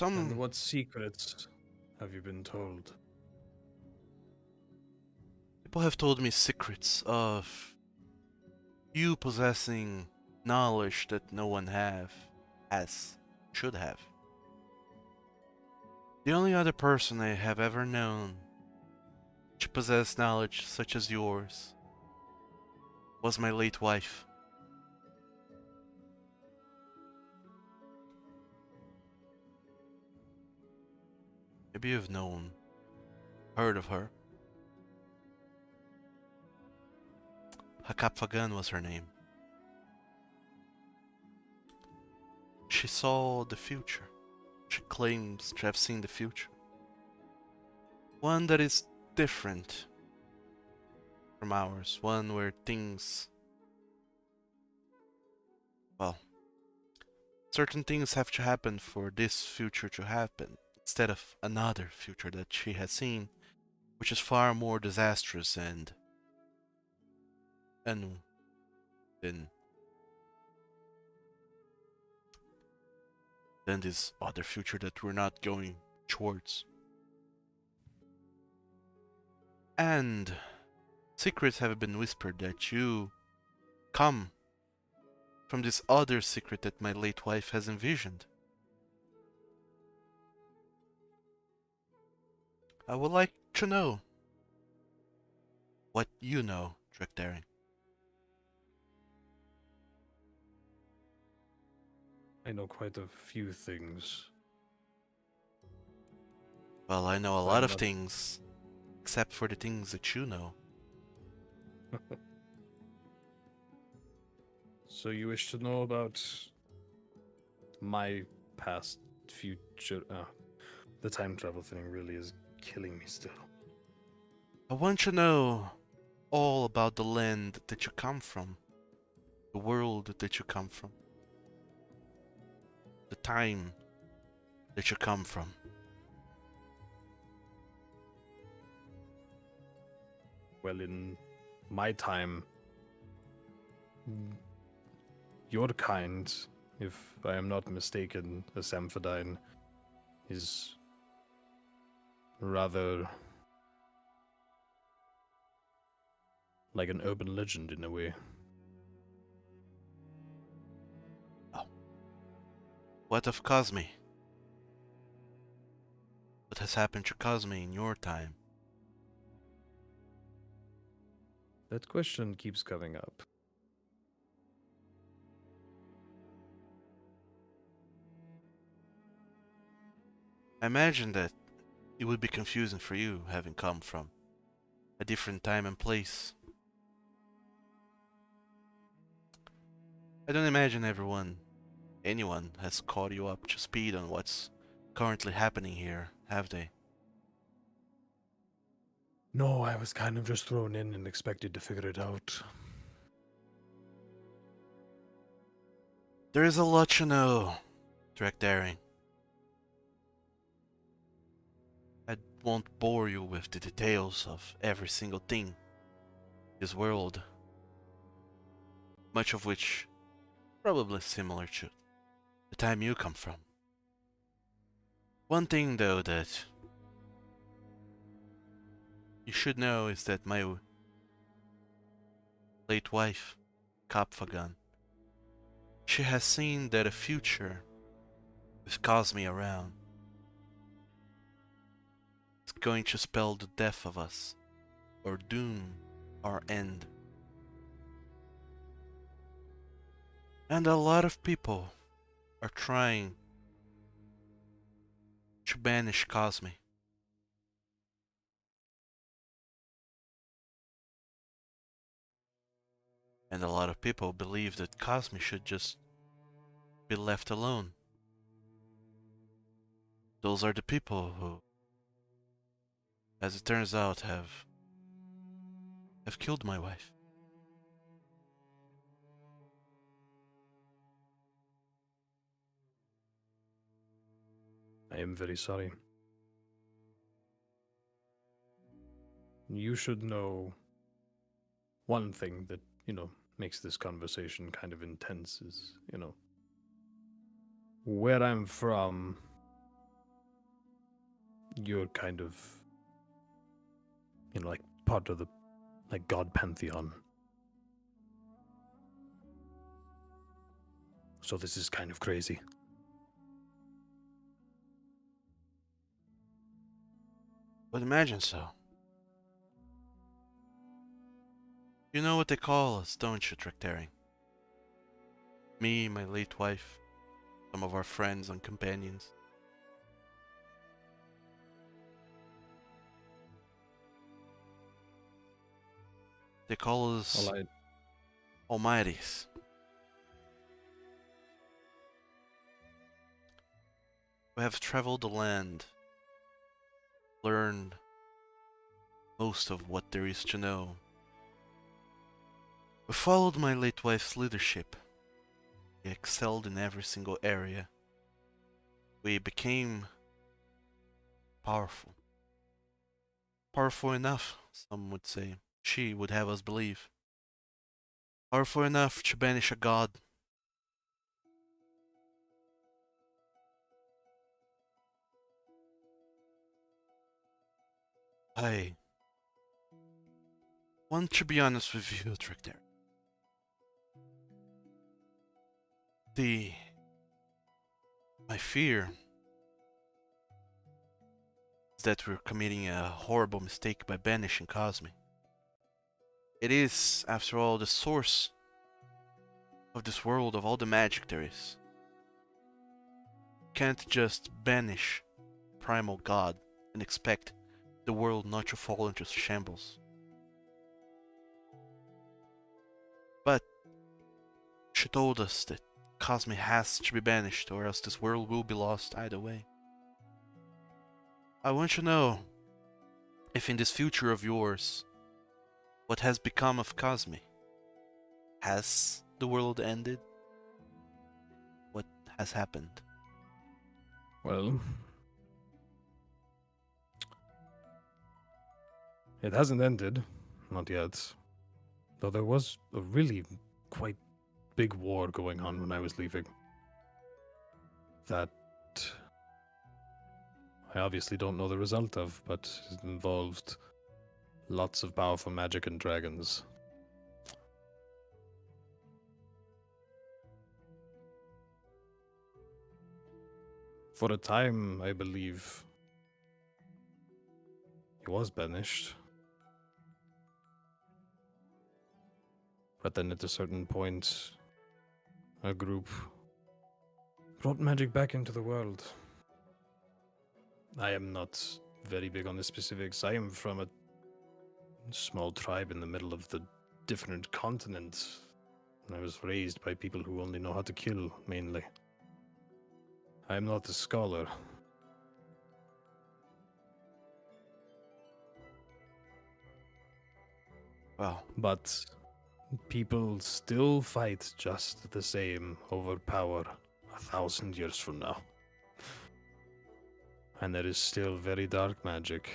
And what secrets have you been told? People have told me secrets of you possessing knowledge that no one should have. The only other person I have ever known to possess knowledge such as yours was my late wife. Maybe you've heard of her. Hakapfagan was her name. She saw the future. She claims to have seen the future. One that is different from ours. One where things, well, certain things have to happen for this future to happen, instead of another future that she has seen, which is far more disastrous and than this other future that we're not going towards. And secrets have been whispered that you come from this other secret that my late wife has envisioned. I would like to know what you know, Drachdarin. I know quite a few things. Well, I know a But lot I'm of not- things, except for the things that you know. So you wish to know about my past, future? The time travel thing really is killing me still. I want to know all about the land that you come from, the world that you come from, the time that you come from. Well, in my time, your kind, if I am not mistaken, a Samphadine, is rather like an urban legend in a way. What of Cosme? What has happened to Cosme in your time? That question keeps coming up. I imagine that it would be confusing for you, having come from a different time and place. I don't imagine anyone has caught you up to speed on what's currently happening here, have they? No, I was kind of just thrown in and expected to figure it out. There is a lot to know, Drachdarin. I won't bore you with the details of every single thing in this world, much of which probably similar to the time you come from. One thing, though, that you should know is that my late wife, Falkan, she has seen that a future with Cosme around is going to spell the death of us, or doom our end. And a lot of people are trying to banish Cosme. And a lot of people believe that Cosme should just be left alone. Those are the people who, as it turns out, have killed my wife. I am very sorry. You should know one thing that, makes this conversation kind of intense is, where I'm from, you're kind of, like part of the, like, God pantheon. So this is kind of crazy. But imagine so. You know what they call us, don't you, Drachdarin? Me, my late wife, some of our friends and companions. They call us Almighties. We have traveled the land, learned most of what there is to know. We followed my late wife's leadership, We excelled in every single area. We became powerful. Powerful enough, some would say. She would have us believe. Powerful enough to banish a god. I want to be honest with you, Drachdarin. My fear is that we're committing a horrible mistake by banishing Cosme. It is, after all, the source of this world, of all the magic there is. Can't just banish primal god and expect the world not to fall into shambles. But she told us that Cosme has to be banished, or else this world will be lost either way. I want to know if in this future of yours, what has become of Cosme? Has the world ended? What has happened? Well, it hasn't ended, not yet. Though there was a really quite big war going on when I was leaving. That I obviously don't know the result of, but it involved lots of powerful magic and dragons. For a time, I believe he was banished. But then at a certain point, a group brought magic back into the world. I am not very big on the specifics. I am from a small tribe in the middle of the different continent. I was raised by people who only know how to kill, mainly. I am not a scholar. Well, But people still fight just the same over power 1,000 years from now. And there is still very dark magic.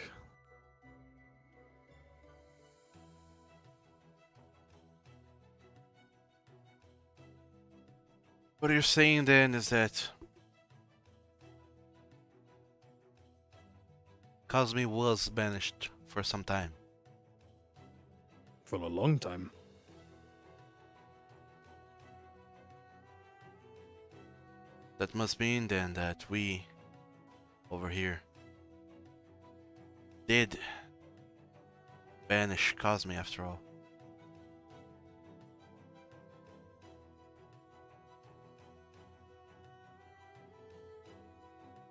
what you're saying then is that Cosme was banished for some time. For a long time. That must mean then that we, over here, did banish Cosme after all.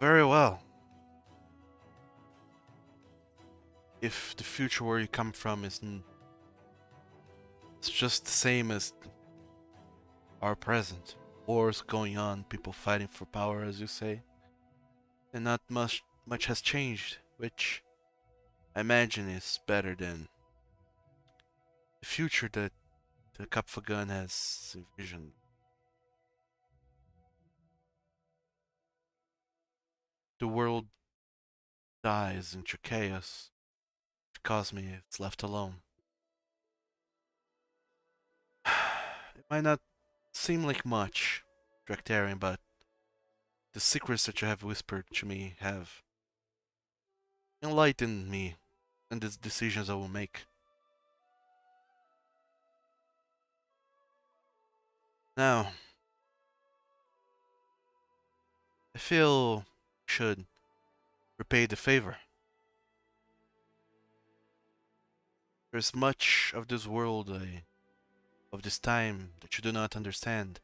Very well. If the future where you come from it's just the same as our present, wars going on, people fighting for power, as you say, and not much has changed, which I imagine is better than the future that the Kapfagan has envisioned. The world dies into chaos. Cosme is left alone. It might not seem like much, Drachdarin, but the secrets that you have whispered to me have enlightened me and the decisions I will make. Now, I feel I should repay the favor. There's much of this world, of this time, that you do not understand.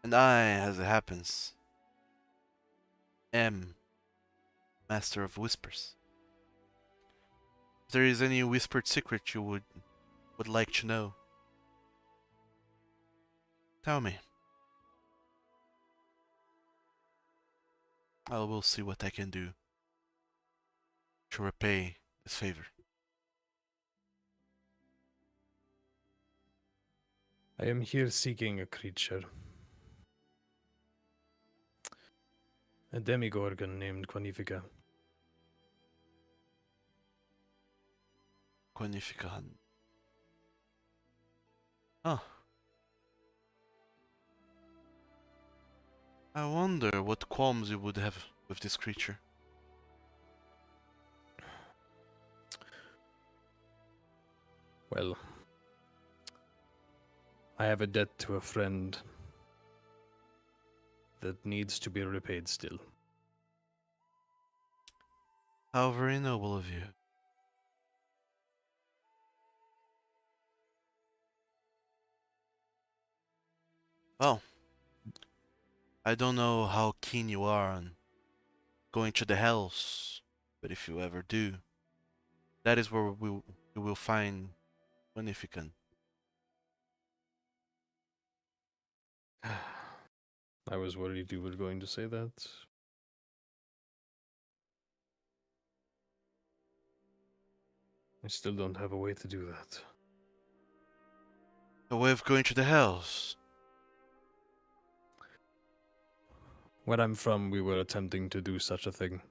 And I, as it happens, am Master of Whispers. If there is any whispered secret you would like to know, tell me. I will see what I can do to repay this favor. I am here seeking a creature. A demigorgon named Quanifica. Quanifica. Huh. I wonder what qualms you would have with this creature. Well, I have a debt to a friend that needs to be repaid still. How very noble of you. Well, I don't know how keen you are on going to the hells, but if you ever do, that is where you will find Magnificent. I was worried you were going to say that. I still don't have a way to do that. A way of going to the hells. Where I'm from, we were attempting to do such a thing.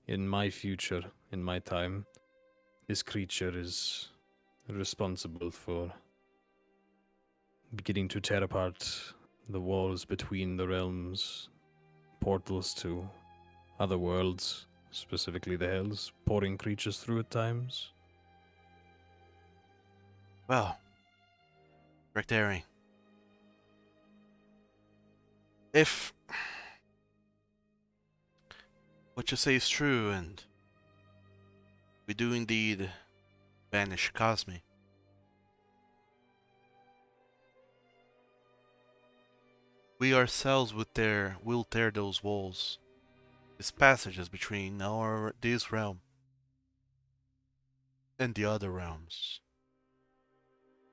In my future, in my time, this creature is responsible for beginning to tear apart the walls between the realms, portals to other worlds, specifically the hells, pouring creatures through at times. Well, Drachdarin, if what you say is true and we do indeed banish Cosme, we ourselves will tear those walls, these passages between this realm and the other realms.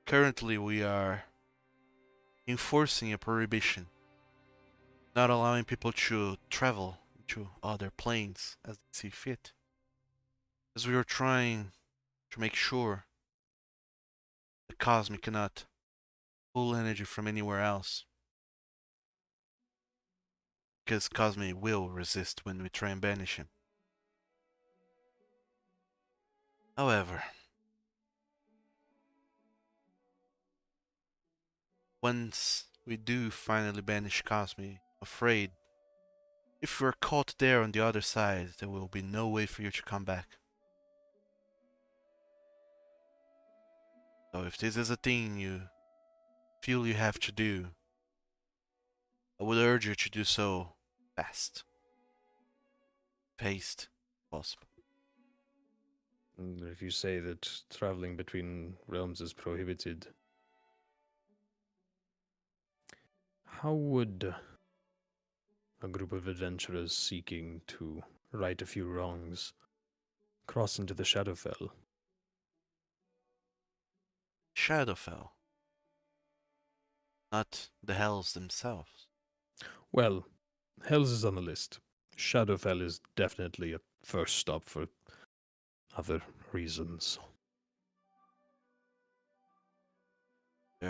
Currently, we are enforcing a prohibition, not allowing people to travel to other planes as they see fit, as we are trying to make sure the Cosme cannot pull energy from anywhere else, because Cosme will resist when we try and banish him. However, once we do finally banish Cosme, I'm afraid if you're caught there on the other side, there will be no way for you to come back. So if this is a thing you feel you have to do, I would urge you to do so fast. Paced, possible. And if you say that traveling between realms is prohibited, how would a group of adventurers seeking to right a few wrongs cross into the Shadowfell? Shadowfell. Not the hells themselves. Well, Hells is on the list. Shadowfell is definitely a first stop for other reasons. We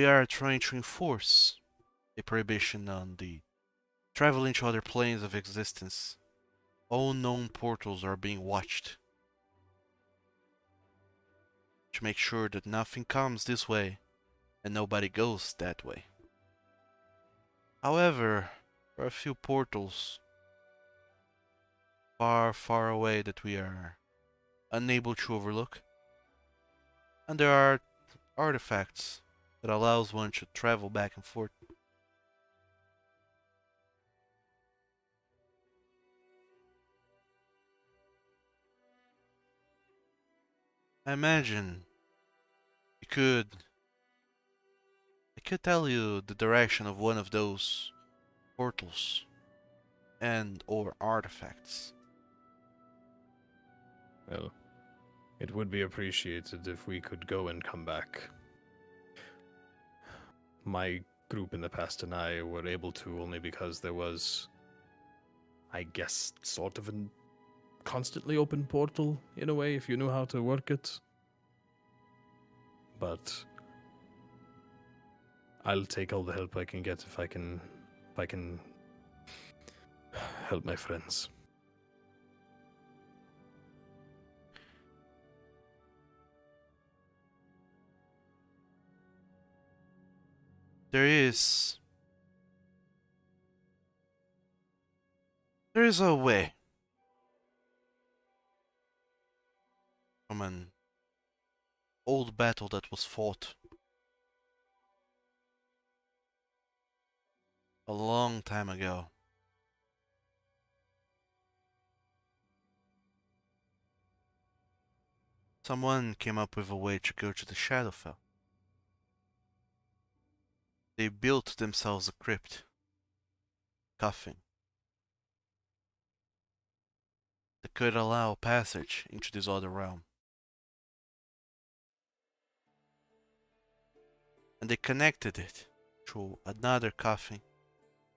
are trying to enforce a prohibition on the traveling to other planes of existence. All known portals are being watched to make sure that nothing comes this way and nobody goes that way. However, there are a few portals far, far away that we are unable to overlook. And there are artifacts that allows one to travel back and forth. I imagine I could tell you the direction of one of those portals and or artifacts. Well, it would be appreciated if we could go and come back. My group in the past and I were able to only because there was, I guess, sort of an constantly open portal in a way if you knew how to work it. But I'll take all the help I can get if I can help my friends. There is a way from an old battle that was fought a long time ago. Someone came up with a way to go to the Shadowfell. They built themselves a crypt, coffin, that could allow passage into this other realm. And they connected it to another coffin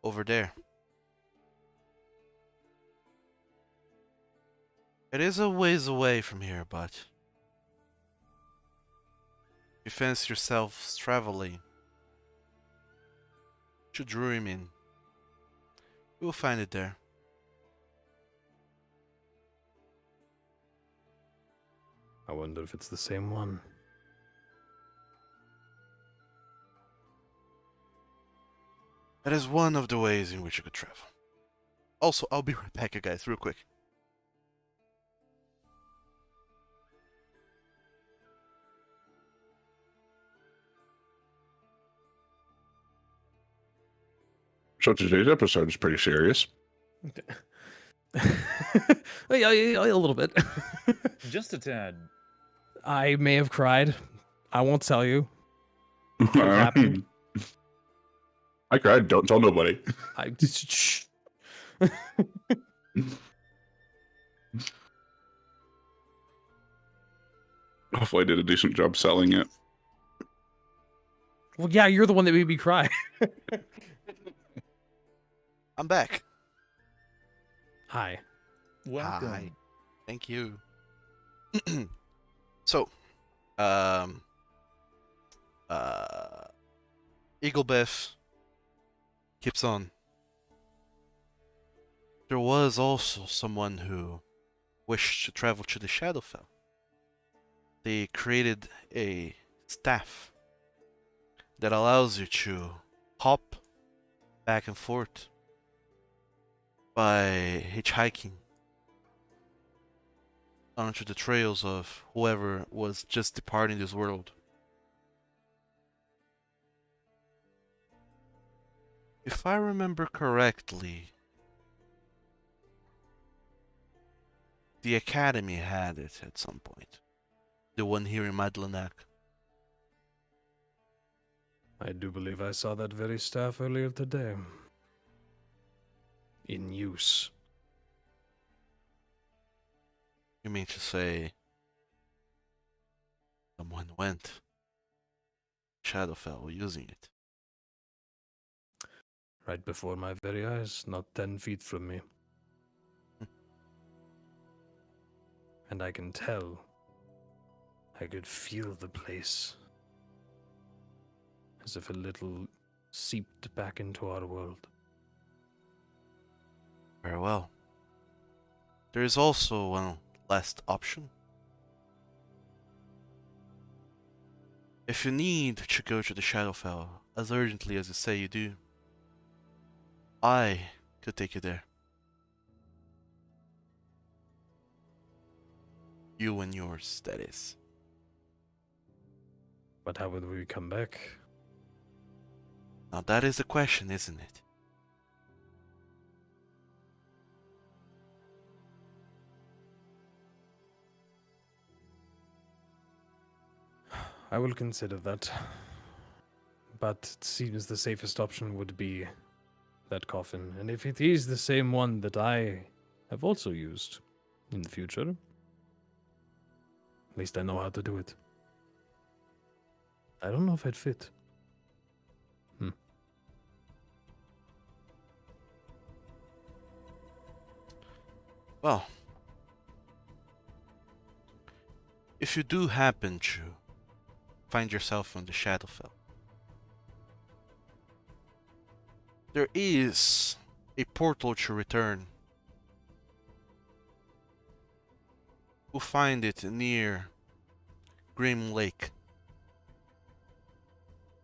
over there. It is a ways away from here, but if you fancy yourselves traveling to Druimin, you will find it there. I wonder if it's the same one. That is one of the ways in which you could travel. Also, I'll be right back, you guys, real quick. So today's episode is pretty serious. Yeah, a little bit. Just a tad. I may have cried. I won't tell you. Could have happened. I cried. Don't tell nobody. I shh. Hopefully, I did a decent job selling it. Well, yeah, you're the one that made me cry. I'm back. Hi. Welcome. Hi. Thank you. So, Eaglebeth keeps on. There was also someone who wished to travel to the Shadowfell. They created a staff that allows you to hop back and forth by hitchhiking onto the trails of whoever was just departing this world. If I remember correctly, the Academy had it at some point. The one here in Madlanak. I do believe I saw that very staff earlier today. In use. You mean to say someone went Shadowfell using it? Right before my very eyes, not 10 feet from me. And I can tell. I could feel the place. As if a little seeped back into our world. Very well. There is also one last option. If you need to go to the Shadowfell as urgently as you say you do, I could take you there. You and yours, that is. But how would we come back? Now that is the question, isn't it? I will consider that. But it seems the safest option would be that coffin. And if it is the same one that I have also used in the future, at least I know how to do it. I don't know if I'd fit. Well, if you do happen to find yourself on the Shadowfell, there is a portal to return. You'll find it near Grim Lake.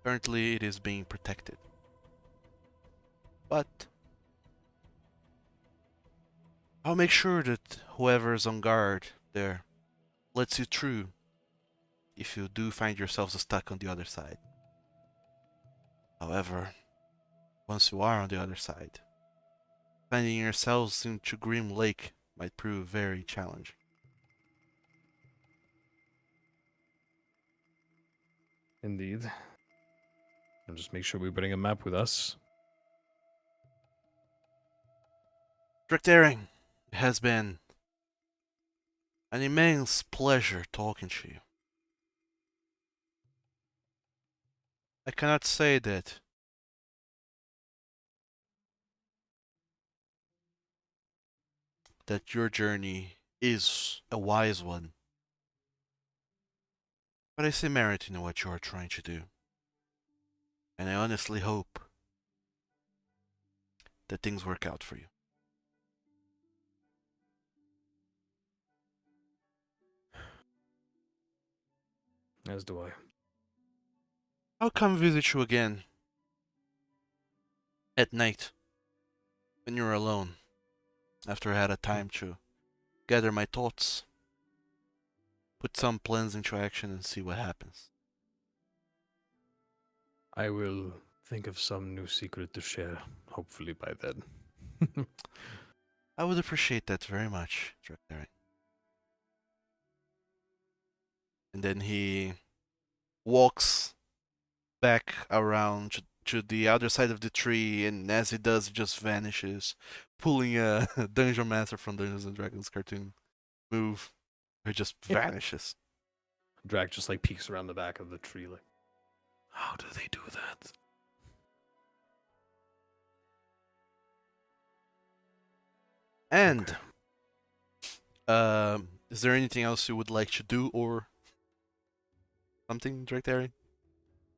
Currently it is being protected. But I'll make sure that whoever's on guard there lets you through if you do find yourselves stuck on the other side. However, once you are on the other side, finding yourselves into Grim Lake might prove very challenging. Indeed. And just make sure we bring a map with us. Drachdarin, it has been an immense pleasure talking to you. I cannot say that your journey is a wise one, but I see merit in what you are trying to do. And I honestly hope that things work out for you. As do I. I'll come visit you again at night when you're alone, after I had a time to gather my thoughts, put some plans into action, and see what happens. I will think of some new secret to share, hopefully by then. I would appreciate that very much, Drachdarin. And then he walks back around to the other side of the tree, and as he does, he just vanishes, pulling a Dungeon Master from Dungeons and Dragons cartoon move. It just vanishes. Drac just like peeks around the back of the tree like, how do they do that? And is there anything else you would like to do or something, Drachdarin?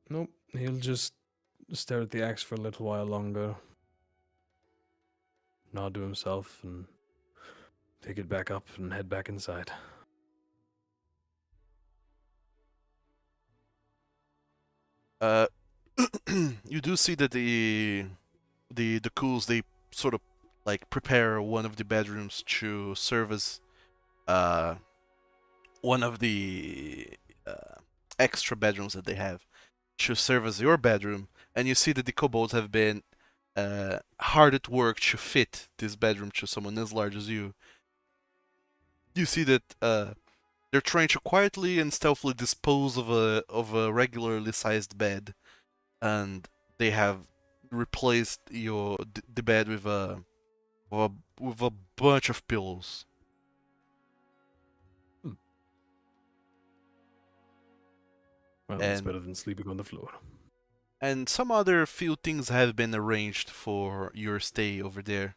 Nope, he'll just stare at the axe for a little while longer, nod to himself, and pick it back up and head back inside. You do see that the Cools, they sort of like prepare one of the bedrooms to serve as one of the extra bedrooms that they have to serve as your bedroom, and you see that the kobolds have been hard at work to fit this bedroom to someone as large as you. You see that they're trying to quietly and stealthily dispose of a regularly sized bed, and they have replaced the bed with a bunch of pillows. Well, that's And- better than sleeping on the floor. And some other few things have been arranged for your stay over there.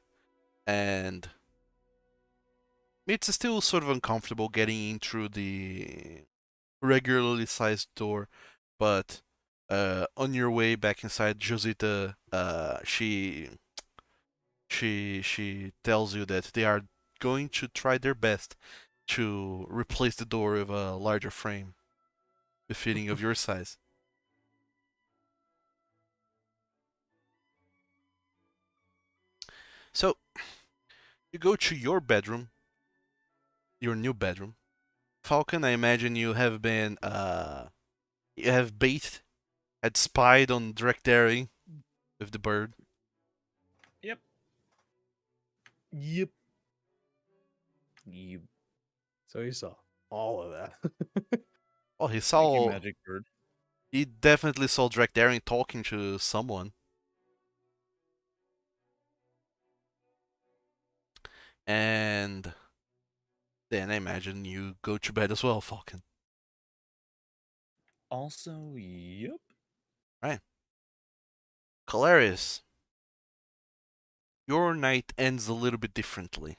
And it's still sort of uncomfortable getting in through the regularly sized door, but on your way back inside, Josita, she tells you that they are going to try their best to replace the door with a larger frame, befitting of your size. So, you go to your bedroom, your new bedroom. Falkan, I imagine you have been, you have had spied on Drachdarin with the bird. Yep. Yep. You So he saw all of that. Oh, he thank you, saw, magic bird. he definitely saw Drachdarin talking to someone. And then I imagine you go to bed as well, Falkan. Also, yep. Kolarys, your night ends a little bit differently.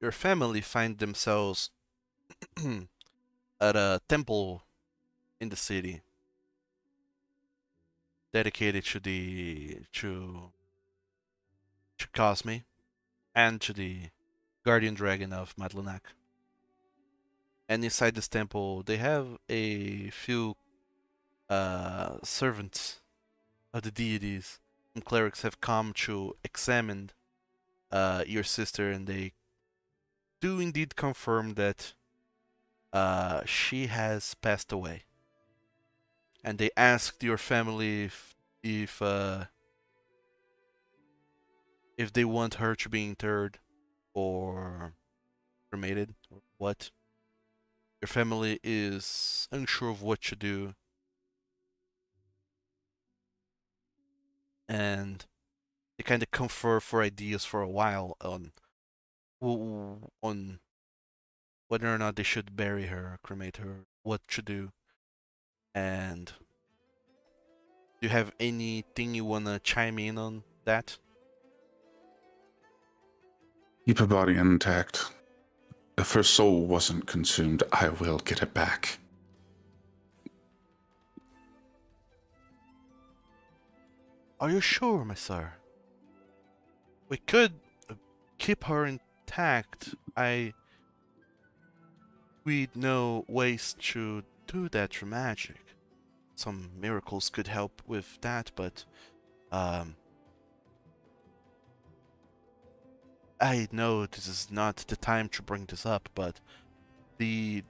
your family find themselves at a temple in the city dedicated to Cosme and to the guardian dragon of Madlanak. And inside this temple, they have a few servants of the deities and clerics have come to examine your sister, and they do indeed confirm that she has passed away. And they asked your family if they want her to be interred or cremated or what. Your family is unsure of what to do, and they kind of confer for ideas for a while on whether or not they should bury her or cremate her, what to do. And do you have anything you wanna chime in on that? Keep her body intact. If her soul wasn't consumed, I will get it back. Are you sure, my sir? We could keep her intact. We know ways to do that through magic. Some miracles could help with that, but I know this is not the time to bring this up, but we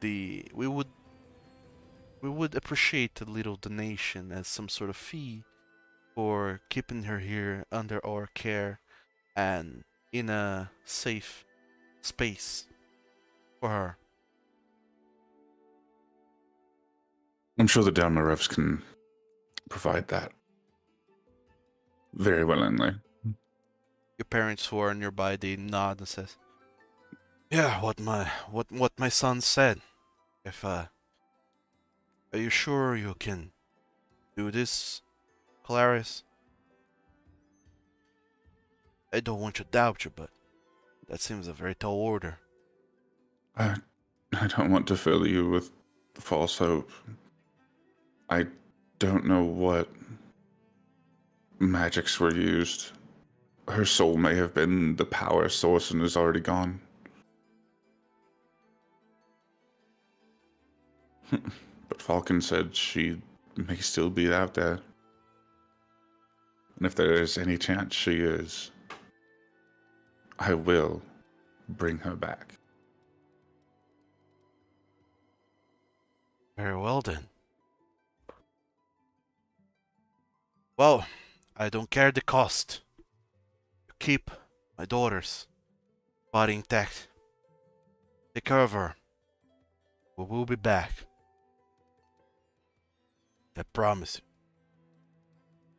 would appreciate a little donation as some sort of fee for keeping her here under our care and in a safe space for her. I'm sure the Dalmarevs can provide that very willingly. Your parents who are nearby, they nod and says, "Yeah, what my son said. If are you sure you can do this, Claris? I don't want to doubt you, but that seems a very tall order." I don't want to fill you with false hope. I don't know what magics were used. Her soul may have been the power source and is already gone. But Falkan said she may still be out there. And if there is any chance she is, I will bring her back. Very well then. Well, I don't care the cost. Keep my daughter's body intact. Take care of her. We will be back. I promise you.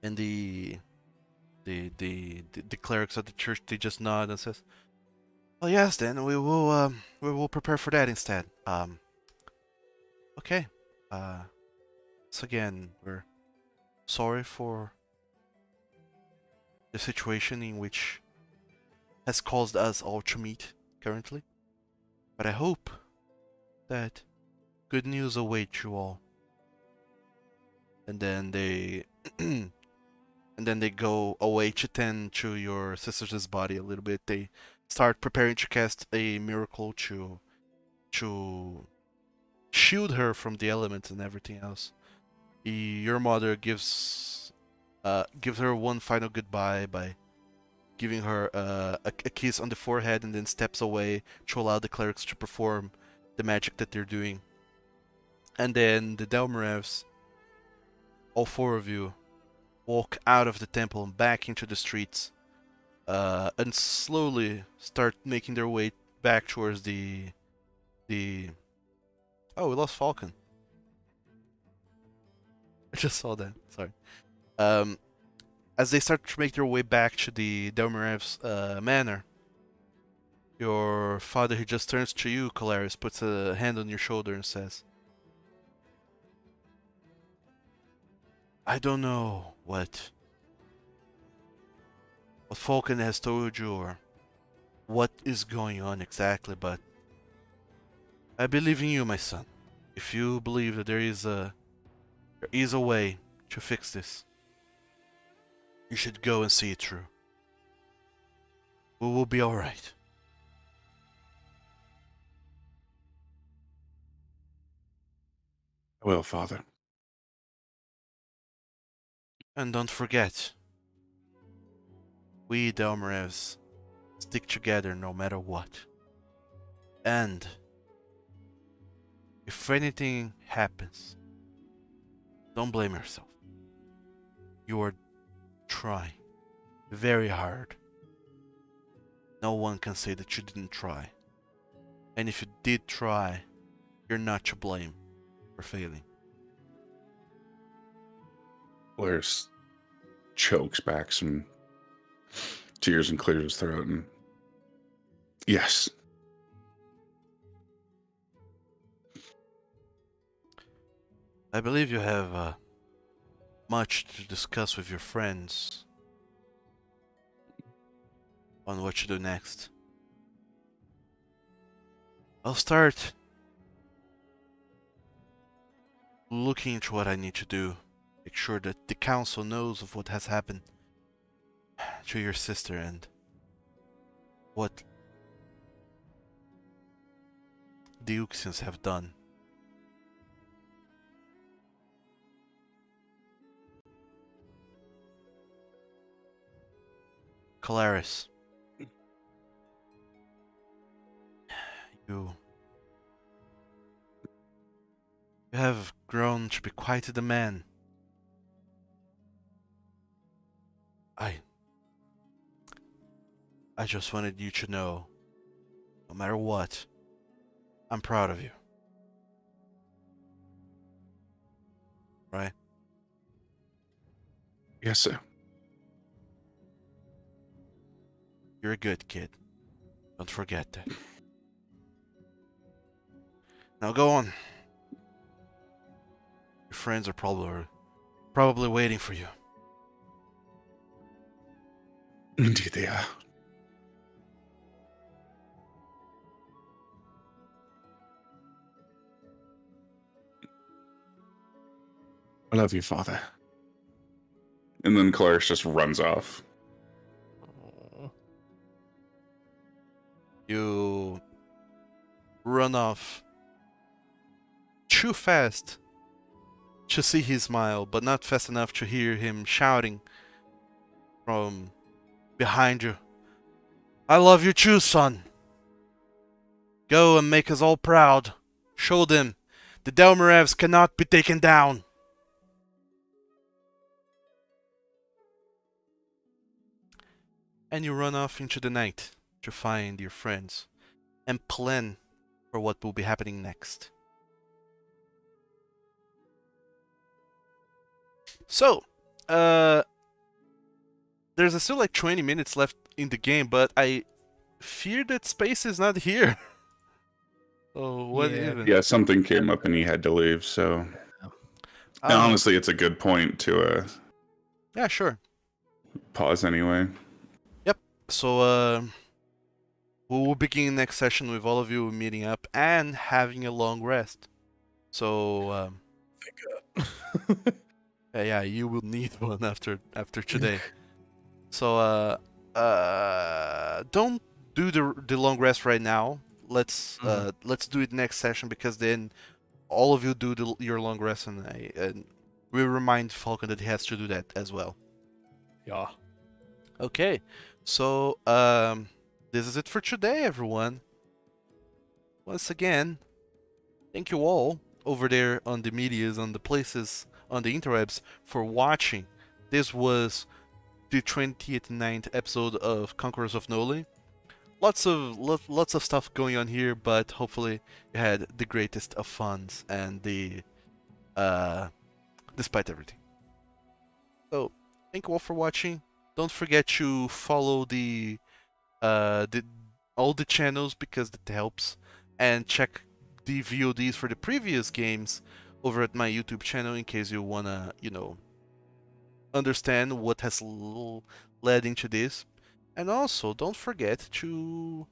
And the clerics of the church, they just nod and says, "Oh yes, then we will prepare for that instead." Okay. So again, we're sorry for the situation in which has caused us all to meet currently, but I hope that good news awaits you all. And then they go away to tend to your sister's body a little bit. They start preparing to cast a miracle to shield her from the elements and everything else. Your mother gives her one final goodbye by giving her a kiss on the forehead, and then steps away to allow the clerics to perform the magic that they're doing. And then the Dalmarevs, all four of you, walk out of the temple and back into the streets, and slowly start making their way back towards the. Oh, we lost Falkan. I just saw that. Sorry. As they start to make their way back to the Dalmarev's manor, your father, he just turns to you, Kolarys, puts a hand on your shoulder and says, "I don't know what Falkan has told you, or what is going on exactly, but I believe in you, my son. If you believe that there is a way to fix this, you should go and see it through. We will be alright. I will, Father. And don't forget, we Delmarevs stick together no matter what. And if anything happens, don't blame yourself. You are trying very hard. No one can say that you didn't try. And if you did try, you're not to blame for failing. Claris chokes back some tears and clears his throat. And yes. I believe you have much to discuss with your friends on what to do next. I'll start looking into what I need to do. Make sure that the council knows of what has happened to your sister and what the Ulxians have done. Kolarys, you have grown to be quite the man. I just wanted you to know, no matter what, I'm proud of you. Right? Yes, sir. You're a good kid. Don't forget that. Now go on. Your friends are probably waiting for you. Indeed they are. I love you, Father. And then Claris just runs off. You run off too fast to see his smile, but not fast enough to hear him shouting from behind you. I love you too, son. Go and make us all proud. Show them the Delmarevs cannot be taken down. And you run off into the night to find your friends and plan for what will be happening next. So, there's still like 20 minutes left in the game, but I fear that space is not here. Oh, what Yeah. even? Yeah, something came up and he had to leave, so... And honestly, it's a good point to Yeah, sure. pause anyway. So, we will begin next session with all of you meeting up and having a long rest. So, yeah, you will need one after today. So, don't do the long rest right now. Let's do it next session, because then all of you do your long rest, and we remind Falkan that he has to do that as well. Yeah. Okay, so this is it for today, everyone. Once again, thank you all over there on the medias, on the places, on the interwebs for watching. This was the 29th episode of Conquerors of Nolyn. Lots of stuff going on here, but hopefully you had the greatest of funs and despite everything. So thank you all for watching. Don't forget to follow all the channels, because that helps, and check the VODs for the previous games over at my YouTube channel in case you wanna, understand what has led into this. And also, don't forget to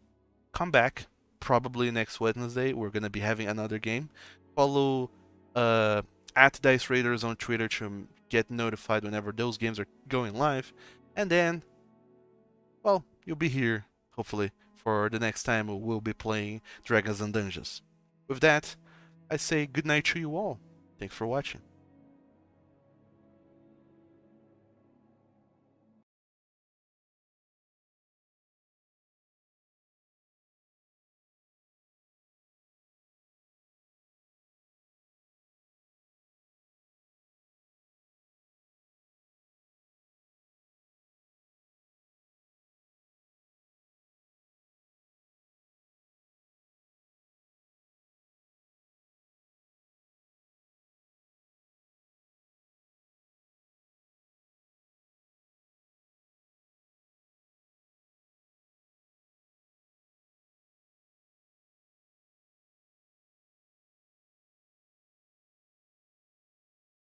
come back. Probably next Wednesday, we're gonna be having another game. Follow at Dice Raiders on Twitter to get notified whenever those games are going live. And then, well, you'll be here, hopefully, for the next time we'll be playing Dragons and Dungeons. With that, I say good night to you all. Thanks for watching.